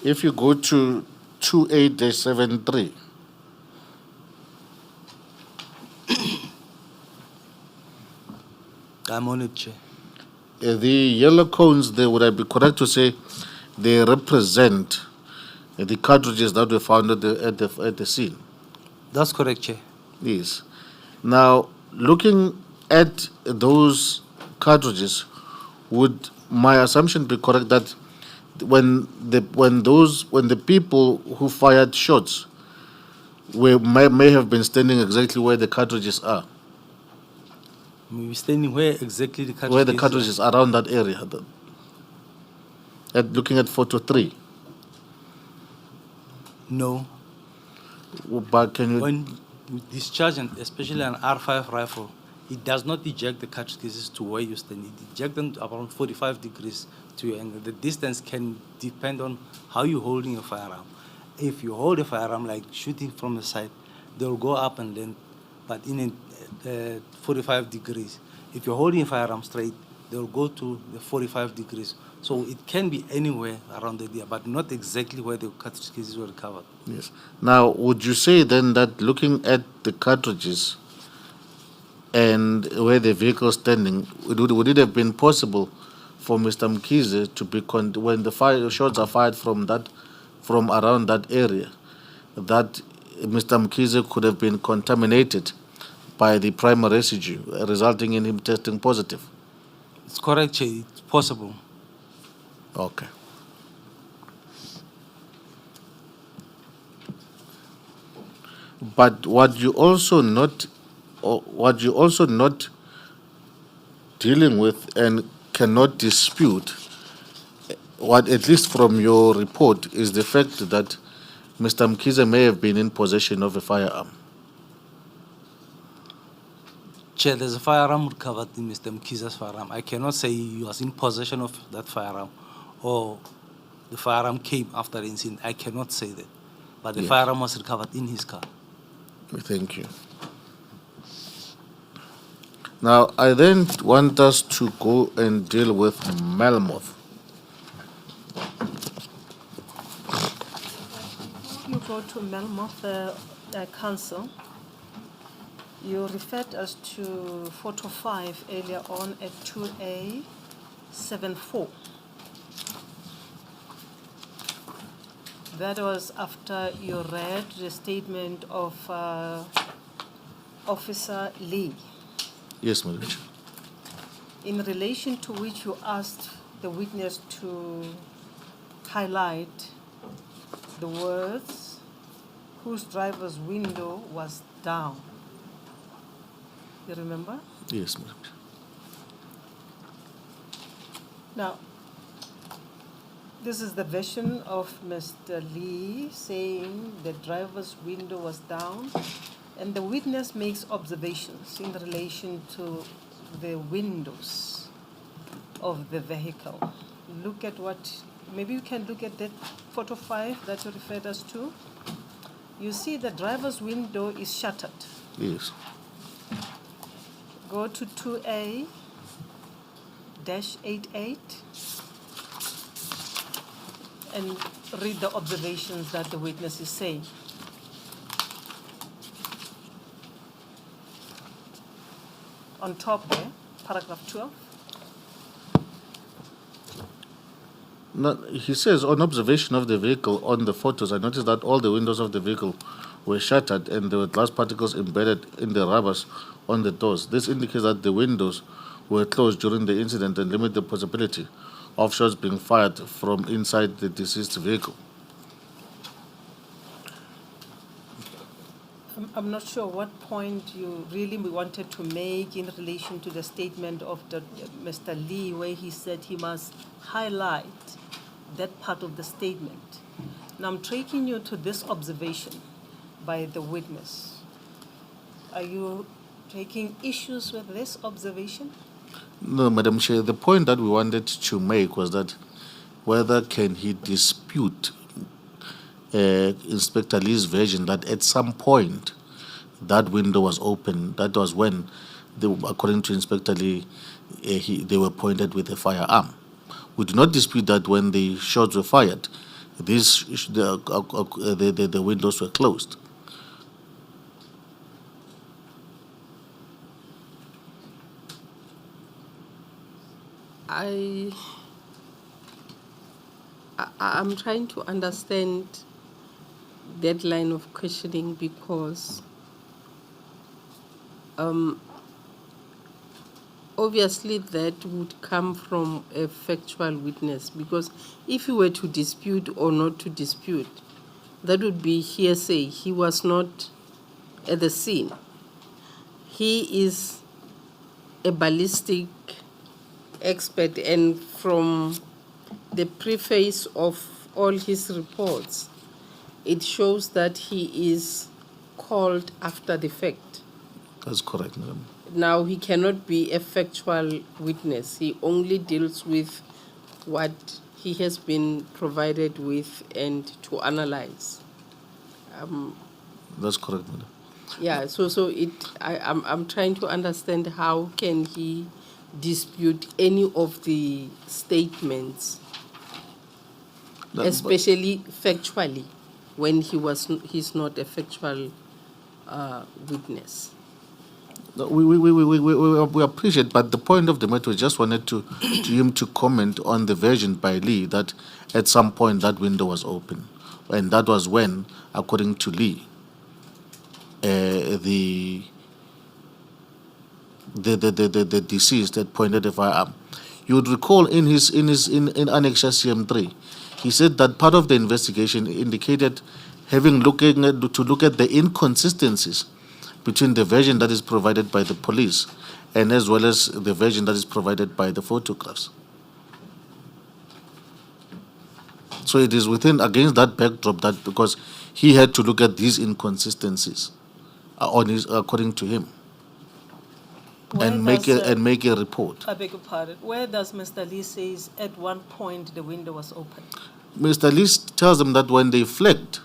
Speaker 7: If you go to 28-73,
Speaker 2: I'm on it, Chair.
Speaker 7: the yellow cones, would I be correct to say they represent the cartridges that were found at the scene?
Speaker 2: That's correct, Chair.
Speaker 7: Yes. Now, looking at those cartridges, would my assumption be correct that when the people who fired shots may have been standing exactly where the cartridges are?
Speaker 2: We're standing where exactly the cartridges
Speaker 7: Where the cartridges are around that area. Looking at photo 3.
Speaker 2: No.
Speaker 7: But can you?
Speaker 2: When you discharge, especially an R5 rifle, it does not eject the cartridges to where you stand. It ejects them to around 45 degrees to your angle. The distance can depend on how you're holding a firearm. If you hold a firearm like shooting from the side, they'll go up and then, but in 45 degrees. If you're holding a firearm straight, they'll go to the 45 degrees. So it can be anywhere around the area, but not exactly where the cartridges were recovered.
Speaker 7: Yes. Now, would you say then that looking at the cartridges and where the vehicle is standing, would it have been possible for Mr. Mkhize to be when the shots are fired from around that area, that Mr. Mkhize could have been contaminated by the primary residue, resulting in him testing positive?
Speaker 2: It's correct, Chair. It's possible.
Speaker 7: Okay. But what you also not dealing with and cannot dispute, what at least from your report, is the fact that Mr. Mkhize may have been in possession of a firearm.
Speaker 2: Chair, there's a firearm recovered in Mr. Mkhize's firearm. I cannot say he was in possession of that firearm or the firearm came after the incident. I cannot say that. But the firearm was recovered in his car.
Speaker 7: Thank you. Now, I then want us to go and deal with Melmoth.
Speaker 1: You go to Melmoth Council. You referred us to photo 5 earlier on at 2A74. That was after you read the statement of Officer Lee,
Speaker 7: Yes, Madam Chair.
Speaker 1: in relation to which you asked the witness to highlight the words whose driver's window was down. You remember?
Speaker 7: Yes, Madam Chair.
Speaker 1: Now, this is the version of Mr. Lee saying the driver's window was down, and the witness makes observations in relation to the windows of the vehicle. Look at what, maybe you can look at that photo 5 that you referred us to. You see the driver's window is shattered.
Speaker 7: Yes.
Speaker 1: Go to 2A-88 and read the observations that the witness is saying. On top there, paragraph 12.
Speaker 7: Now, he says, on observation of the vehicle on the photos, I noticed that all the windows of the vehicle were shattered and there were glass particles embedded in the rubbers on the doors. This indicates that the windows were closed during the incident and limit the possibility of shots being fired from inside the deceased vehicle.
Speaker 1: I'm not sure what point you really wanted to make in relation to the statement of Mr. Lee, where he said he must highlight that part of the statement. Now I'm taking you to this observation by the witness. Are you taking issues with this observation?
Speaker 7: No, Madam Chair, the point that we wanted to make was that whether can he dispute Inspector Lee's version that at some point that window was open. That was when, according to Inspector Lee, they were pointed with a firearm. We do not dispute that when the shots were fired, the windows were closed.
Speaker 5: I'm trying to understand that line of questioning because obviously that would come from a factual witness, because if you were to dispute or not to dispute, that would be hearsay. He was not at the scene. He is a ballistic expert, and from the preface of all his reports, it shows that he is called after the fact.
Speaker 7: That's correct, madam.
Speaker 5: Now, he cannot be a factual witness. He only deals with what he has been provided with and to analyze.
Speaker 7: That's correct, madam.
Speaker 5: Yeah, I'm trying to understand how can he dispute any of the statements, especially factually, when he's not a factual witness.
Speaker 7: We appreciate, but the point of the matter, we just wanted to him to comment on the version by Lee that at some point that window was open, and that was when, according to Lee, the deceased had pointed a firearm. You would recall in Annex CM3, he said that part of the investigation indicated to look at the inconsistencies between the version that is provided by the police and as well as the version that is provided by the photographs. So it is against that backdrop that because he had to look at these inconsistencies according to him and make a report.
Speaker 1: I beg your pardon. Where does Mr. Lee says at one point the window was open?
Speaker 7: Mr. Lee tells them that when they flagged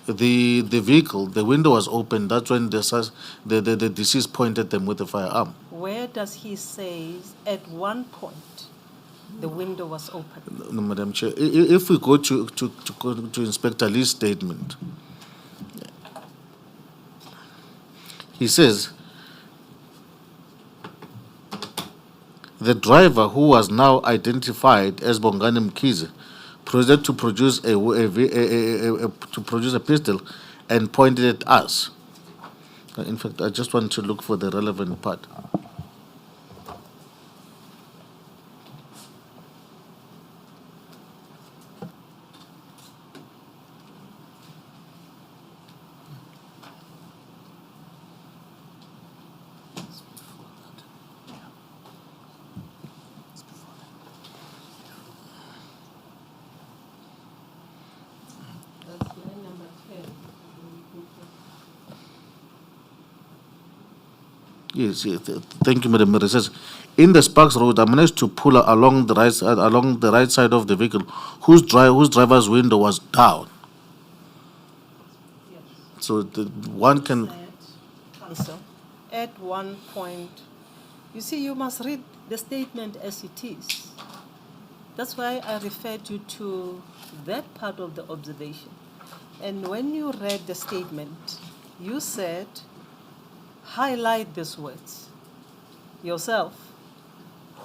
Speaker 7: the vehicle, the window was open. That's when the deceased pointed them with a firearm.
Speaker 1: where does he say at one point the window was open?
Speaker 7: No, Madam Chair, if we go to Inspector Lee's statement, he says, the driver, who was now identified as Bongani Mkhize, proceeded to produce a pistol and pointed at us. In fact, I just want to look for the relevant part.
Speaker 5: That's line number 10.
Speaker 7: Yes, thank you, Madam Mayor. It says, in the Sparks Road, I managed to pull along the right side of the vehicle, whose driver's window was down.
Speaker 1: Yes.
Speaker 7: So one can.
Speaker 1: Counsel, at one point, you see, you must read the statement as it is. That's why I referred you to that part of the observation. And when you read the statement, you said, highlight these words yourself,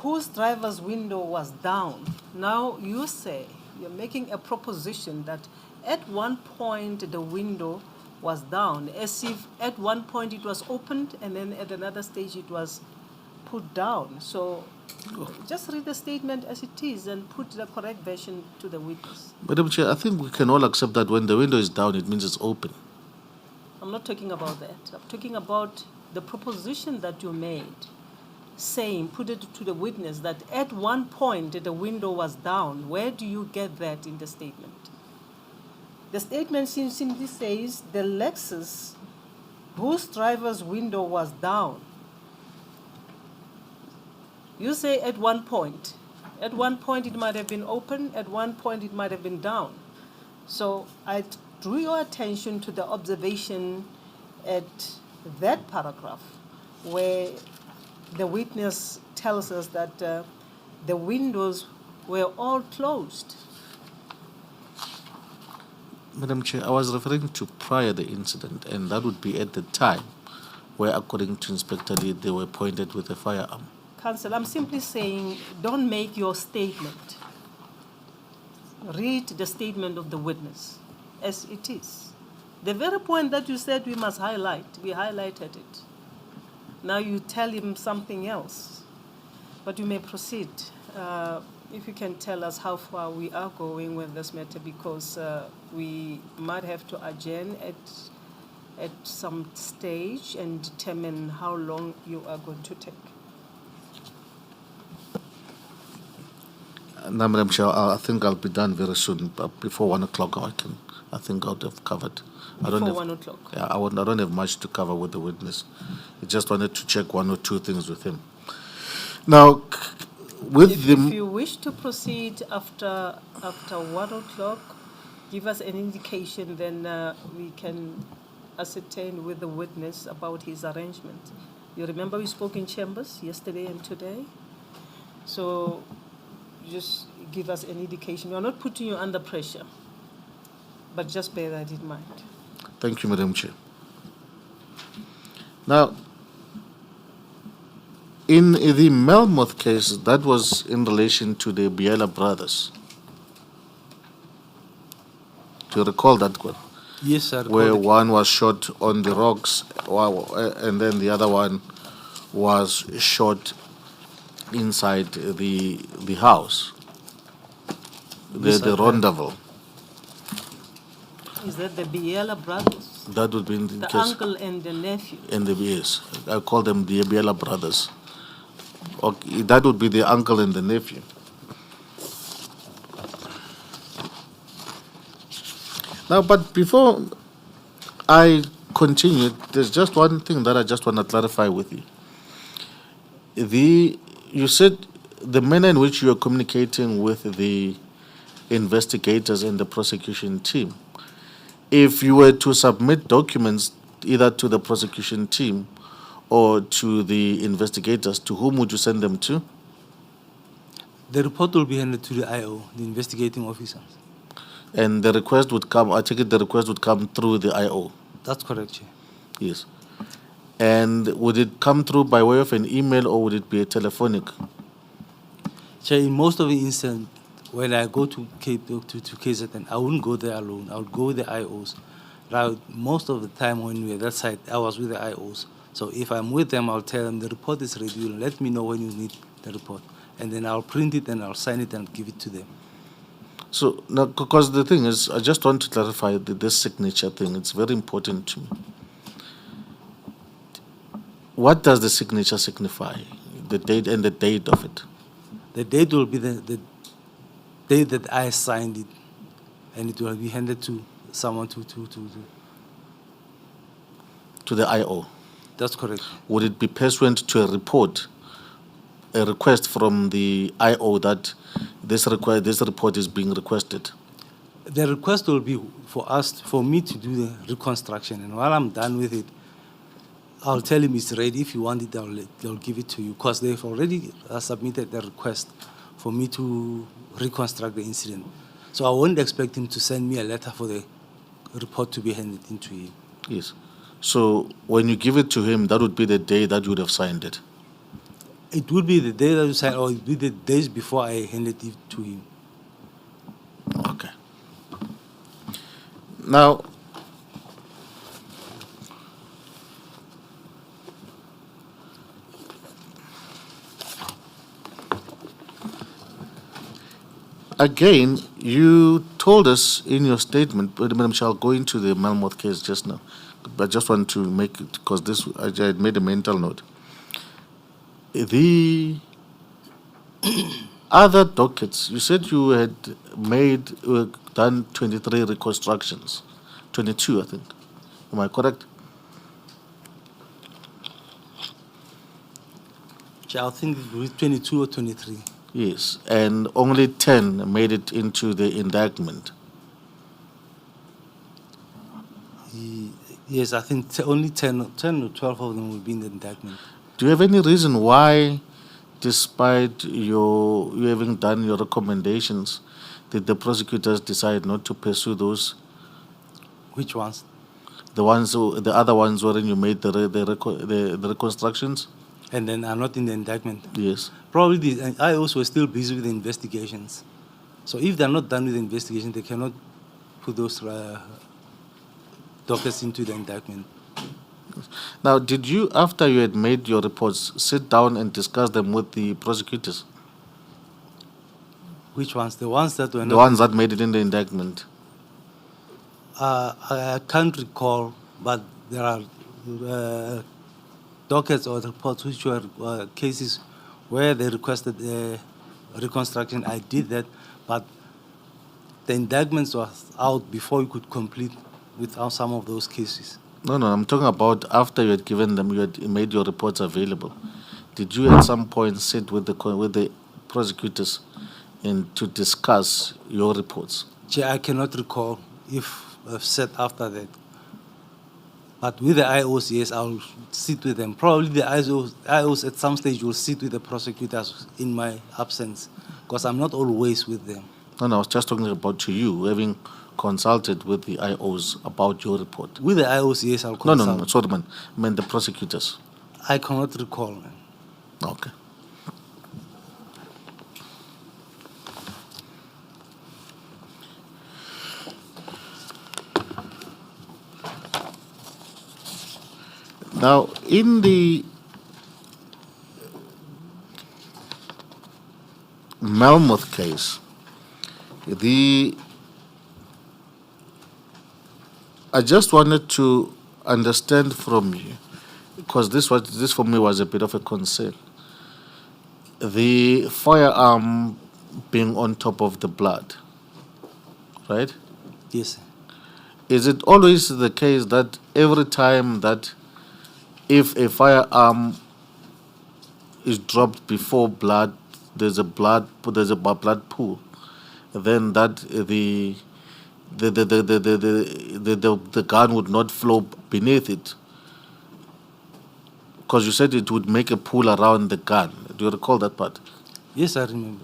Speaker 1: whose driver's window was down. Now you say, you're making a proposition that at one point the window was down, as if at one point it was opened and then at another stage it was put down. So just read the statement as it is and put the correct version to the witness.
Speaker 7: Madam Chair, I think we can all accept that when the window is down, it means it's open.
Speaker 1: I'm not talking about that. I'm talking about the proposition that you made, saying, put it to the witness that at one point the window was down. Where do you get that in the statement? The statement simply says the Lexus whose driver's window was down. You say at one point. At one point it might have been open, at one point it might have been down. So I drew your attention to the observation at that paragraph where the witness tells us that the windows were all closed.
Speaker 7: Madam Chair, I was referring to prior the incident, and that would be at the time where, according to Inspector Lee, they were pointed with a firearm.
Speaker 1: Counsel, I'm simply saying don't make your statement. Read the statement of the witness as it is. The very point that you said we must highlight, we highlighted it. Now you tell him something else. But you may proceed. If you can tell us how far we are going with this matter, because we might have to adjourn at some stage and determine how long you are going to take.
Speaker 7: Now, Madam Chair, I think I'll be done very soon. But before 1 o'clock, I think I'll have covered.
Speaker 1: Before 1 o'clock.
Speaker 7: Yeah, I don't have much to cover with the witness. I just wanted to check one or two things with him. Now,
Speaker 1: If you wish to proceed after 1 o'clock, give us an indication, then we can ascertain with the witness about his arrangement. You remember we spoke in chambers yesterday and today? So just give us an indication. We are not putting you under pressure, but just bear that in mind.
Speaker 7: Thank you, Madam Chair. Now, in the Melmoth case, that was in relation to the Biela brothers. Do you recall that one?
Speaker 2: Yes, sir.
Speaker 7: Where one was shot on the rocks, and then the other one was shot inside the house,
Speaker 2: Yes,
Speaker 7: the
Speaker 2: sir.
Speaker 7: rendezvous.
Speaker 1: Is that the Biela brothers?
Speaker 7: That would be in the
Speaker 1: The
Speaker 7: case.
Speaker 1: uncle and the nephew?
Speaker 7: And yes, I call them the Biela brothers. Okay, that would be the uncle and the nephew. Now, but before I continue, there's just one thing that I just want to clarify with you. You said the manner in which you are communicating with the investigators and the prosecution team. If you were to submit documents either to the prosecution team or to the investigators, to whom would you send them to?
Speaker 2: The report will be handed to the IO, the investigating officers.
Speaker 7: And the request would come, I take it the request would come through the IO.
Speaker 2: That's correct, Chair.
Speaker 7: Yes. And would it come through by way of an email or would it be a telephonic?
Speaker 2: Chair, in most of the instances, when I go to KZN, I wouldn't go there alone. I would go with the IOs. Now, most of the time when we were that side, I was with the IOs. So if I'm with them, I'll tell them the report is ready. You'll let me know when you need the report. And then I'll print it and I'll sign it and give it to them.
Speaker 7: So, now, because the thing is, I just want to clarify this signature thing. It's very important to me. What does the signature signify? The date and the date of it?
Speaker 2: The date will be the date that I signed it, and it will be handed to someone to.
Speaker 7: To the IO.
Speaker 2: That's correct.
Speaker 7: Would it be pursuant to a request from the IO that this report is being requested?
Speaker 2: The request will be for me to do the reconstruction, and while I'm done with it, I'll tell him it's ready. If you want it, they'll give it to you, because they've already submitted the request for me to reconstruct the incident. So I won't expect him to send me a letter for the report to be handed into him.
Speaker 7: Yes. So when you give it to him, that would be the day that you would have signed it?
Speaker 2: It would be the day that you sign, or it would be the days before I handed it to him.
Speaker 7: Okay. Now, again, you told us in your statement, but Madam Shall go into the Malmoth case just now, but I just want to make it, because I had made a mental note. The other dockets, you said you had done 23 reconstructions, 22, I think. Am I correct?
Speaker 2: I think it was 22 or 23.
Speaker 7: Yes, and only 10 made it into the indictment.
Speaker 2: Yes, I think only 10 or 12 of them will be in the indictment.
Speaker 7: Do you have any reason why, despite you having done your recommendations, did the prosecutors decide not to pursue those?
Speaker 2: Which ones?
Speaker 7: The other ones wherein you made the reconstructions?
Speaker 2: And then are not in the indictment?
Speaker 7: Yes.
Speaker 2: Probably the IOs were still busy with the investigations. So if they're not done with the investigation, they cannot put those dockets into the indictment.
Speaker 7: Now, did you, after you had made your reports, sit down and discuss them with the prosecutors?
Speaker 2: Which ones? The ones that were not...
Speaker 7: The ones that made it in the indictment?
Speaker 2: I can't recall, but there are dockets or reports which were cases where they requested reconstruction. I did that, but the indictments were out before you could complete with some of those cases.
Speaker 7: No, I'm talking about after you had given them, you had made your reports available. Did you at some point sit with the prosecutors and to discuss your reports?
Speaker 2: Chair, I cannot recall if I've said after that. But with the IOs, yes, I'll sit with them. Probably the IOs at some stage will sit with the prosecutors in my absence, because I'm not always with them.
Speaker 7: No, I was just talking about to you, having consulted with the IOs about your report.
Speaker 2: With the IOs, yes, I'll consult.
Speaker 7: No, sorry, man. I mean the prosecutors.
Speaker 2: I cannot recall, man.
Speaker 7: Okay. Now, in the Malmoth case, I just wanted to understand from you, because this for me was a bit of a concern. The firearm being on top of the blood, right?
Speaker 2: Yes, sir.
Speaker 7: Is it always the case that every time that if a firearm is dropped before blood, there's a blood pool, then that the gun would not flow beneath it? Because you said it would make a pool around the gun. Do you recall that part?
Speaker 2: Yes, I remember.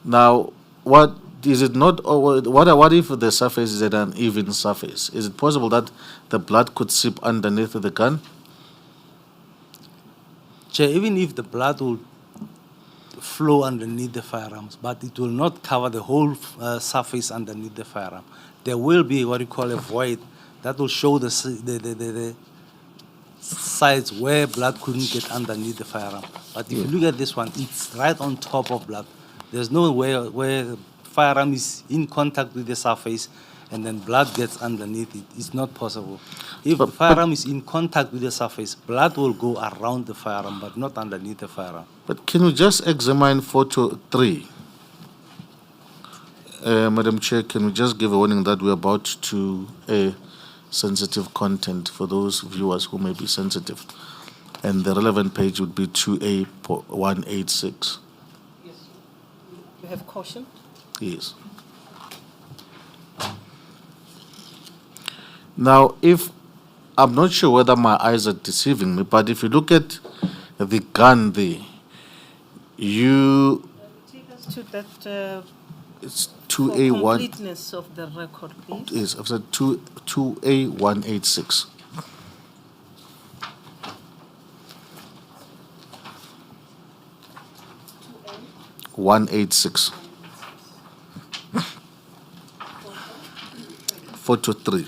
Speaker 7: Now, what is it not? Or what if the surface is an uneven surface? Is it possible that the blood could seep underneath the gun?
Speaker 2: Chair, even if the blood will flow underneath the firearms, but it will not cover the whole surface underneath the firearm. There will be what you call a void that will show the sides where blood couldn't get underneath the firearm. But if you look at this one, it's right on top of blood. There's no way where the firearm is in contact with the surface and then blood gets underneath it. It's not possible. If the firearm is in contact with the surface, blood will go around the firearm, but not underneath the firearm.
Speaker 7: But can you just examine photo 3? Madam Chair, can we just give a warning that we're about to sensitive content for those viewers who may be sensitive? And the relevant page would be 2A186.
Speaker 1: Yes. You have caution?
Speaker 7: Yes. Now, if I'm not sure whether my eyes are deceiving me, but if you look at the gun there,
Speaker 1: Take us to that
Speaker 7: it's
Speaker 1: for
Speaker 7: 2A1.
Speaker 1: completeness of the record, please.
Speaker 7: Yes, I've said 2A186.
Speaker 1: A.
Speaker 7: 186. Photo 3.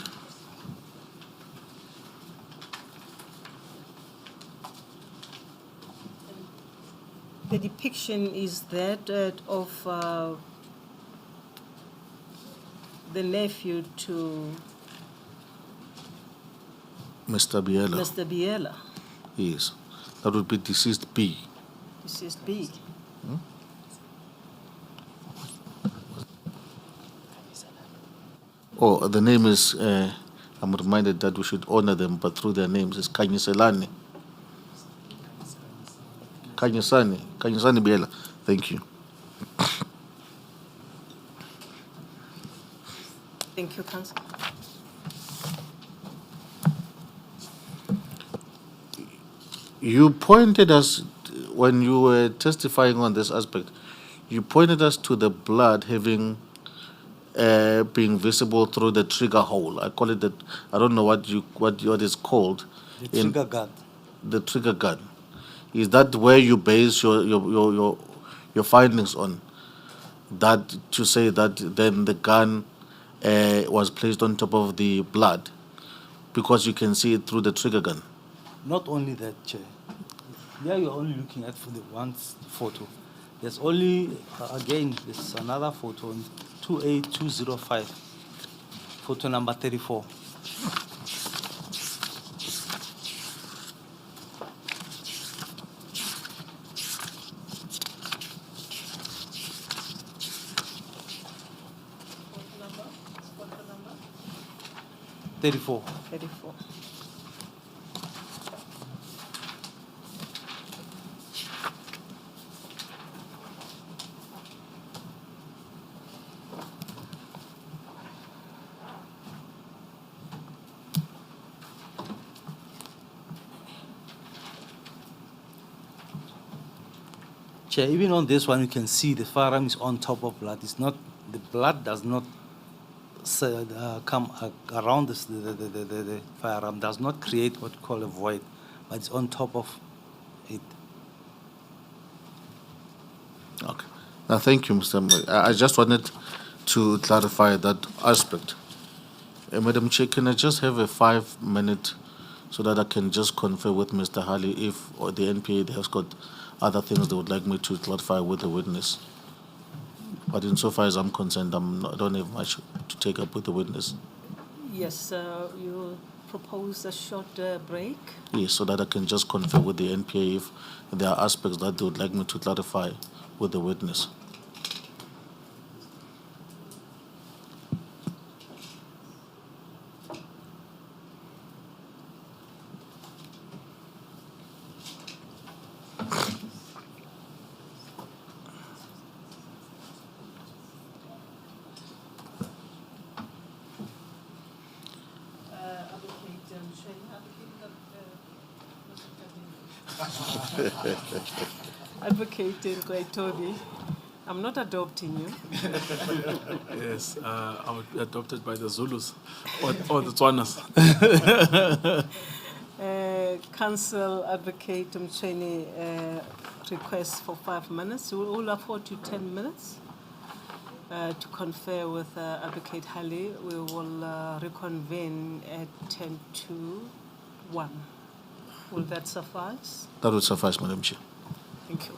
Speaker 1: The depiction is that of the nephew to
Speaker 7: Mr. Biela.
Speaker 1: Mr. Biela.
Speaker 7: Yes. That would be deceased B.
Speaker 1: This is B.
Speaker 7: Oh, the name is, I'm reminded that we should honor them, but through their names, it's Kanyiselani. Kanyisani Biela. Thank you.
Speaker 1: Thank you, Councillor.
Speaker 7: You pointed us, when you were testifying on this aspect, you pointed us to the blood having being visible through the trigger hole. I call it that. I don't know what it's called.
Speaker 2: The trigger guard.
Speaker 7: The trigger gun. Is that where you base your findings on? That to say that then the gun was placed on top of the blood, because you can see it through the trigger gun.
Speaker 2: Not only that, Chair. Here you're only looking at for the one photo. There's only, again, there's another photo on 2A205, photo number 34.
Speaker 1: Photo number?
Speaker 2: 34.
Speaker 1: 34.
Speaker 2: Chair, even on this one, you can see the firearm is on top of blood. It's not, the blood does not come around the firearm, does not create what you call a void, but it's on top of it.
Speaker 7: Okay. Now, thank you, Mr. I just wanted to clarify that aspect. Madam Chair, can I just have a 5-minute so that I can just confer with Mr. Halley if or the NPA has got other things they would like me to clarify with the witness? But insofar as I'm concerned, I don't have much to take up with the witness.
Speaker 1: Yes, you propose a short break.
Speaker 7: Yes, so that I can just confer with the NPA if there are aspects that they would like me to clarify with the witness.
Speaker 1: Advocate Nkabinde, I'm not adopting you.
Speaker 3: Yes, I would be adopted by the Zulus or the Tswanas.
Speaker 1: Council Advocate Mchweni requests for 5 minutes. We will afford you 10 minutes to confer with Advocate Hali. We will reconvene at 10 to 1. Will that suffice?
Speaker 7: That would suffice, Madam Chair.
Speaker 1: Thank you.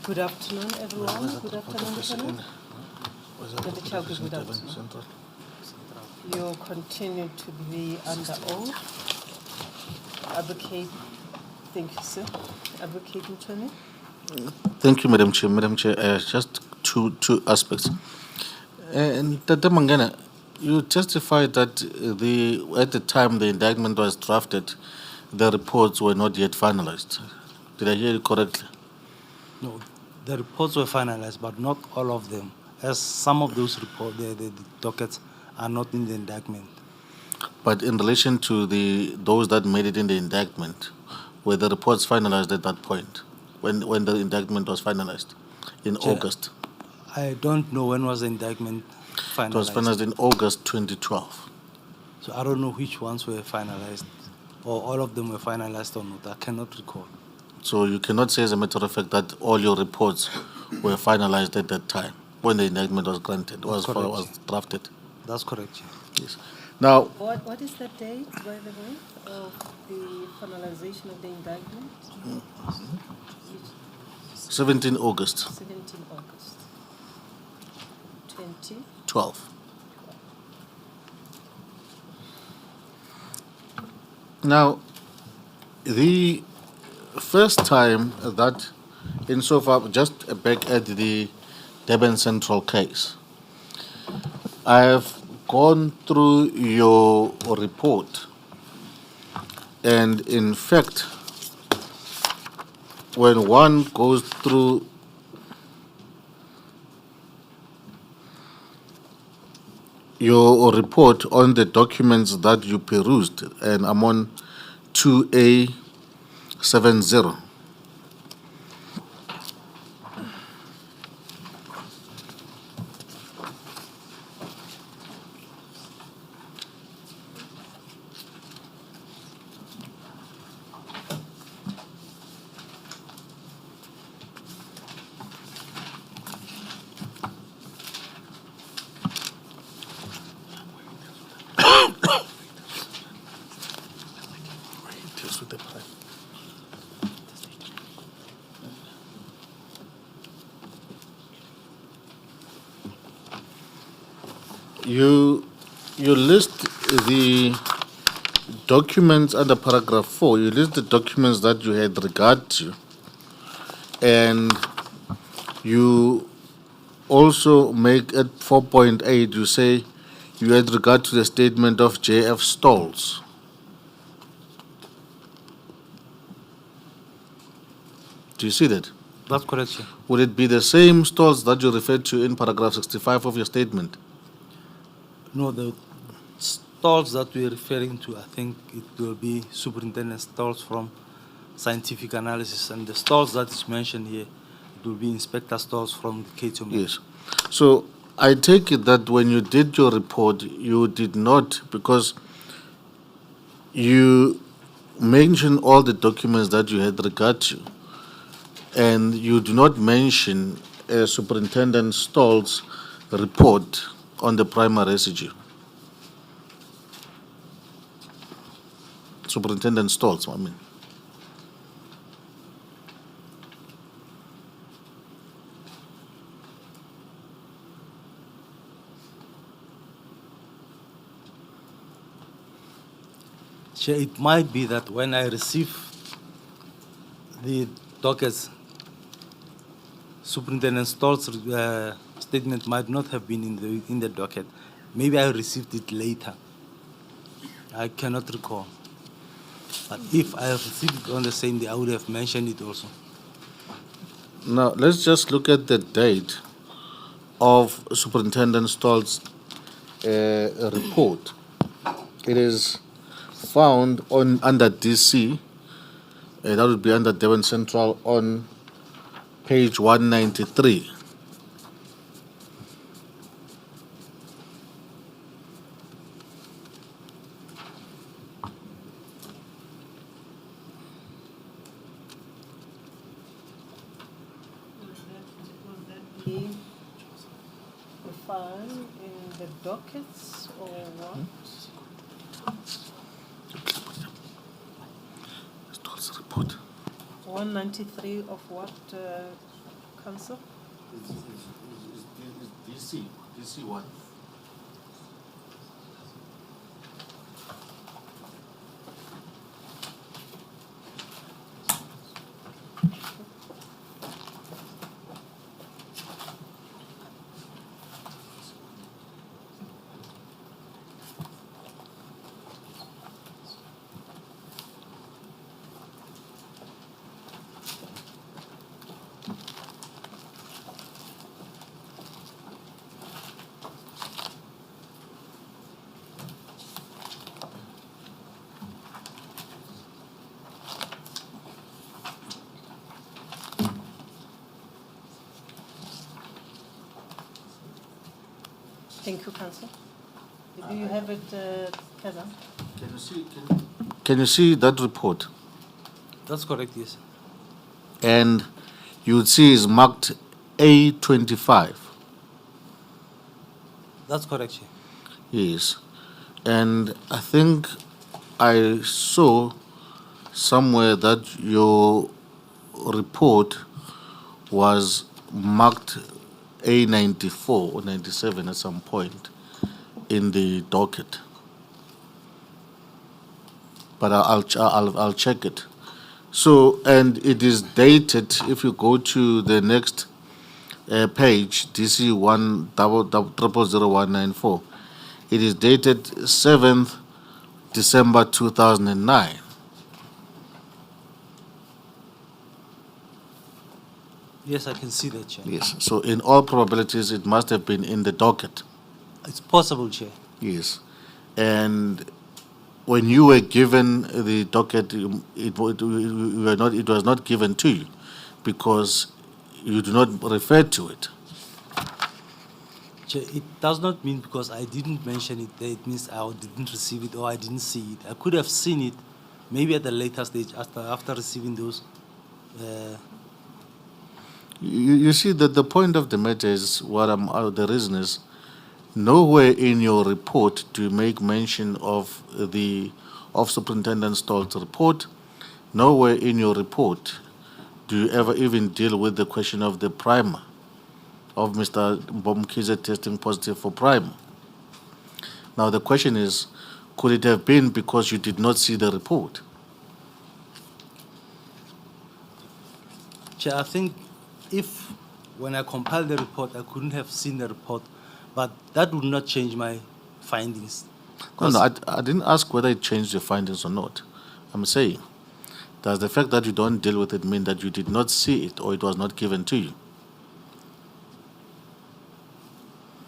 Speaker 1: Good afternoon, everyone. Good afternoon, Lieutenant. Good afternoon. You continue to be under oath. Advocate, thank you, sir. Advocate Mchweni.
Speaker 7: Thank you, Madam Chair. Madam Chair, just two aspects. And Tata Mangana, you testified that at the time the indictment was drafted, the reports were not yet finalized. Did I hear you correctly?
Speaker 2: No, the reports were finalized, but not all of them, as some of those reports, the dockets, are not in the indictment.
Speaker 7: But in relation to those that made it in the indictment, were the reports finalized at that point, when the indictment was finalized in
Speaker 2: Chair,
Speaker 7: August?
Speaker 2: I don't know when was the indictment finalized.
Speaker 7: It was finalized in August 2012.
Speaker 2: So I don't know which ones were finalized, or all of them were finalized or not. I cannot recall.
Speaker 7: So you cannot say, as a matter of fact, that all your reports were finalized at that time when the indictment was granted, was drafted.
Speaker 2: That's correct, Chair.
Speaker 7: Yes. Now,
Speaker 1: What is the date, by the way, of the finalization of the indictment?
Speaker 7: 17 August
Speaker 1: 17 August 20.
Speaker 7: 12. Now, the first time that, insofar, just back at the Durban Central case, I have gone through your report, and in fact, when one goes through your report on the documents that you perused, and I'm on 2A 70. You list the documents under paragraph 4. You list the documents that you had regard to, and you also make at 4.8. You say you had regard to the statement of J.F. Stolz. Do you see that?
Speaker 2: That's correct, Chair.
Speaker 7: Would it be the same Stolz that you referred to in paragraph 65 of your statement?
Speaker 2: No, the stalls that we're referring to, I think it will be Superintendent Stalls from Scientific Analysis, and the stalls that is mentioned here, it will be Inspector Stalls from the KTOM.
Speaker 7: Yes. So I take it that when you did your report, you did not, because you mention all the documents that you had regard to, and you do not mention Superintendent Stolz' report on the primary residue. Superintendent Stolz, I mean.
Speaker 2: Chair, it might be that when I receive the dockets, Superintendent Stolz's statement might not have been in the docket. Maybe I received it later. I cannot recall. But if I have received it on the same day, I would have mentioned it also.
Speaker 7: Now, let's just look at the date of Superintendent Stolz's report. It is found under DC, that would be under Devon Central on page 193.
Speaker 1: Will that be defined in the dockets or what?
Speaker 7: Stolz's report.
Speaker 1: 193 of what, Council?
Speaker 7: DC 1.
Speaker 1: Thank you, Council. Do you have it, Kevin?
Speaker 7: Can you see that report?
Speaker 2: That's correct, yes.
Speaker 7: And you would see is marked A25.
Speaker 2: That's correct, Chair.
Speaker 7: Yes. And I think I saw somewhere that your report was marked A94 or 97 at some point in the docket. But I'll check it. So, and it is dated, if you go to the next page, DC 1000194, it is dated 7th December 2009.
Speaker 2: Yes, I can see that, Chair.
Speaker 7: Yes, so in all probabilities, it must have been in the docket.
Speaker 2: It's possible, Chair.
Speaker 7: Yes. And when you were given the docket, it was not given to you because you do not refer to it.
Speaker 2: Chair, it does not mean because I didn't mention it that it means I didn't receive it or I didn't see it. I could have seen it maybe at a later stage after receiving those.
Speaker 7: You see that the point of the matter is the reason is nowhere in your report do you make mention of the Superintendent Stoll's report. Nowhere in your report do you ever even deal with the question of the primer, of Mr. Bomkize testing positive for primer. Now the question is, could it have been because you did not see the report?
Speaker 2: Chair, I think if when I compiled the report, I couldn't have seen the report, but that would not change my findings.
Speaker 7: No, I didn't ask whether it changed your findings or not. I'm saying, does the fact that you don't deal with it mean that you did not see it or it was not given to you?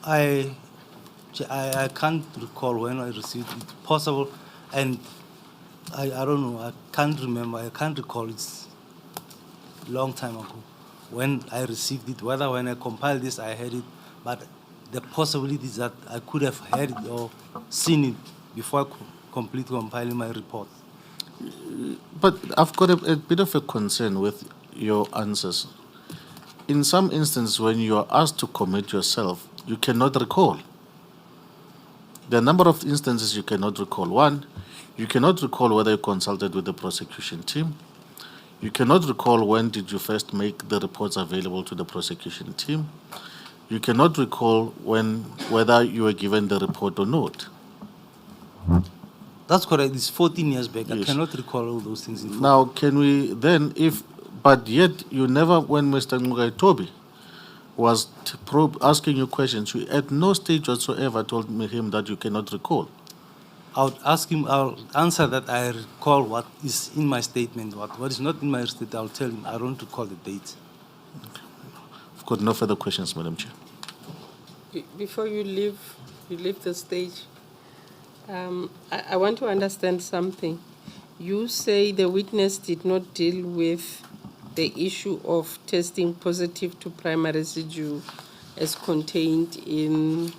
Speaker 2: I can't recall when I received it. Possible, and I don't know. I can't remember. I can't recall. It's a long time ago when I received it. Whether when I compiled this, I had it, but the possibility is that I could have heard it or seen it before I complete compiling my report.
Speaker 7: But I've got a bit of a concern with your answers. In some instances, when you are asked to commit yourself, you cannot recall. There are a number of instances you cannot recall. One, you cannot recall whether you consulted with the prosecution team. You cannot recall when did you first make the reports available to the prosecution team. You cannot recall whether you were given the report or not.
Speaker 2: That's correct. It's 14 years back.
Speaker 7: Yes.
Speaker 2: I cannot recall all those things.
Speaker 7: Now, can we then, but yet you never, when Mr. Toby was asking you questions, you at no stage whatsoever told him that you cannot recall.
Speaker 2: I would ask him, I'll answer that I recall what is in my statement. What is not in my statement, I'll tell him I don't recall the date.
Speaker 7: I've got no further questions, Madam Chair.
Speaker 5: Before you leave the stage, I want to understand something. You say the witness did not deal with the issue of testing positive to primary residue as contained in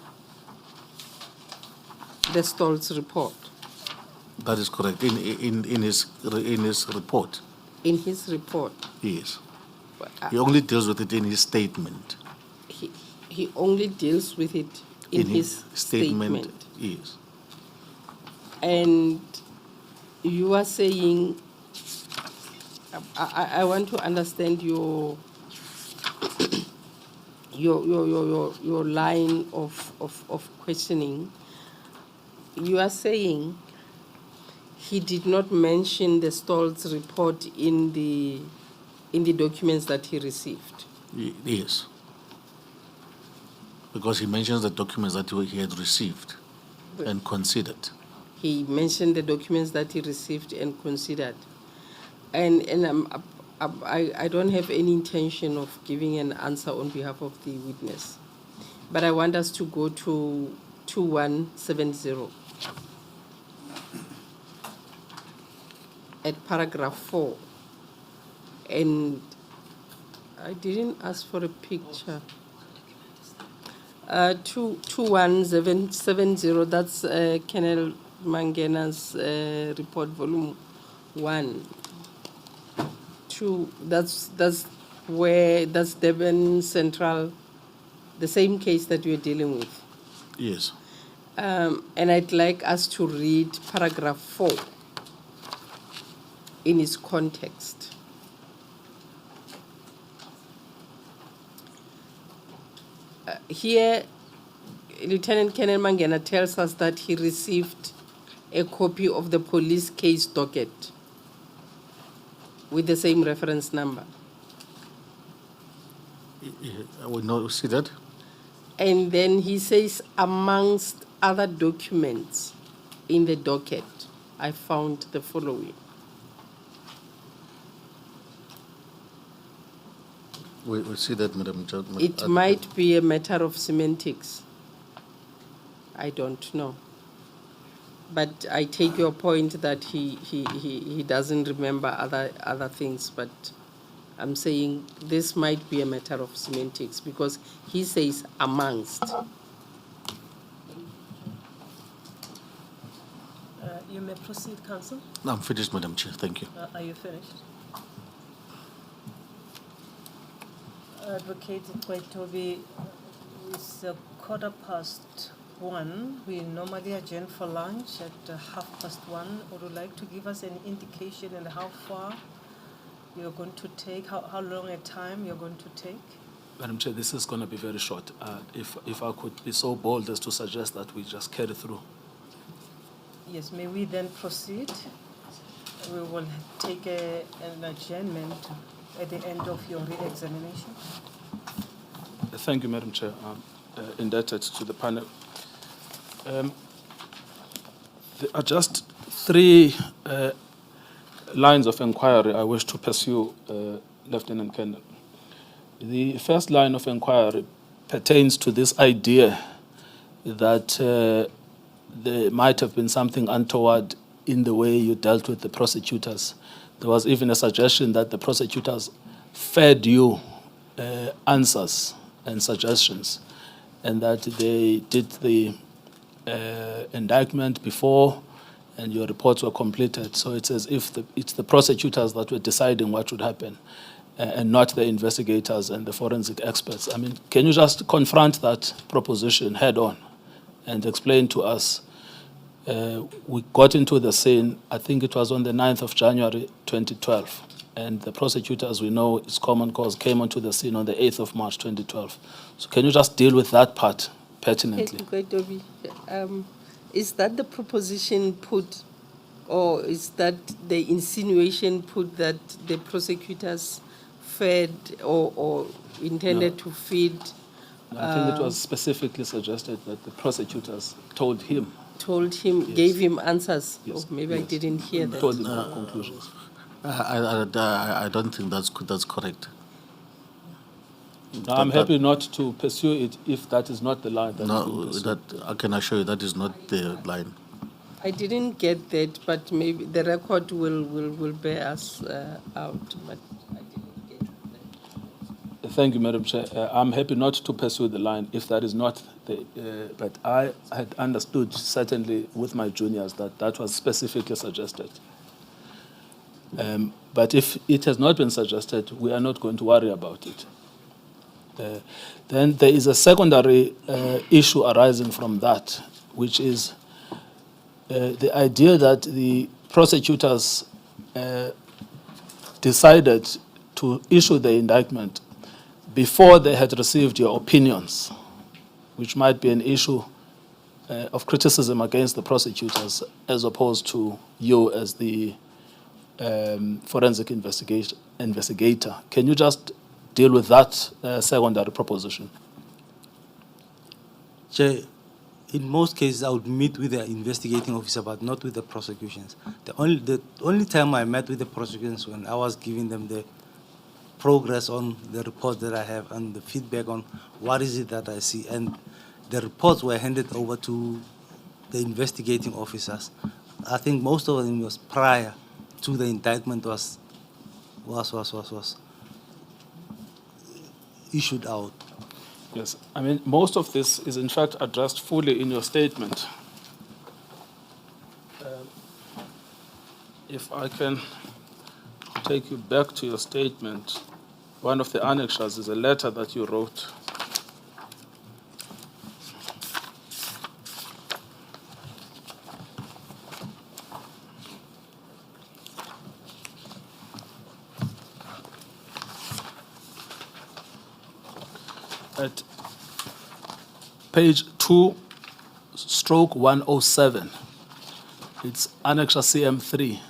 Speaker 5: the Stoll's report.
Speaker 7: That is correct. In his report.
Speaker 5: In his report.
Speaker 7: Yes. He only deals with it in his statement.
Speaker 5: He only deals with it in his statement.
Speaker 7: Yes.
Speaker 5: And you are saying, I want to understand your line of questioning. You are saying he did not mention the Stoll's report in the documents that he received.
Speaker 7: Yes. Because he mentions the documents that he had received and considered.
Speaker 5: He mentioned the documents that he received and considered. And I don't have any intention of giving an answer on behalf of the witness. But I want us to go to 2170. At paragraph 4. And I didn't ask for a picture. 21770, that's Colonel Mangena's report, volume 1. 2, that's Durban Central, the same case that we're dealing with.
Speaker 7: Yes.
Speaker 5: And I'd like us to read paragraph 4 in its context. Here, Lieutenant Colonel Mangena tells us that he received a copy of the police case docket with the same reference number.
Speaker 7: I will not see that.
Speaker 5: And then he says, amongst other documents in the docket, I found the following.
Speaker 7: We'll see that, Madam Chair.
Speaker 5: It might be a matter of semantics. I don't know. But I take your point that he doesn't remember other things, but I'm saying this might be a matter of semantics because he says amongst.
Speaker 1: You may proceed, Council.
Speaker 7: No, I'm finished, Madam Chair. Thank you.
Speaker 1: Are you finished? Advocate Kwaitobi, it's 1:15. We normally adjourn for lunch at 1:30. Would you like to give us an indication on how far you're going to take, how long a time you're going to take?
Speaker 3: Madam Chair, this is going to be very short. If I could be so bold as to suggest that we just carry through.
Speaker 1: Yes, may we then proceed? We will take an adjournment at the end of your re-examination.
Speaker 3: Thank you, Madam Chair. Indebted to the panel. There are just three lines of inquiry I wish to pursue, Lieutenant Colonel. The first line of inquiry pertains to this idea that there might have been something untoward in the way you dealt with the prosecutors. There was even a suggestion that the prosecutors fed you answers and suggestions, and that they did the indictment before and your reports were completed. So it's as if it's the prosecutors that were deciding what would happen and not the investigators and the forensic experts. I mean, can you just confront that proposition head on and explain to us? We got into the scene, I think it was on the 9th of January 2012, and the prosecutors, we know it's common cause, came onto the scene on the 8th of March 2012. So can you just deal with that part pertinently?
Speaker 5: Is that the proposition put, or is that the insinuation put that the prosecutors fed or intended to feed?
Speaker 3: I think it was specifically suggested that the prosecutors told him.
Speaker 5: Gave him answers.
Speaker 3: Yes.
Speaker 5: Oh, maybe I
Speaker 3: Yes.
Speaker 5: didn't hear that.
Speaker 3: Told him our conclusions.
Speaker 7: I don't think that's correct.
Speaker 3: Now, I'm happy not to pursue it if that is not the line that
Speaker 7: No,
Speaker 3: we pursue.
Speaker 7: that I can assure you that is not the line.
Speaker 5: I didn't get that, but maybe the record will bear us out. But I didn't get that.
Speaker 3: Thank you, Madam Chair. I'm happy not to pursue the line if that is not the. But I had understood, certainly with my juniors, that that was specifically suggested. But if it has not been suggested, we are not going to worry about it. Then there is a secondary issue arising from that, which is the idea that the prosecutors decided to issue the indictment before they had received your opinions, which might be an issue of criticism against the prosecutors as opposed to you as the forensic investigator. Can you just deal with that secondary proposition?
Speaker 2: Chair, in most cases, I would meet with the investigating officer, but not with the prosecutions. The only time I met with the prosecutions when I was giving them the progress on the report that I have and the feedback on what is it that I see. And the reports were handed over to the investigating officers. I think most of them was prior to the indictment was issued out.
Speaker 3: Yes, I mean, most of this is in fact addressed fully in your statement. If I can take you back to your statement, one of the annexures is a letter that you wrote. At page 2/107, it's annexure CM3.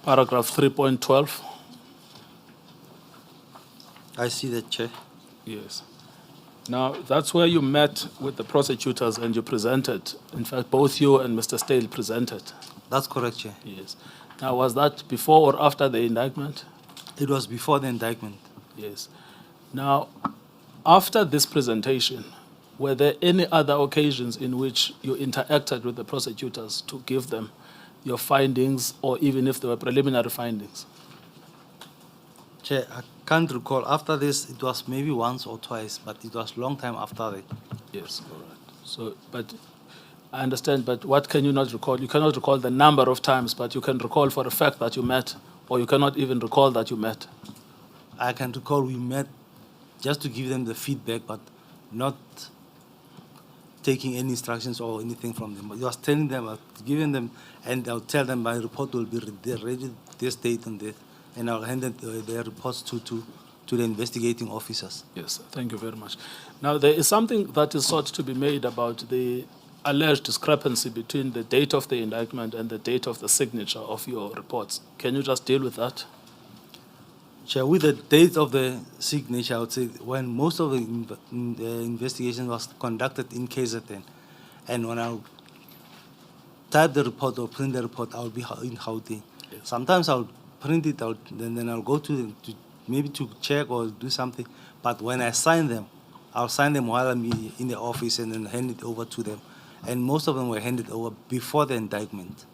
Speaker 3: Paragraph 3.12.
Speaker 2: I see that, Chair.
Speaker 3: Yes. Now, that's where you met with the prosecutors and you presented. In fact, both you and Mr. Stale presented.
Speaker 2: That's correct, Chair.
Speaker 3: Yes. Now, was that before or after the indictment?
Speaker 2: It was before the indictment.
Speaker 3: Yes. Now, after this presentation, were there any other occasions in which you interacted with the prosecutors to give them your findings, or even if they were preliminary findings?
Speaker 2: Chair, I can't recall. After this, it was maybe once or twice, but it was long time after that.
Speaker 3: Yes, all right. So, but I understand, but what can you not recall? You cannot recall the number of times, but you can recall for a fact that you met, or you cannot even recall that you met.
Speaker 2: I can recall we met just to give them the feedback, but not taking any instructions or anything from them. But I was telling them, giving them, and I'll tell them my report will be ready this date and date, and I'll hand their reports to the investigating officers.
Speaker 3: Yes, thank you very much. Now, there is something that is sought to be made about the alleged discrepancy between the date of the indictment and the date of the signature of your reports. Can you just deal with that?
Speaker 2: Chair, with the date of the signature, I would say when most of the investigation was conducted in KZN, and when I type the report or print the report, I'll be in Gauteng.
Speaker 3: Yes.
Speaker 2: Sometimes I'll print it out, then I'll go to maybe to check or do something. But when I sign them, I'll sign them while I'm in the office and then hand it over to them. And most of them were handed over before the indictment.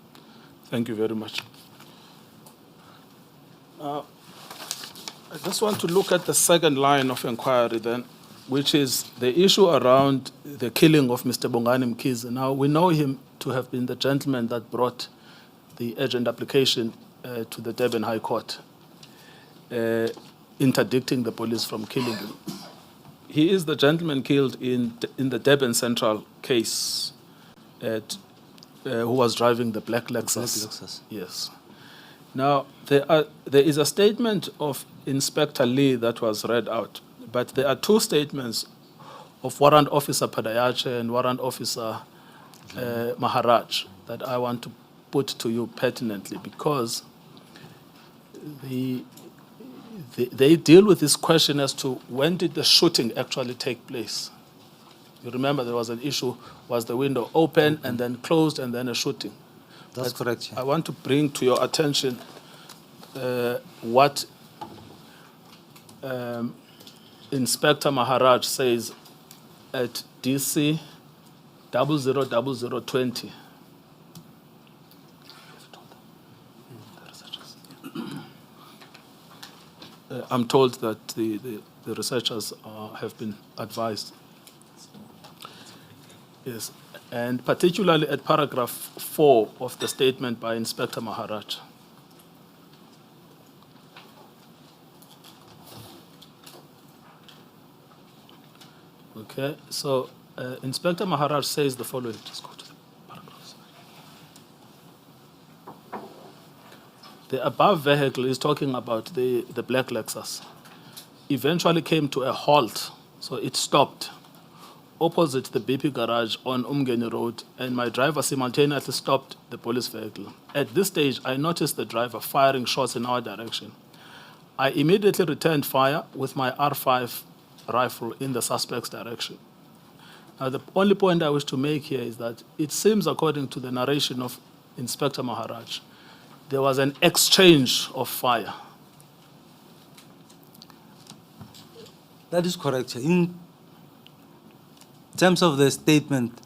Speaker 3: Thank you very much. I just want to look at the second line of inquiry then, which is the issue around the killing of Mr. Bongani Mkhize. Now, we know him to have been the gentleman that brought the urgent application to the Durban High Court, interdicting the police from killing him. He is the gentleman killed in the Durban Central case who was driving the black Lexus.
Speaker 2: Black Lexus.
Speaker 3: Yes. Now, there is a statement of Inspector Lee that was read out, but there are two statements of Warrant Officer Padayache and Warrant Officer Maharaj that I want to put to you pertinently, because they deal with this question as to when did the shooting actually take place. You remember there was an issue, was the window open and then closed and then a shooting?
Speaker 2: That's correct.
Speaker 3: I want to bring to your attention what Inspector Maharaj says at DC 000020. I'm told that the researchers have been advised. Yes, and particularly at paragraph 4 of the statement by Inspector Maharaj. Okay, so Inspector Maharaj says the following. Just go to the paragraphs. The above vehicle is talking about the black Lexus. Eventually came to a halt, so it stopped opposite the BP garage on Umgeni Road, and my driver simultaneously stopped the police vehicle. At this stage, I noticed the driver firing shots in our direction. I immediately returned fire with my R5 rifle in the suspect's direction. Now, the only point I wish to make here is that it seems, according to the narration of Inspector Maharaj, there was an exchange of fire.
Speaker 2: That is correct. In terms of the statement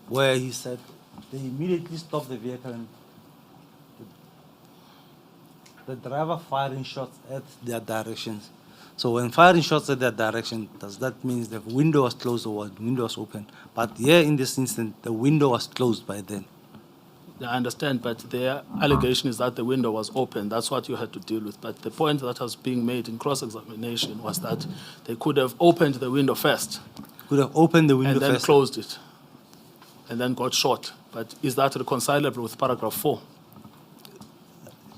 Speaker 2: where he said they immediately stopped the vehicle and the driver firing shots at their directions. So when firing shots at their direction, does that mean the window was closed or the window was open? But here in this instance, the window was closed by then.
Speaker 3: I understand, but their allegation is that the window was open. That's what you had to deal with. But the point that was being made in cross-examination was that they could have opened the window first.
Speaker 2: Could have opened the window
Speaker 3: and then
Speaker 2: first.
Speaker 3: Closed it, and then got shot. But is that reconcilable with paragraph 4?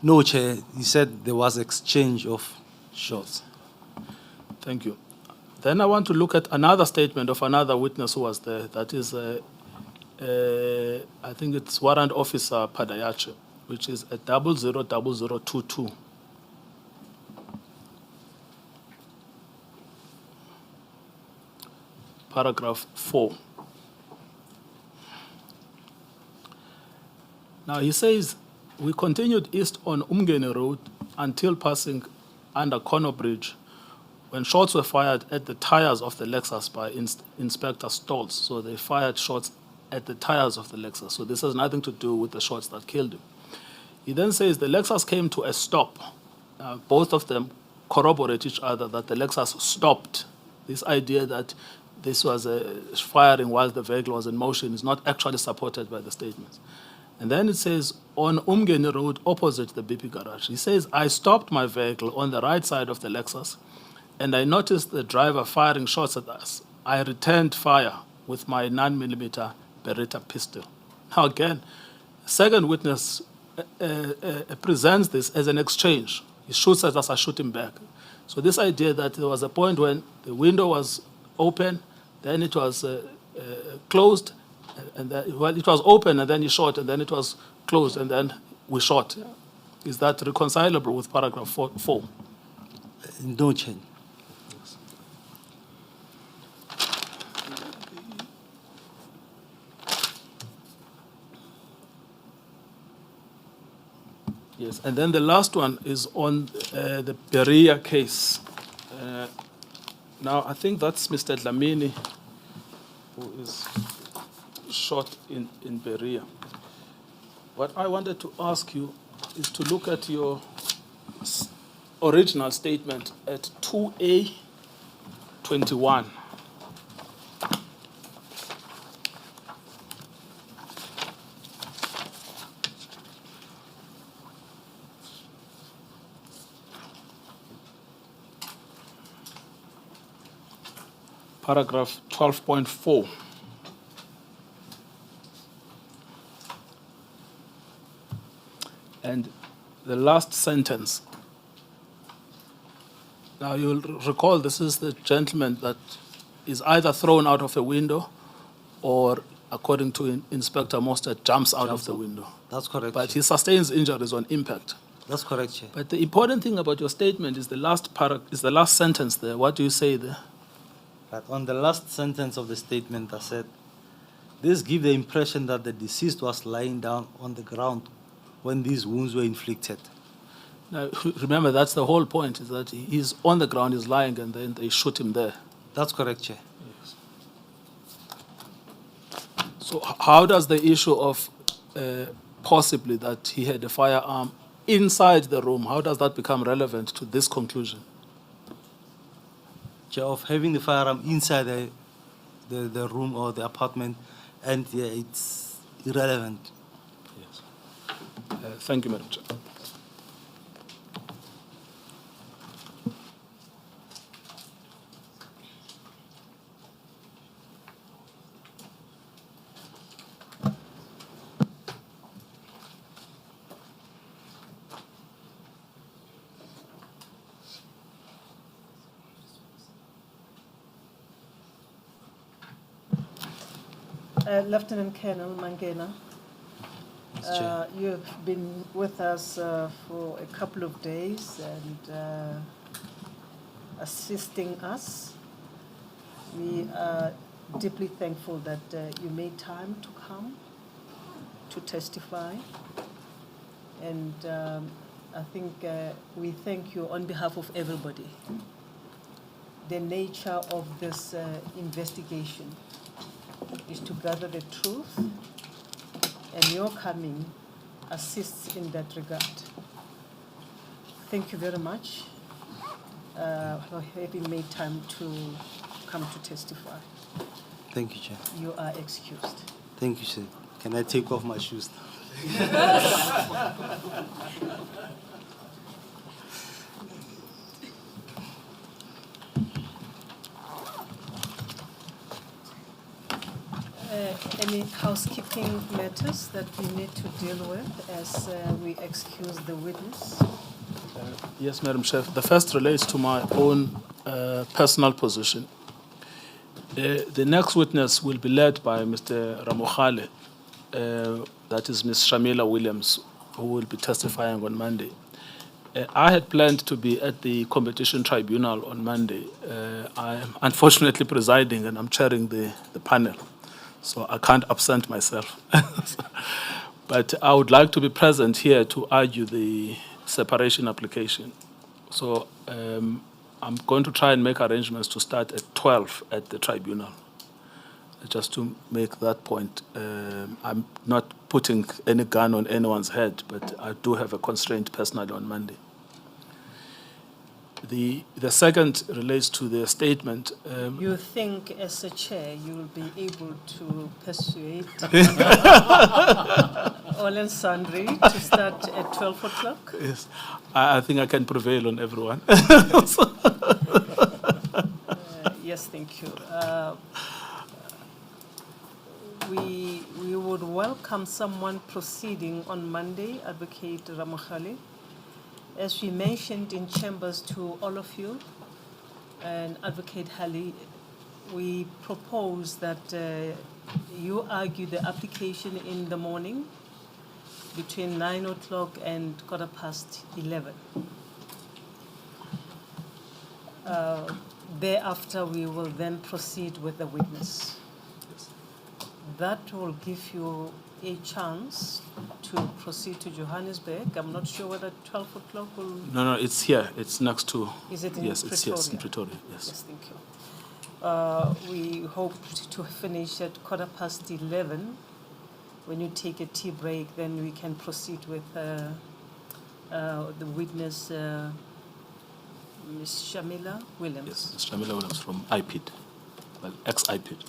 Speaker 2: No, Chair. He said there was exchange of shots.
Speaker 3: Thank you. Then I want to look at another statement of another witness who was there. That is, I think it's Warrant Officer Padayache, which is at 000022. paragraph 4. Now he says, we continued east on Umgeni Road until passing under Kono Bridge when shots were fired at the tires of the Lexus by Inspector Stoltz. So they fired shots at the tires of the Lexus. So this has nothing to do with the shots that killed him. He then says the Lexus came to a stop. Both of them corroborate each other that the Lexus stopped. This idea that this was firing while the vehicle was in motion is not actually supported by the statements. And then it says, on Umgeni Road opposite the BP garage. He says, I stopped my vehicle on the right side of the Lexus and I noticed the driver firing shots at us. I returned fire with my 9mm Beretta pistol. Now again, second witness presents this as an exchange. He shoots at us, I shoot him back. So this idea that there was a point when the window was open, then it was closed, and then, well, it was open and then he shot, and then it was closed and then we shot. Is that reconcilable with paragraph 4?
Speaker 2: No change.
Speaker 3: Yes, and then the last one is on the Berea case. Now, I think that's Mr. Dlamini, who is shot in Berea. What I wanted to ask you is to look at your original statement at 2A21. Paragraph 12.4. And the last sentence. Now you'll recall this is the gentleman that is either thrown out of a window or, according to Inspector Mostert, jumps out of the window.
Speaker 2: That's correct.
Speaker 3: But he sustains injuries on impact.
Speaker 2: That's correct, Chair.
Speaker 3: But the important thing about your statement is the last sentence there. What do you say there?
Speaker 2: But on the last sentence of the statement, I said, this gives the impression that the deceased was lying down on the ground when these wounds were inflicted.
Speaker 3: Now, remember, that's the whole point, is that he's on the ground, he's lying, and then they shoot him there.
Speaker 2: That's correct, Chair.
Speaker 3: Yes. So how does the issue of possibly that he had a firearm inside the room, how does that become relevant to this conclusion?
Speaker 2: Chair, of having the firearm inside the room or the apartment, and yeah, it's irrelevant.
Speaker 3: Yes. Thank you, Madam Chair.
Speaker 1: Lieutenant Colonel Mangena, you've been with us for a couple of days and assisting us. We are deeply thankful that you made time to come to testify. And I think we thank you on behalf of everybody. The nature of this investigation is to gather the truth, and your coming assists in that regard. Thank you very much for having made time to come to testify.
Speaker 2: Thank you, Chair.
Speaker 1: You are excused.
Speaker 2: Thank you, Chair. Can I take off my shoes now?
Speaker 1: Any housekeeping matters that we need to deal with as we excuse the witness?
Speaker 3: Yes, Madam Chair. The first relates to my own personal position. The next witness will be led by Mr. Ramokhale, that is Ms. Shamila Williams, who will be testifying on Monday. I had planned to be at the competition tribunal on Monday. I am unfortunately presiding and I'm chairing the panel, so I can't absent myself. But I would like to be present here to argue the separation application. So I'm going to try and make arrangements to start at 12 at the tribunal. Just to make that point, I'm not putting any gun on anyone's head, but I do have a constraint personally on Monday. The second relates to the statement.
Speaker 1: You think, as a chair, you will be able to persuade all and sundry to start at 12 o'clock?
Speaker 3: Yes, I think I can prevail on everyone.
Speaker 1: Yes, thank you. We would welcome someone proceeding on Monday, Advocate Ramokhale. As we mentioned in chambers to all of you, and Advocate Hali, we propose that you argue the application in the morning between 9 o'clock and 11:15. Thereafter, we will then proceed with the witness. That will give you a chance to proceed to Johannesburg. I'm not sure whether 12 o'clock will...
Speaker 3: No, it's here. It's next to...
Speaker 1: Is it in
Speaker 3: yes,
Speaker 1: Pretoria?
Speaker 3: It's yes, in Pretoria, yes.
Speaker 1: Yes, thank you. We hope to finish at 11:15. When you take a tea break, then we can proceed with the witness, Ms. Shamila Williams.
Speaker 3: Yes, Ms. Shamila Williams from IPID, well, ex-IPID.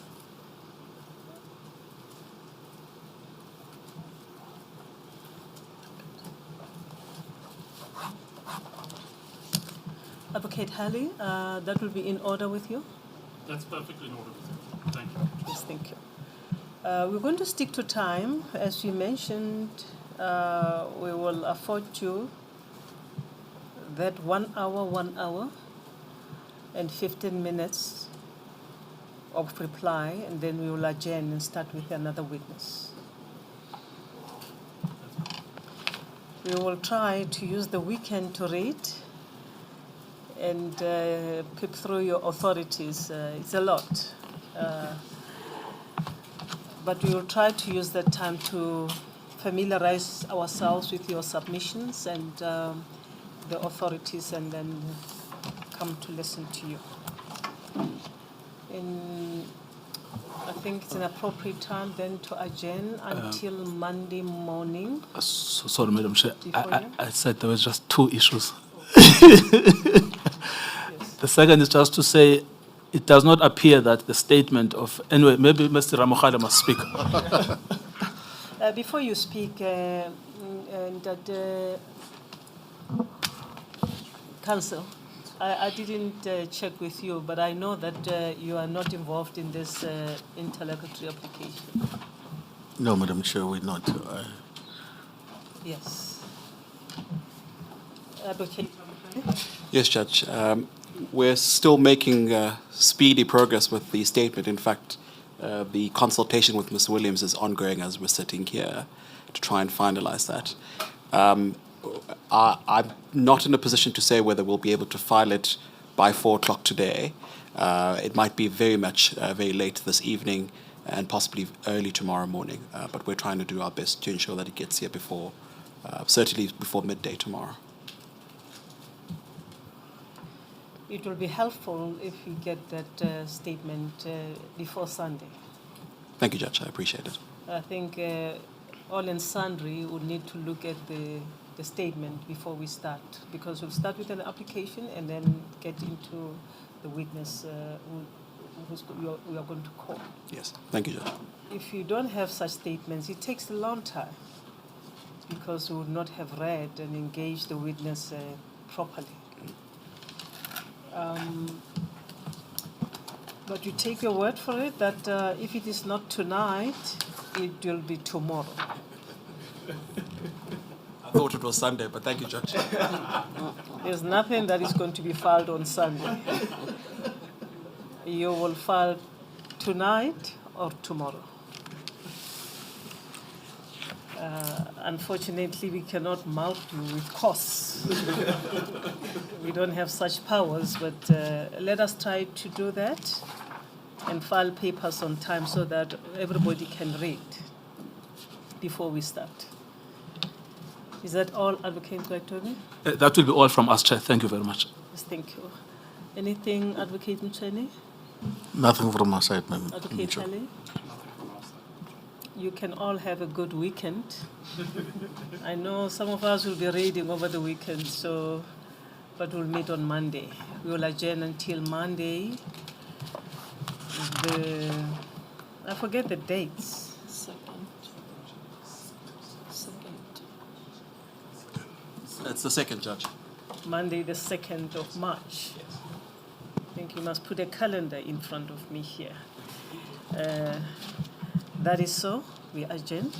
Speaker 1: Advocate Halley, that will be in order with you?
Speaker 4: That's perfectly in order with you. Thank you.
Speaker 1: Yes, thank you. We're going to stick to time. As we mentioned, we will afford you that 1 hour, and 15 minutes of reply, and then we will adjourn and start with another witness. We will try to use the weekend to read and peep through your authorities. It's a lot. But we will try to use that time to familiarize ourselves with your submissions and the authorities, and then come to listen to you. And I think it's an appropriate time then to adjourn until Monday morning.
Speaker 3: Sorry, Madam Chair. I said there was just two issues.
Speaker 1: Yes.
Speaker 3: The second is just to say it does not appear that the statement of... Anyway, maybe Mr. Ramokhale must speak.
Speaker 1: Before you speak, Council, I didn't check with you, but I know that you are not involved in this interlocutory application.
Speaker 7: No, Madam Chair, we're not.
Speaker 1: Yes. Advocate.
Speaker 8: Yes, Judge. We're still making speedy progress with the statement. In fact, the consultation with Ms. Williams is ongoing as we're sitting here to try and finalize that. I'm not in a position to say whether we'll be able to file it by 4 o'clock today. It might be very late this evening and possibly early tomorrow morning. But we're trying to do our best to ensure that it gets here before, certainly before midday tomorrow.
Speaker 1: It will be helpful if we get that statement before Sunday.
Speaker 8: Thank you, Judge. I appreciate it.
Speaker 1: I think all and sundry would need to look at the statement before we start, because we'll start with an application and then get into the witness we are going to call.
Speaker 8: Yes. Thank you, Judge.
Speaker 1: If you don't have such statements, it takes a long time, because we would not have read and engaged the witness properly. But you take your word for it that if it is not tonight, it will be tomorrow.
Speaker 8: I thought it was Sunday, but thank you, Judge.
Speaker 1: There's nothing that is going to be filed on Sunday. You will file tonight or tomorrow. Unfortunately, we cannot mulct you with costs. We don't have such powers, but let us try to do that and file papers on time so that everybody can read before we start. Is that all, Advocate Mqwetoni?
Speaker 3: That will be all from us, Chair. Thank you very much.
Speaker 1: Yes, thank you. Anything, Advocate Mchene?
Speaker 7: Nothing from my side, Madam
Speaker 1: Advocate
Speaker 7: Chair.
Speaker 1: Ali? You can all have a good weekend. I know some of us will be reading over the weekend, but we'll meet on Monday. We will adjourn until Monday. I forget the dates.
Speaker 5: Second.
Speaker 8: It's the second, Judge.
Speaker 1: Monday, the 2nd of March. I think you must put a calendar in front of me here. That is so. We adjourn.